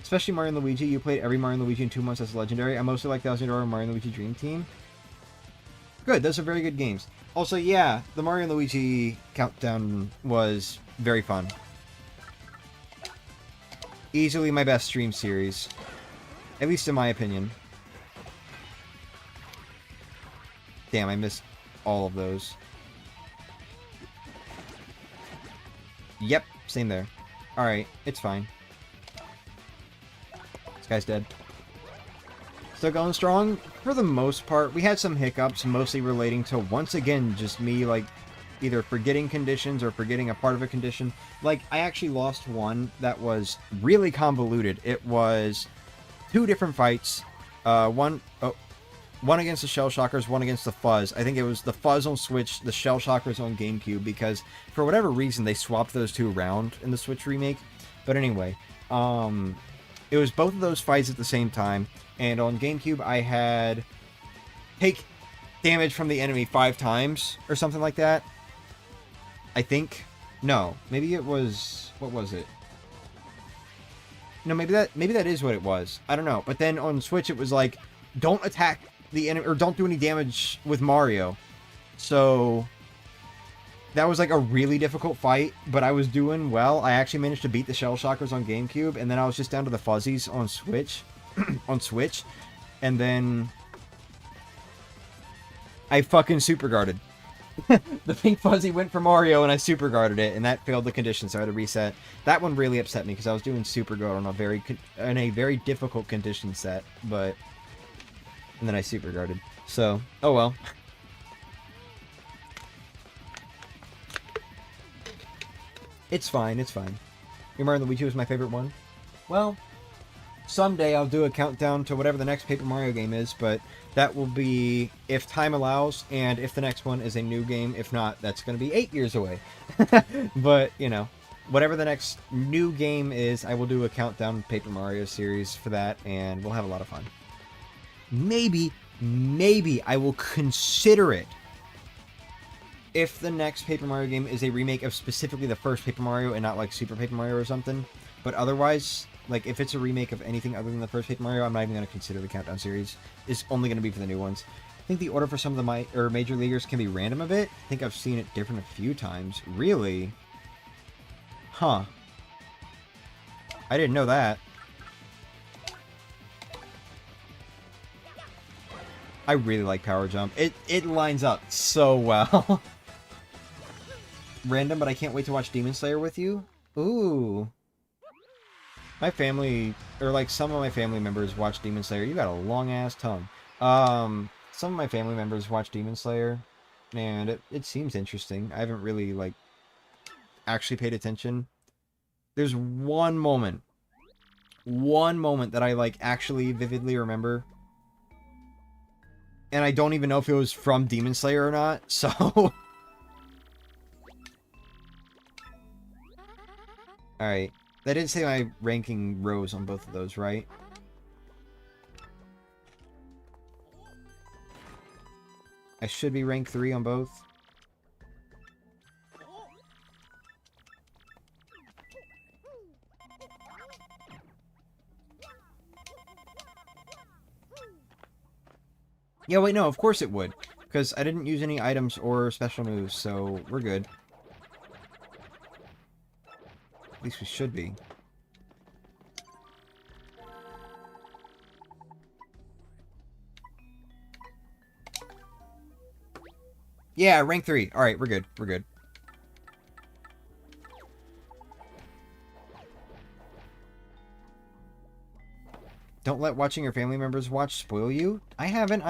Especially Mario & Luigi. You played every Mario & Luigi in 2 months as Legendary. I mostly like $1,000 Mario & Luigi Dream Team. Good, those are very good games. Also, yeah, the Mario & Luigi countdown was very fun. Easily my best stream series. At least in my opinion. Damn, I missed all of those. Yep, same there. Alright, it's fine. This guy's dead. Still going strong? For the most part. We had some hiccups, mostly relating to, once again, just me, like, either forgetting conditions or forgetting a part of a condition. Like, I actually lost one that was really convoluted. It was 2 different fights. One against the Shell Shockers, one against the Fuzz. I think it was the Fuzz on Switch, the Shell Shockers on GameCube, because for whatever reason they swapped those 2 around in the Switch remake. But anyway, it was both of those fights at the same time, and on GameCube I had take damage from the enemy 5 times, or something like that. I think. No, maybe it was... what was it? No, maybe that is what it was. I don't know. But then on Switch it was like, don't attack the enemy, or don't do any damage with Mario. So that was like a really difficult fight, but I was doing well. I actually managed to beat the Shell Shockers on GameCube, and then I was just down to the Fuzzies on Switch. And then I fucking super guarded. The pink fuzzy went for Mario, and I super guarded it, and that failed the condition, so I had to reset. That one really upset me because I was doing super guard on a very difficult condition set, but and then I super guarded. So, oh well. It's fine, it's fine. Your Mario & Luigi was my favorite one. Well, someday I'll do a countdown to whatever the next Paper Mario game is, but that will be if time allows, and if the next one is a new game. If not, that's going to be 8 years away. But, you know, whatever the next new game is, I will do a countdown Paper Mario series for that, and we'll have a lot of fun. Maybe I will consider it if the next Paper Mario game is a remake of specifically the first Paper Mario and not like Super Paper Mario or something. But otherwise, like if it's a remake of anything other than the first Paper Mario, I'm not even going to consider the countdown series. It's only going to be for the new ones. I think the order for some of the major leaguers can be random a bit. I think I've seen it different a few times. Really? Huh. I didn't know that. I really like Power Jump. It lines up so well. Random, but I can't wait to watch Demon Slayer with you. Ooh. My family, or like some of my family members watch Demon Slayer. You got a long-ass tongue. Some of my family members watch Demon Slayer, and it seems interesting. I haven't really, like, actually paid attention. There's one moment that I, like, actually vividly remember. And I don't even know if it was from Demon Slayer or not, so Alright. That did say my ranking rose on both of those, right? I should be rank 3 on both. Yeah, wait, no, of course it would. Because I didn't use any items or special moves, so we're good. At least we should be. Yeah, rank 3. Alright, we're good. We're good. Don't let watching your family members watch spoil you. I haven't.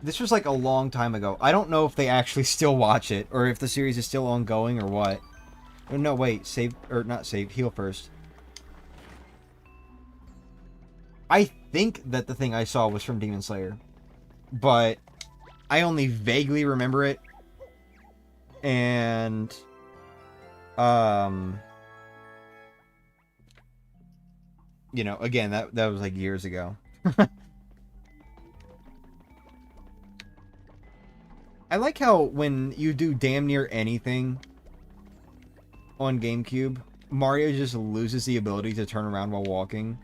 This was like a long time ago. I don't know if they actually still watch it, or if the series is still ongoing, or what. Oh, no, wait. Save, or not save, heal first. I think that the thing I saw was from Demon Slayer. But I only vaguely remember it. And... you know, again, that was like years ago. I like how when you do damn near anything on GameCube, Mario just loses the ability to turn around while walking.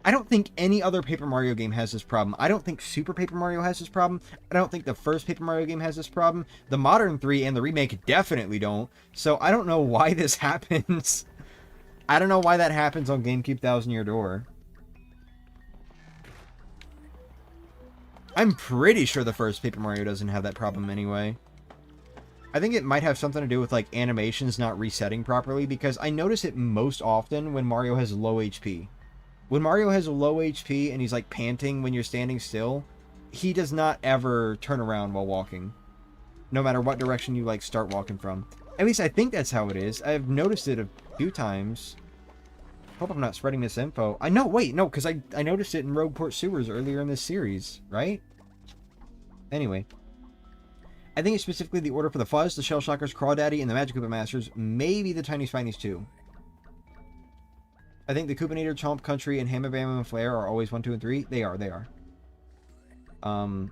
I don't think any other Paper Mario game has this problem. I don't think Super Paper Mario has this problem. I don't think the first Paper Mario game has this problem. The modern 3 and the remake definitely don't. So I don't know why this happens. I don't know why that happens on GameCube Thousand Year Door. I'm pretty sure the first Paper Mario doesn't have that problem anyway. I think it might have something to do with, like, animations not resetting properly, because I notice it most often when Mario has low HP. When Mario has low HP and he's, like, panting when you're standing still, he does not ever turn around while walking. No matter what direction you, like, start walking from. At least I think that's how it is. I've noticed it a few times. Hope I'm not spreading this info. I know, wait, no, because I noticed it in Rogueport Sewers earlier in this series, right? Anyway. I think it's specifically the order for the Fuzz, the Shell Shockers, Crawdaddy, and the Magic Koopa Masters. Maybe the Tiny Spinies too. I think the Koopanator, Chomp Country, and Hamma Bamma and Flare are always 1, 2, and 3. They are. Well,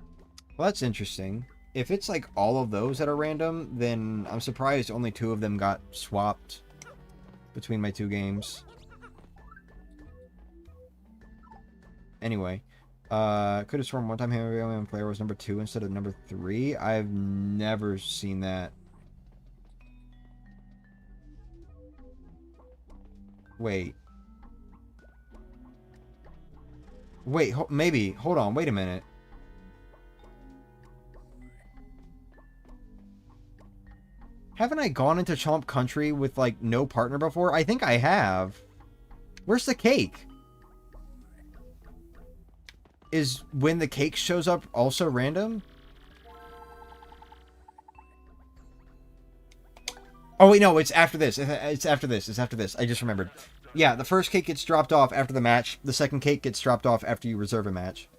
that's interesting. If it's like all of those that are random, then I'm surprised only 2 of them got swapped between my 2 games. Anyway, could have sworn one time Hammer Bamma and Flare was number 2 instead of number 3. I've never seen that. Wait. Wait, maybe. Hold on, wait a minute. Haven't I gone into Chomp Country with, like, no partner before? I think I have. Where's the cake? Is when the cake shows up also random? Oh, wait, no, it's after this. It's after this. It's after this. I just remembered. Yeah, the first cake gets dropped off after the match. The second cake gets dropped off after you reserve a match.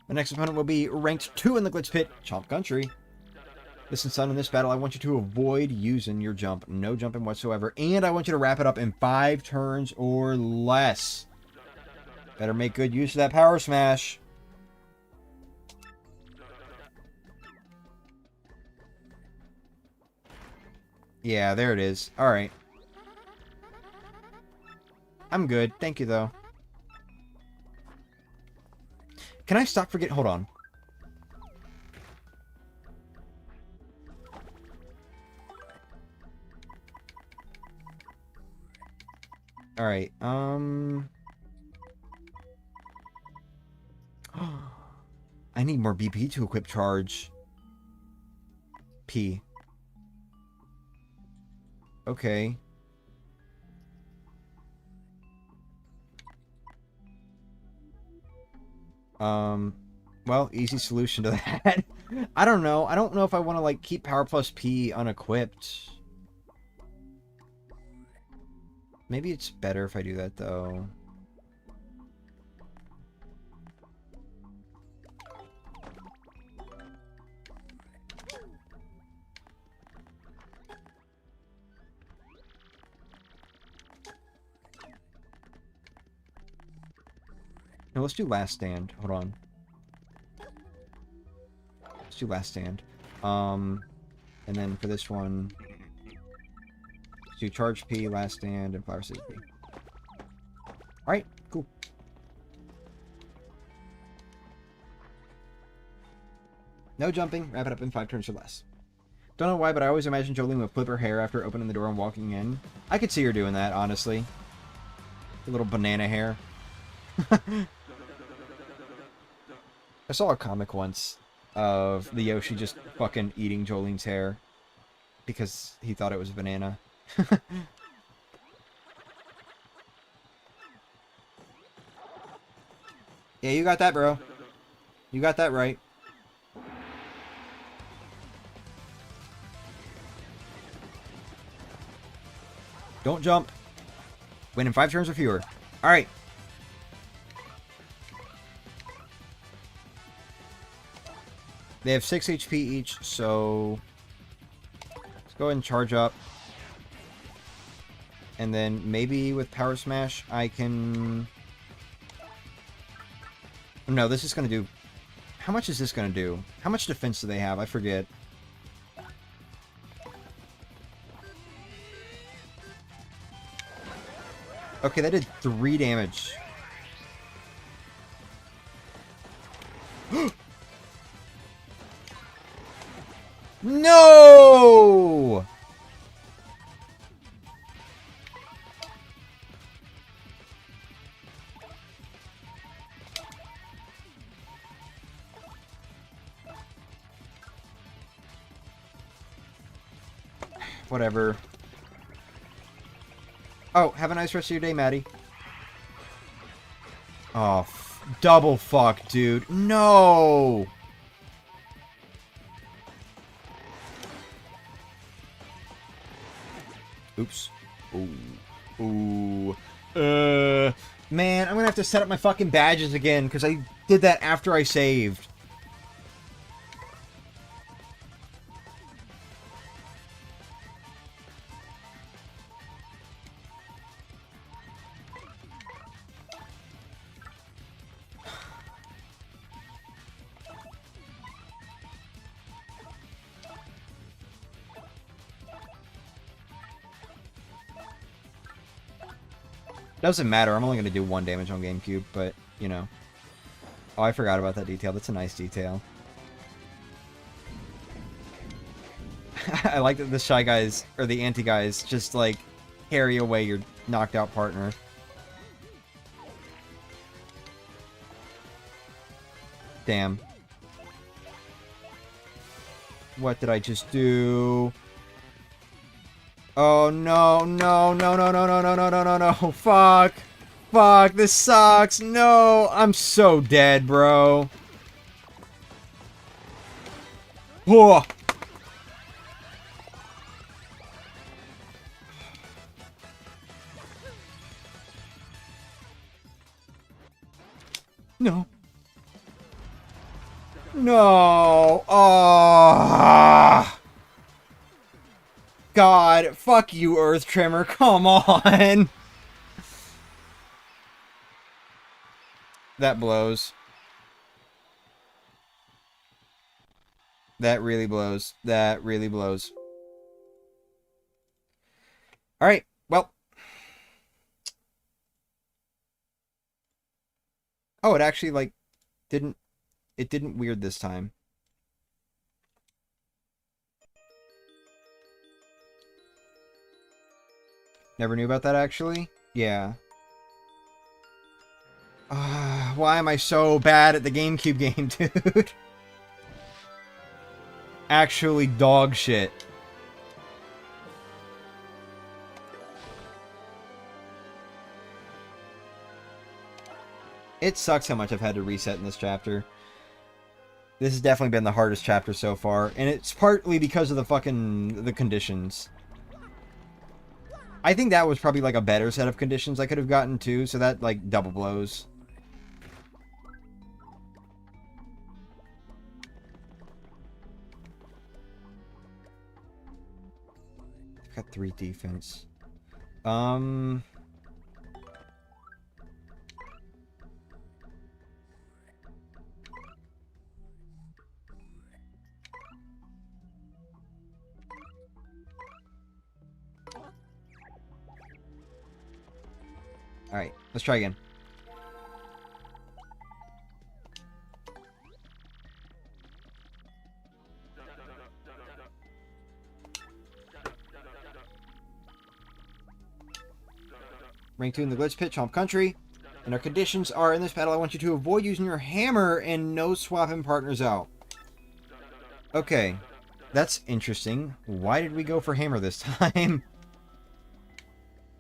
The next opponent will be ranked 2 in the Glitch Pit, Chomp Country. Listen, son, in this battle, I want you to avoid using your jump. No jumping whatsoever. And I want you to wrap it up in 5 turns or less. Better make good use of that power smash. Yeah, there it is. Alright. I'm good. Thank you, though. Can I stop forget? Hold on. Alright, I need more BP to equip charge. P. Okay. Well, easy solution to that. I don't know. I don't know if I want to, like, keep Power Plus P unequipped. Maybe it's better if I do that, though. No, let's do last stand. Hold on. Let's do last stand. And then for this one, let's do charge P, last stand, and flower scissors P. Alright, cool. No jumping. Wrap it up in 5 turns or less. Don't know why, but I always imagine Jolene would flip her hair after opening the door and walking in. I could see her doing that, honestly. A little banana hair. I saw a comic once of the Yoshi just fucking eating Jolene's hair because he thought it was a banana. Yeah, you got that, bro. You got that right. Don't jump. Win in 5 turns or fewer. Alright. They have 6 HP each, so let's go ahead and charge up. And then maybe with Power Smash, I can... No, this is going to do... How much is this going to do? How much defense do they have? I forget. Okay, that did 3 damage. No! Whatever. Oh, have a nice rest of your day, Maddie. Oh, double fuck, dude. No! Oops. Ooh. Ooh. Man, I'm gonna have to set up my fucking badges again, because I did that after I saved. Doesn't matter, I'm only going to do 1 damage on Gamecube, but, you know. Oh, I forgot about that detail. That's a nice detail. I like that the Shy Guys, or the Anti-Guys, just, like, carry away your knocked out partner. Damn. What did I just do? Oh no, no, no, no, no, no, no, no, no, no, no, fuck. Fuck, this sucks. No, I'm so dead, bro. Whoa. No. No. Oh. God, fuck you, Earth Tremor. Come on. That blows. That really blows. That really blows. Alright, well. Oh, it actually, like, didn't... It didn't weird this time. Never knew about that, actually? Yeah. Why am I so bad at the GameCube game, dude? Actually dog shit. It sucks how much I've had to reset in this chapter. This has definitely been the hardest chapter so far, and it's partly because of the conditions. I think that was probably like a better set of conditions I could have gotten too, so that like double blows. I've got 3 defense. Alright, let's try again. Rank 2 in the glitch pit, Chomp Country. And our conditions are, in this battle, I want you to avoid using your hammer and no swapping partners out. Okay. That's interesting. Why did we go for hammer this time?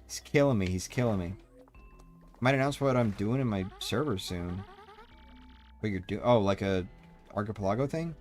He's killing me. He's killing me. Might announce what I'm doing in my server soon. What you're doing? Oh, like a archipelago thing?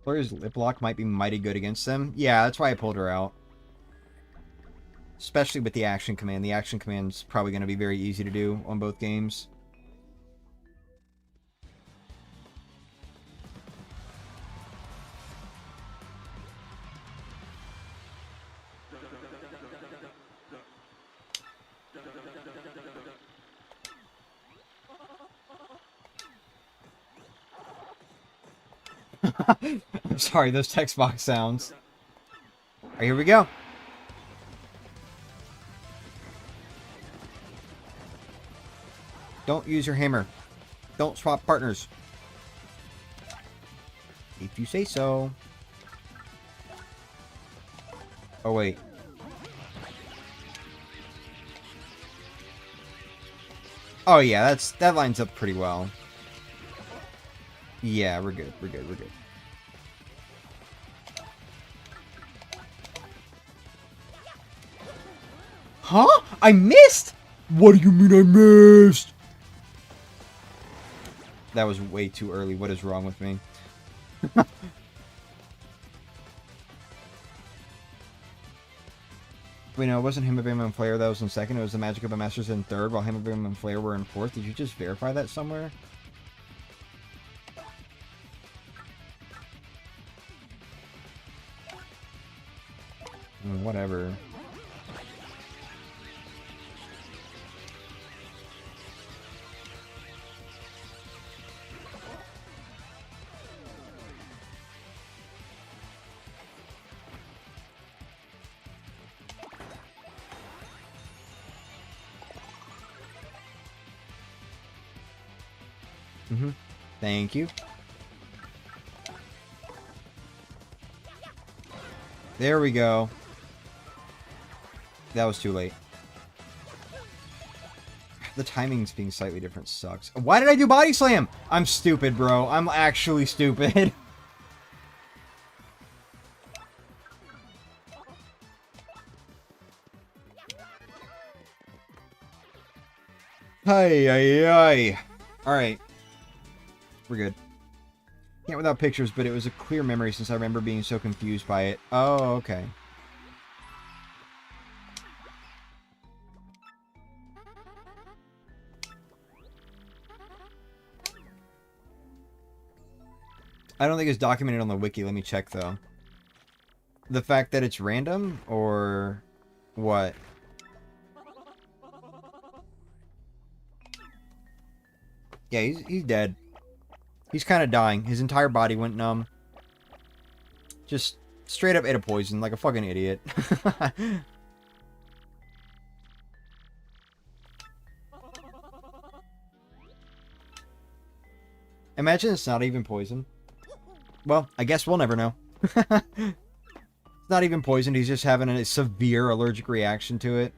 Player's lip lock might be mighty good against them. Yeah, that's why I pulled her out. Especially with the action command. The action command's probably going to be very easy to do on both games. I'm sorry, those text box sounds. Alright, here we go. Don't use your hammer. Don't swap partners. If you say so. Oh, wait. Oh, yeah, that lines up pretty well. Yeah, we're good. We're good. We're good. Huh? I missed? What do you mean I missed? That was way too early. What is wrong with me? Wait, no, it wasn't Himabim and Flare that was in second. It was the Magic of the Masters in third, while Himabim and Flare were in fourth. Did you just verify that somewhere? Whatever. Thank you. There we go. That was too late. The timing's being slightly different sucks. Why did I do body slam? I'm stupid, bro. I'm actually stupid. Hey, ay, ay. Alright. We're good. Can't without pictures, but it was a clear memory since I remember being so confused by it. Oh, okay. I don't think it's documented on the wiki. Let me check, though. The fact that it's random, or what? Yeah, he's dead. He's kind of dying. His entire body went numb. Just straight up ate a poison like a fucking idiot. Imagine it's not even poison. Well, I guess we'll never know. It's not even poisoned. He's just having a severe allergic reaction to it.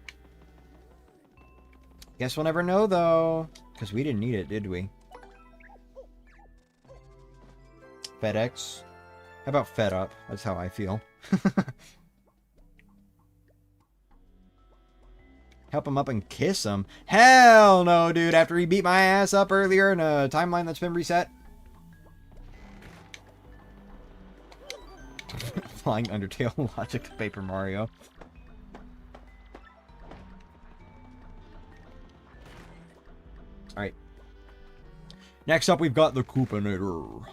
Guess we'll never know, though. Because we didn't need it, did we? FedEx. How about fed up? That's how I feel. Help him up and kiss him? Hell no, dude. After he beat my ass up earlier in a timeline that's been reset. Flying Undertale logic to Paper Mario. Alright. Next up, we've got the Coopinator.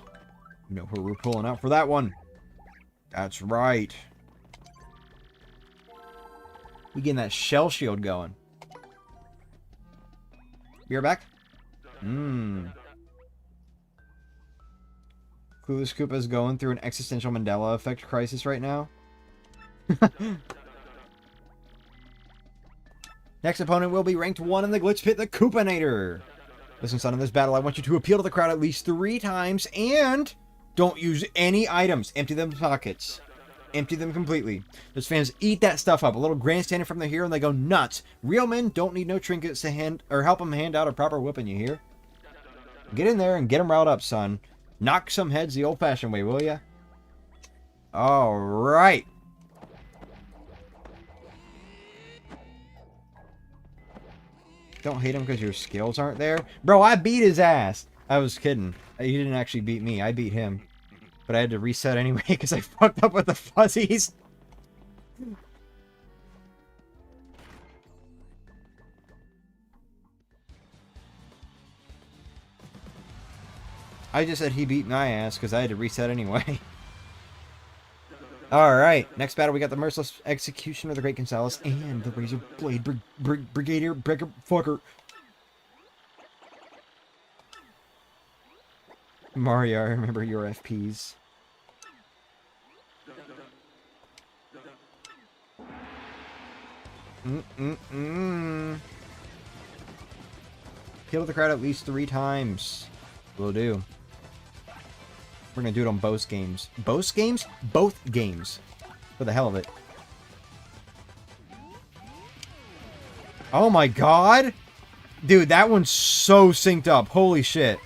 You know who we're pulling out for that one. That's right. We getting that shell shield going. You're back? Clueless Koopa's going through an existential Mandela effect crisis right now. Next opponent will be ranked 1 in the Glitch Pit, the Coopinator. Listen, son, in this battle, I want you to appeal to the crowd at least 3 times, and don't use any items. Empty them pockets. Empty them completely. Those fans eat that stuff up. A little grandstanding from the hero, and they go nuts. Real men don't need no trinkets to hand or help them hand out a proper whipping, you hear? Get in there and get them riled up, son. Knock some heads the old-fashioned way, will ya? All right. Don't hate him because your skills aren't there. Bro, I beat his ass. I was kidding. He didn't actually beat me. I beat him. But I had to reset anyway because I fucked up with the fuzzies. I just said he beat my ass because I had to reset anyway. Alright, next battle we got the Merciless Executioner of the Great Gonzalez and the Razor Blade Brigadier Breaker Fucker. Mario, I remember your FPs. Kill the crowd at least 3 times. Will do. We're gonna do it on both games. Both games? Both games. For the hell of it. Oh my god! Dude, that one's so synced up. Holy shit.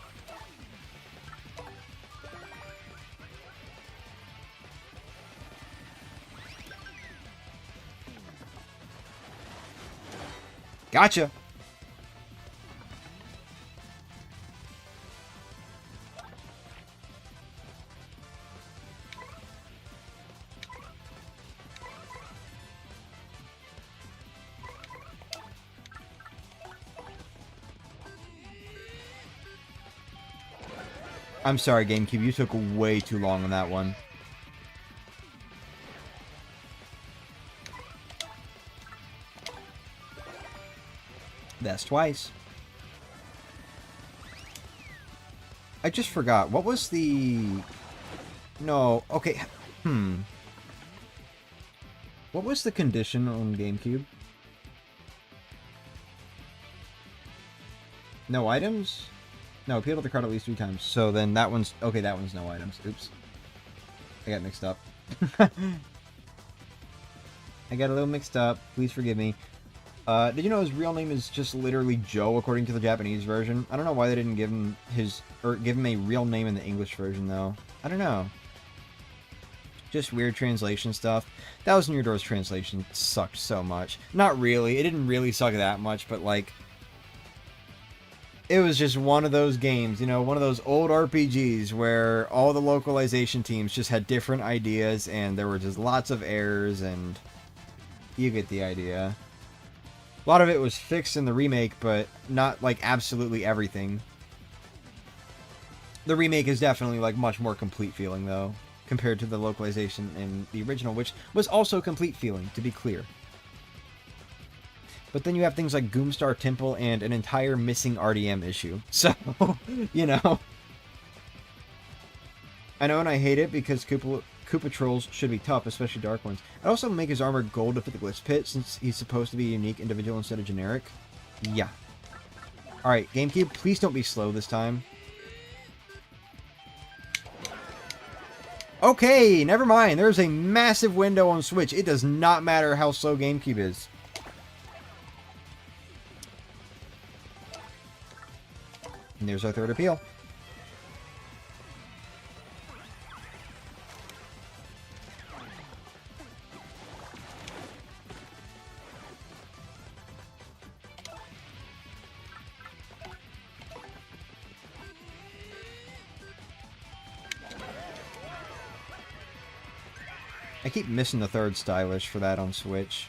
Gotcha. I'm sorry, Gamecube. You took way too long on that one. That's twice. I just forgot. What was the... No. Okay. What was the condition on GameCube? No items? No, appeal to the crowd at least 3 times. So then that one's... Okay, that one's no items. Oops. I got mixed up. I got a little mixed up. Please forgive me. Did you know his real name is just literally Joe, according to the Japanese version? I don't know why they didn't give him his... Or give him a real name in the English version, though. I don't know. Just weird translation stuff. Thousand Year Door's translation sucked so much. Not really. It didn't really suck that much, but, like... It was just one of those games, you know, one of those old RPGs where all the localization teams just had different ideas and there were just lots of errors and you get the idea. A lot of it was fixed in the remake, but not, like, absolutely everything. The remake is definitely, like, much more complete feeling, though, compared to the localization in the original, which was also complete feeling, to be clear. But then you have things like Goomstar Temple and an entire missing RDM issue. So, you know. I know and I hate it because Koopa Trolls should be tough, especially dark ones. I'd also make his armor gold to fit the Glitch Pit since he's supposed to be a unique individual instead of generic. Yeah. Alright, GameCube, please don't be slow this time. Okay, never mind. There's a massive window on Switch. It does not matter how slow GameCube is. And there's our third appeal. I keep missing the third stylish for that on Switch.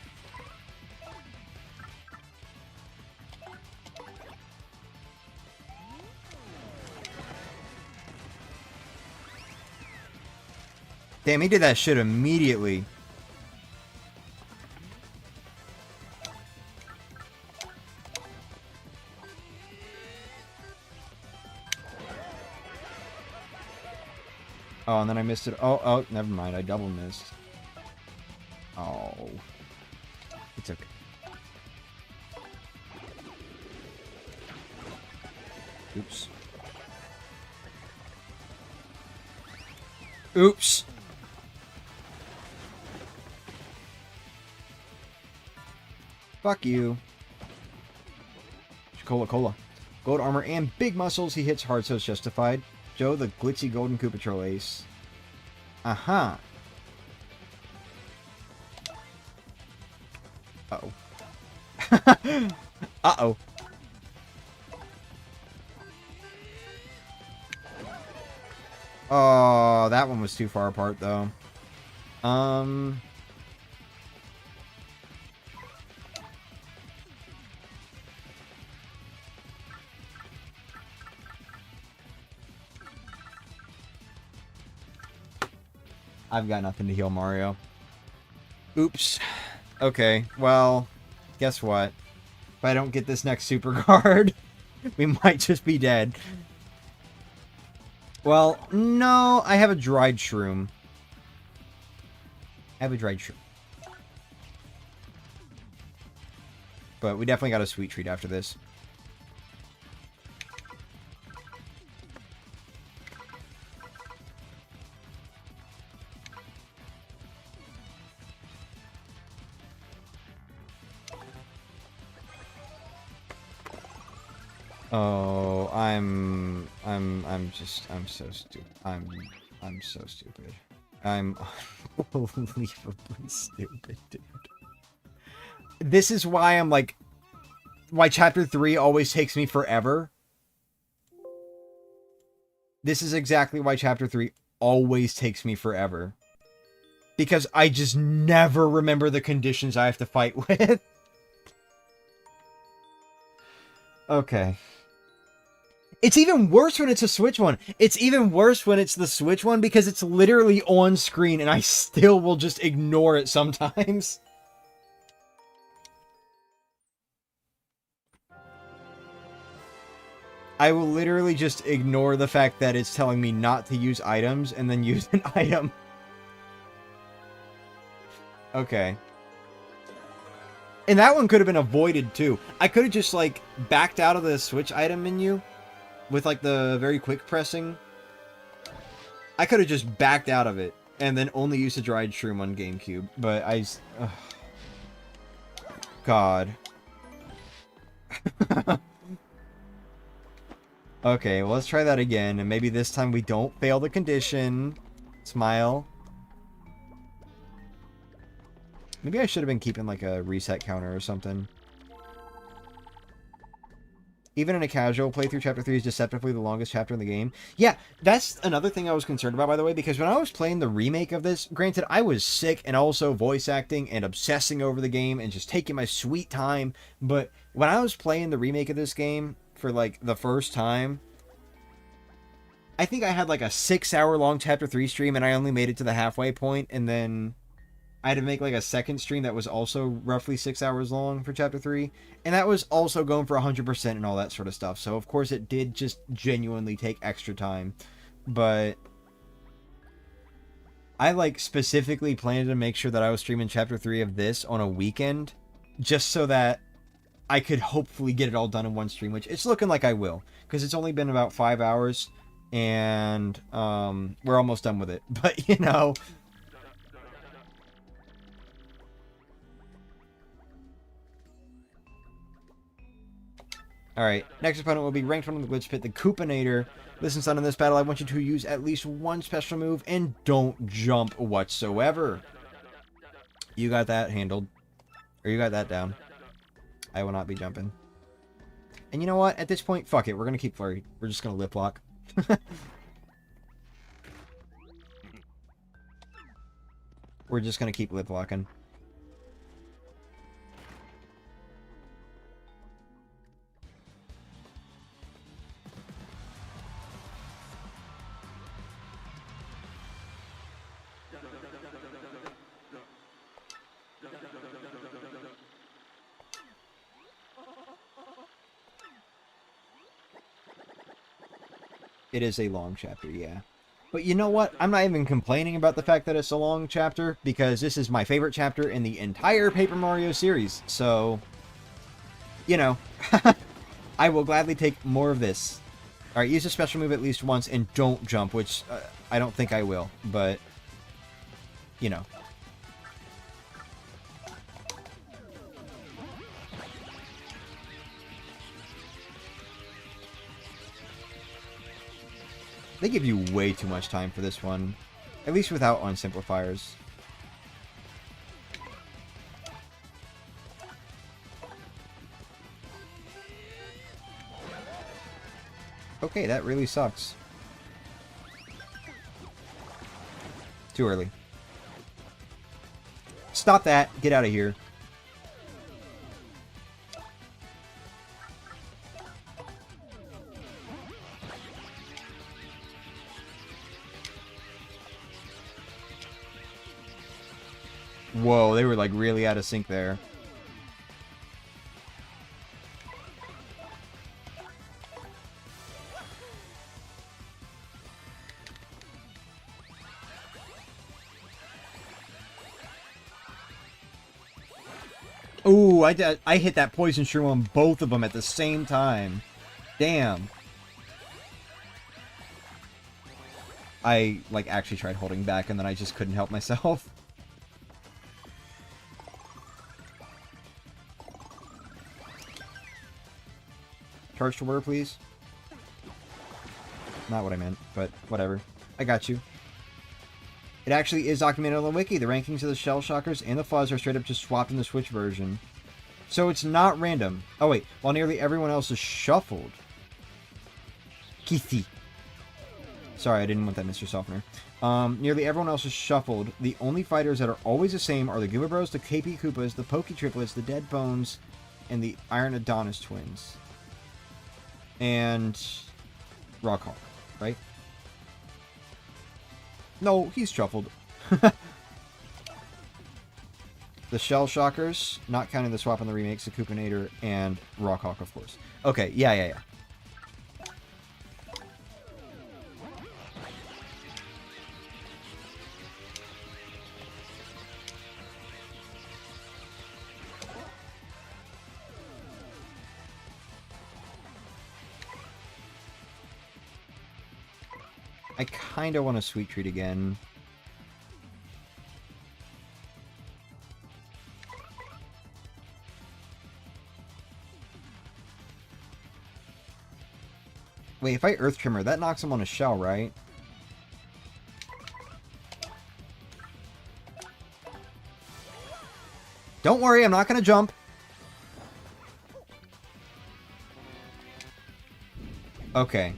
Damn, he did that shit immediately. Oh, and then I missed it. Oh, never mind. I double missed. Oh. It's okay. Oops. Oops. Fuck you. Cola. Gold armor and big muscles. He hits hard, so it's justified. Joe, the glitzy golden Koopa Patrol ace. Aha. Uh-oh. Uh-oh. Oh, that one was too far apart, though. I've got nothing to heal Mario. Oops. Okay, well, guess what? If I don't get this next super card, we might just be dead. Well, no, I have a dried shroom. But we definitely got a sweet treat after this. Oh, I'm so stupid. I'm so stupid. I'm unbelievably stupid, dude. This is why I'm like, why Chapter 3 always takes me forever. This is exactly why Chapter 3 always takes me forever. Because I just never remember the conditions I have to fight with. Okay. It's even worse when it's a Switch one. It's even worse when it's the Switch one because it's literally on screen and I still will just ignore it sometimes. I will literally just ignore the fact that it's telling me not to use items and then use an item. Okay. And that one could have been avoided too. I could have just like backed out of the Switch item menu with like the very quick pressing. I could have just backed out of it and then only used a dried shroom on GameCube. But God. Okay, well, let's try that again. And maybe this time we don't fail the condition. Smile. Maybe I should have been keeping like a reset counter or something. Even in a casual playthrough, Chapter 3 is deceptively the longest chapter in the game. Yeah, that's another thing I was concerned about, by the way, because when I was playing the remake of this, granted, I was sick and also voice acting and obsessing over the game and just taking my sweet time. But when I was playing the remake of this game for, like, the first time, I think I had, like, a 6-hour-long Chapter 3 stream and I only made it to the halfway point, and then I had to make like a second stream that was also roughly 6 hours long for Chapter 3. And that was also going for 100% and all that sort of stuff. So, of course, it did just genuinely take extra time. But I like specifically planned to make sure that I was streaming Chapter 3 of this on a weekend. Just so that I could hopefully get it all done in one stream. Which it's looking like I will. Because it's only been about 5 hours. And we're almost done with it. But, you know... Alright, next opponent will be ranked from the Glitch Pit, the Koopinator. Listen, son, in this battle, I want you to use at least one special move and don't jump whatsoever. You got that handled. Or you got that down. I will not be jumping. And you know what? At this point, fuck it. We're going to keep flurry. We're just going to lip lock. we're just going to keep lip locking. It is a long chapter, yeah. But you know what? I'm not even complaining about the fact that it's a long chapter, because this is my favorite chapter in the entire Paper Mario series. So, you know, I will gladly take more of this. Alright, use a special move at least once and don't jump, which I don't think I will, but, you know. They give you way too much time for this one. At least without unsimplifiers. Okay, that really sucks. Too early. Stop that. Get out of here. Whoa, they were like really out of sync there. Ooh, I hit that poison shroom on both of them at the same time. Damn. I, like, actually tried holding back and then I just couldn't help myself. Charge to order, please. Not what I meant, but whatever. I got you. It actually is documented on the wiki. The rankings of the Shell Shockers and the Fuzz are straight up just swapped in the Switch version. So it's not random. Oh wait, while nearly everyone else is shuffled. Kithy. Sorry, I didn't want that, Mr. Softener. Nearly everyone else is shuffled. The only fighters that are always the same are the Gooba Bros, the KP Koopas, the Pokey Triplets, the Dead Bones, and the Iron Adonis Twins. And Rockhawk, right? No, he's shuffled. The Shell Shockers, not counting the swap on the remakes, the Koopinator, and Rockhawk, of course. Okay, yeah. I kind of want a Sweet Treat again. Wait, if I Earth Trimmer, that knocks him on a shell, right? Don't worry, I'm not going to jump. Okay.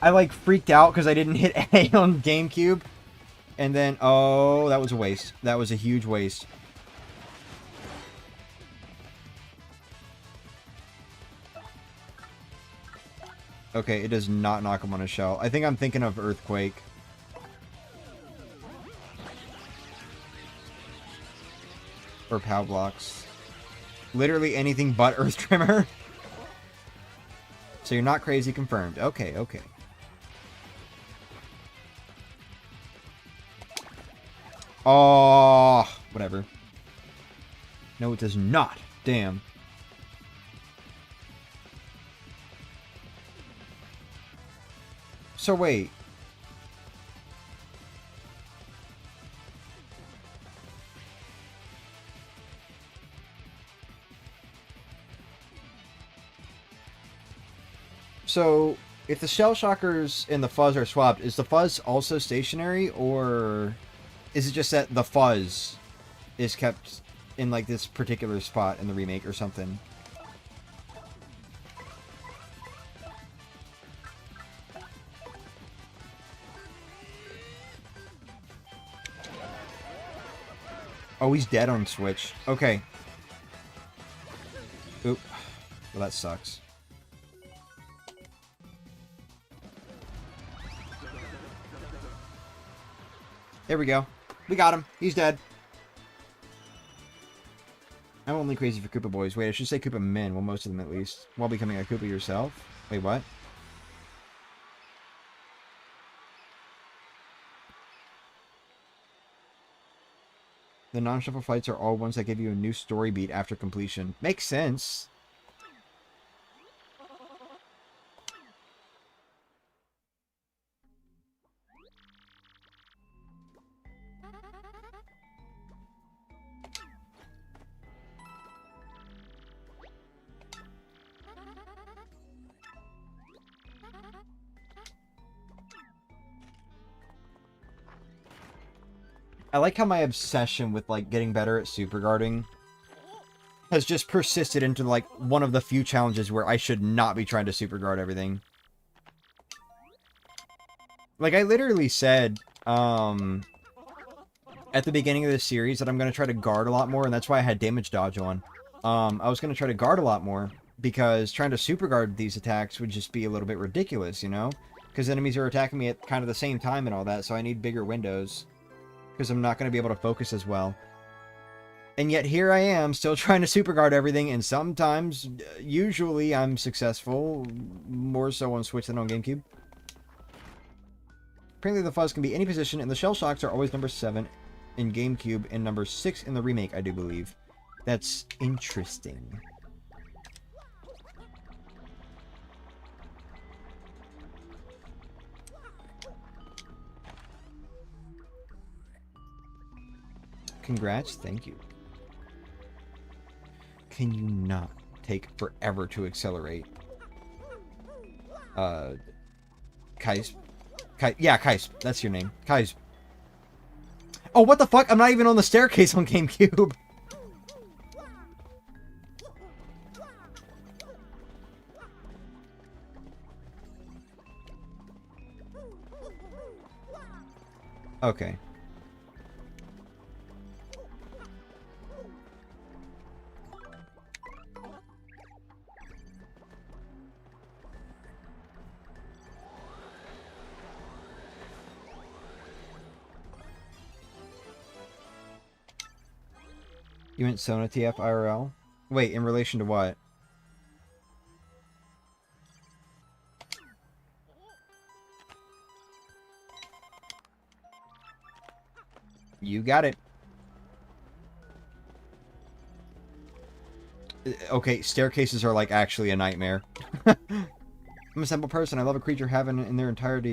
I, like, freaked out because I didn't hit A on GameCube. And then, oh, that was a waste. That was a huge waste. Okay, it does not knock him on a shell. I think I'm thinking of Earthquake. Or POW blocks. Literally anything but Earth Trimmer. So you're not crazy confirmed. Okay. Oh, whatever. No, it does not. Damn. So wait. So, if the Shell Shockers and the Fuzz are swapped, is the Fuzz also stationary, or is it just that the Fuzz is kept in, like, this particular spot in the remake or something? Oh, he's dead on Switch. Okay. Oop. Well, that sucks. There we go. We got him. He's dead. I'm only crazy for Koopa boys. Wait, I should say Koopa men. Well, most of them at least. While becoming a Koopa yourself. Wait, what? The non-shuffle fights are all ones that give you a new story beat after completion. Makes sense. I like how my obsession with, like, getting better at super guarding has just persisted into, like, one of the few challenges where I should not be trying to super guard everything. Like, I literally said, at the beginning of this series that I'm going to try to guard a lot more, and that's why I had damage dodge on. I was going to try to guard a lot more, because trying to super guard these attacks would just be a little bit ridiculous, you know? Because enemies are attacking me at kind of the same time and all that, so I need bigger windows. Because I'm not going to be able to focus as well. And yet here I am, still trying to super guard everything, and sometimes, usually, I'm successful. More so on Switch than on Gamecube. Apparently the fuzz can be any position, and the shell shocks are always number 7 in Gamecube, and number 6 in the remake, I do believe. That's interesting. Congrats, thank you. Can you not take forever to accelerate? Kais. Yeah, Kais. That's your name. Kais. Oh, what the fuck? I'm not even on the staircase on GameCube. Okay. You went Sona TF IRL? Wait, in relation to what? You got it. Okay, staircases are like actually a nightmare. I'm a simple person. I love a creature having in their entirety